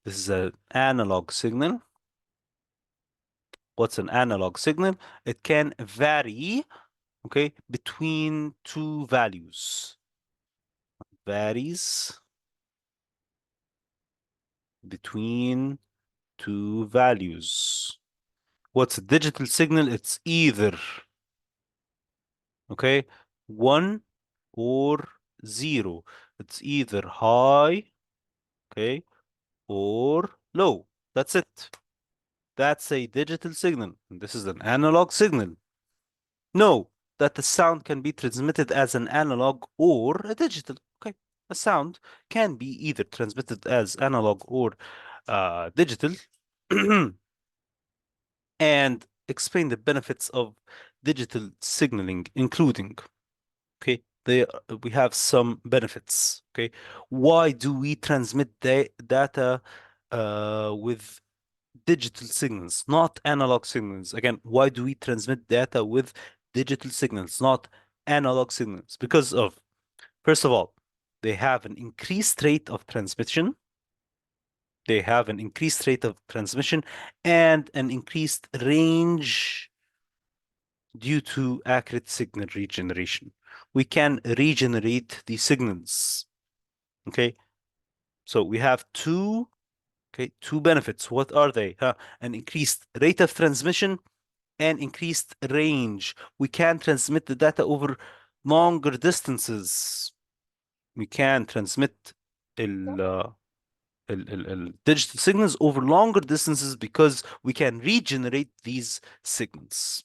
this is an analog signal. What's an analog signal? It can vary, okay, between two values. Varies between two values. What's a digital signal? It's either, okay, one or zero. It's either high, okay, or low. That's it. That's a digital signal. And this is an analog signal. No, that the sound can be transmitted as an analog or a digital. Okay, a sound can be either transmitted as analog or digital, and explain the benefits of digital signaling, including, okay, we have some benefits. Okay, why do we transmit data with digital signals, not analog signals? Again, why do we transmit data with digital signals, not analog signals, because of, first of all, they have an increased rate of transmission. They have an increased rate of transmission and an increased range due to accurate signal regeneration. We can regenerate the signals. Okay, so we have two benefits. What are they? An increased rate of transmission and increased range. We can transmit the data over longer distances. We can transmit digital signals over longer distances because we can regenerate these signals.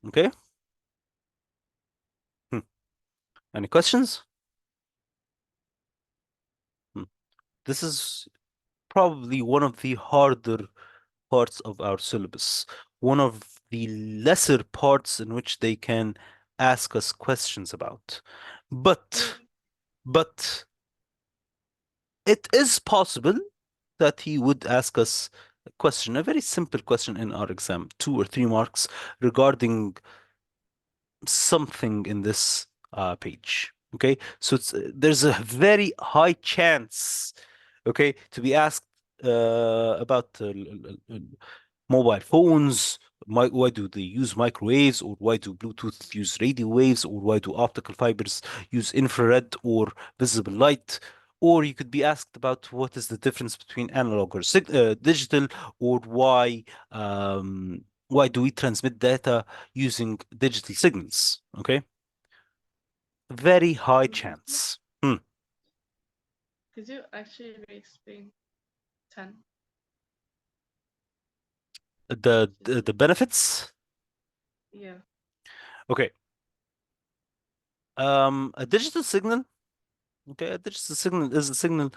Okay? Hmm. Any questions? Hmm. This is probably one of the harder parts of our syllabus, one of the lesser parts in which they can ask us questions about. But, but it is possible that he would ask us a question, a very simple question in our exam, 2 or 3 marks regarding something in this page. Okay, so there's a very high chance, okay, to be asked about mobile phones. Why do they use microwaves, or why do Bluetooth use radio waves, or why do optical fibers use infrared or visible light? Or you could be asked about what is the difference between analog or digital, or why do we transmit data using digital signals? Okay, very high chance. Could you actually re-explain 10? The benefits. Yeah. Okay. A digital signal. Okay, a digital signal is a signal.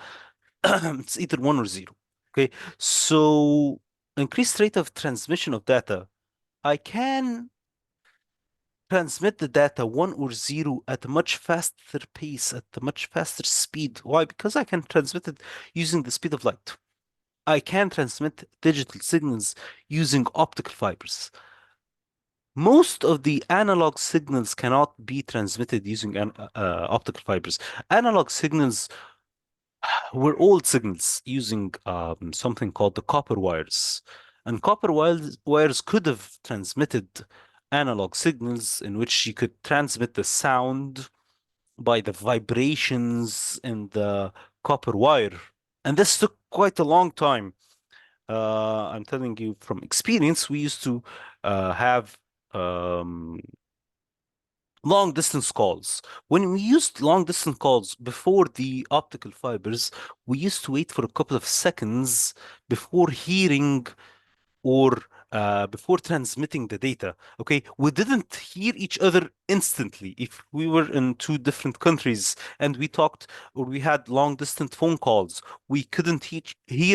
It's either 1 or 0. Okay, so increased rate of transmission of data. I can transmit the data 1 or 0 at a much faster pace, at a much faster speed. Why? Because I can transmit it using the speed of light. I can transmit digital signals using optical fibers. Most of the analog signals cannot be transmitted using optical fibers. Analog signals were old signals using something called the copper wires. And wires could have transmitted analog signals in which you could transmit the sound by the vibrations in the copper wire. And this took quite a long time. I'm telling you from experience, we used to have um, long distance calls. When we used long distance calls before the optical fibers, we used to wait for a couple of seconds before hearing or before transmitting the data. Okay, we didn't hear each other instantly. If we were in 2 different countries and we talked or we had long distance phone calls, we couldn't hear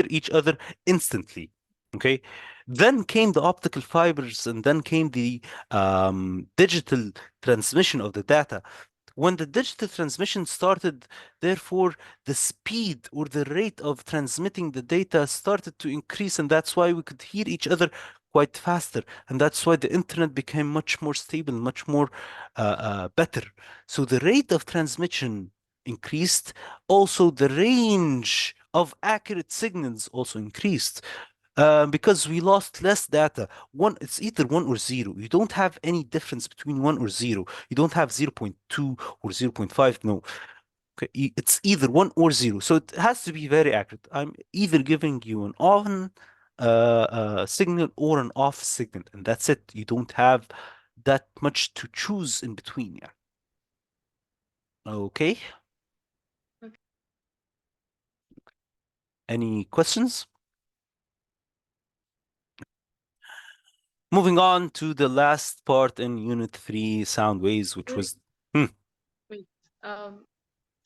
each other instantly. Okay, then came the optical fibers, and then came the digital transmission of the data. When the digital transmission started, therefore, the speed or the rate of transmitting the data started to increase, and that's why we could hear each other quite faster. And that's why the internet became much more stable, much more better. So the rate of transmission increased. Also, the range of accurate signals also increased. Because we lost less data. It's either 1 or 0. You don't have any difference between 1 or 0. You don't have 0.2 or 0.5. No. Okay, it's either 1 or 0. So it has to be very accurate. I'm either giving you an on signal or an off signal, and that's it. You don't have that much to choose in between. Yeah. Okay. Okay. Any questions? Moving on to the last part in Unit 3, sound waves, which Wait, was wait.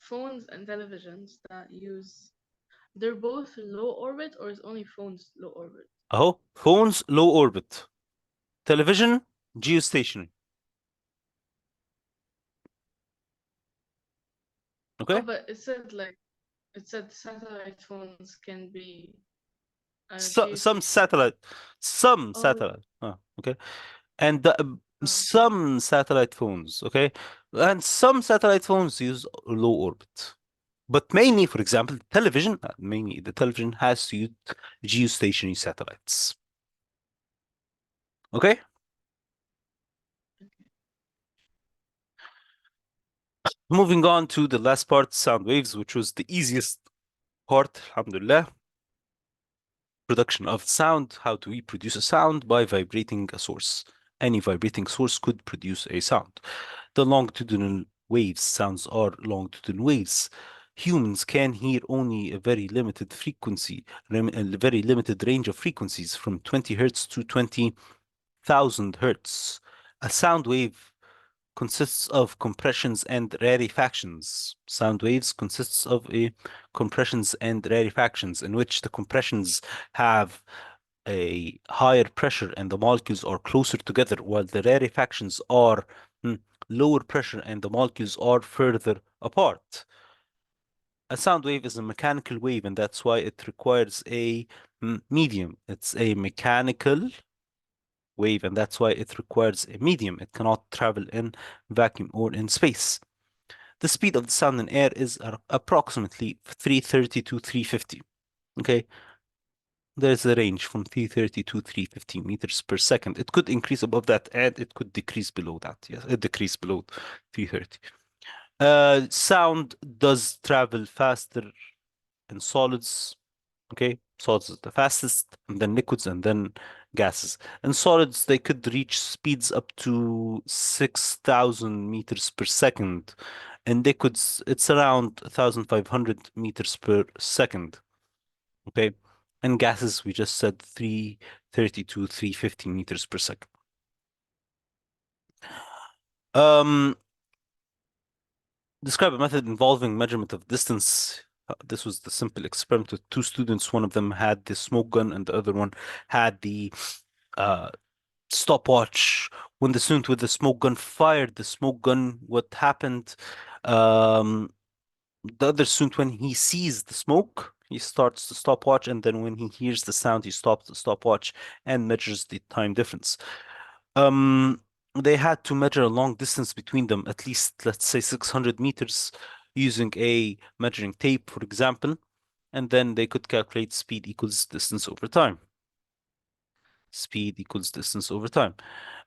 Phones and televisions that use, they're both low orbit, or is only phones low orbit? phones low orbit, television geostationary. Oh, Okay. but it said satellite phones can be So, geostationary. some Oh, satellite. Okay. And Oh. Some satellite phones, okay? And some satellite phones use low orbit. But mainly, for example, mainly the television has to use geostationary satellites. Okay? Moving on to the last part, sound waves, which was the easiest part, alhamdulillah. Production of sound. How do we produce a sound? By vibrating a source. Any vibrating source could produce a sound. The longitudinal waves, sounds are longitudinal waves. Humans can hear only a very limited frequency, a very limited range of frequencies from 20 hertz to 20,000 hertz. A sound wave consists of compressions and rarefactions. Sound waves consists of a compressions and rarefactions in which the compressions have a higher pressure and the molecules are closer together, while the rarefactions are lower pressure and the molecules are further apart. A sound wave is a mechanical wave, and that's why it requires a medium. It's a mechanical wave, and that's why it requires a medium. It cannot travel in vacuum or in space. The speed of the sound in air is approximately 330 to 350. Okay, there's a range from 330 to 350 meters per second. It could increase above that and it could decrease below that. Yes, it decrease below 330. Sound does travel faster in solids. Okay, solids is the fastest, and then liquids, and then gases. In solids, they could reach speeds up to 6,000 meters per second. In liquids, it's around 1,500 meters per second. Okay, and gases, we just said 330 to 350 meters per second. Um, Describe a method involving measurement of distance. This was the simple experiment with two students. One of them had the smoke gun and the other one had the uh, stopwatch. When the student with the smoke gun fired the smoke gun, what happened? Um, the other student, when he sees the smoke, he starts the stopwatch, and then when he hears the sound, he stops the stopwatch and measures the time difference. Um, they had to measure a long distance between them, at least, let's say, 600 meters, using a measuring tape, for example, and then they could calculate speed equals distance over time. Speed equals distance over time.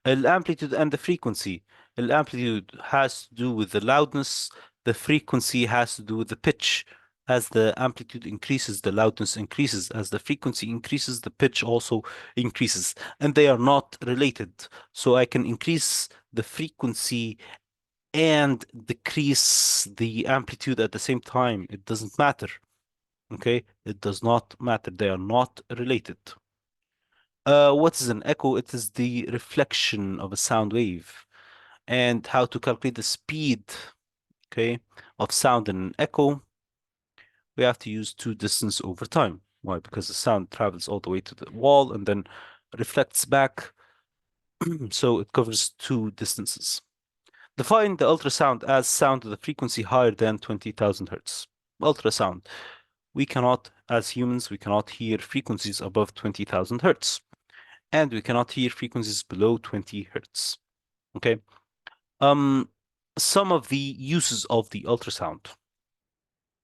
Amplitude and the frequency. Amplitude has to do with the loudness. The frequency has to do with the pitch. As the amplitude increases, the loudness increases. As the frequency increases, the pitch also increases. And they are not related. So I can increase the frequency and decrease the amplitude at the same time. It doesn't matter. Okay? It does not matter. They are not related. What is an echo? It is the reflection of a sound wave. And how to calculate the speed, okay, of sound in an echo, we have to use two distance over time. Why? Because the sound travels all the way to the wall and then reflects back, so it covers two distances. Define the ultrasound as sound with a frequency higher than 20,000 hertz. Ultrasound. We cannot, as humans, we cannot hear frequencies above 20,000 hertz. And we cannot hear frequencies below 20 hertz. Okay. Um, some of the uses of the ultrasound.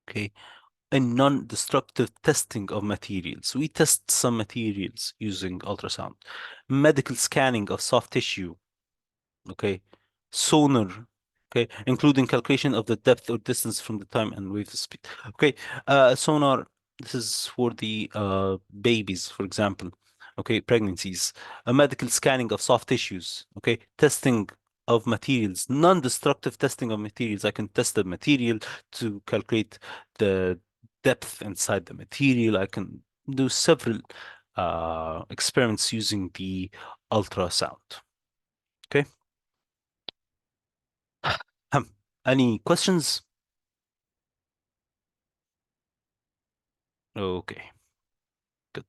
Okay. A non-destructive testing of materials. We test some materials using ultrasound. Medical scanning of soft tissue. Okay. Sonar. Okay. Including calculation of the depth or distance from the time and wave speed. Okay. Sonar. This is for the babies, for example. Okay. Pregnancies. A medical scanning of soft tissues. Okay. Testing of materials. Non-destructive testing of materials. I can test the material to calculate the depth inside the material. I can do several experiments using the ultrasound. Okay. Any questions? Okay, good.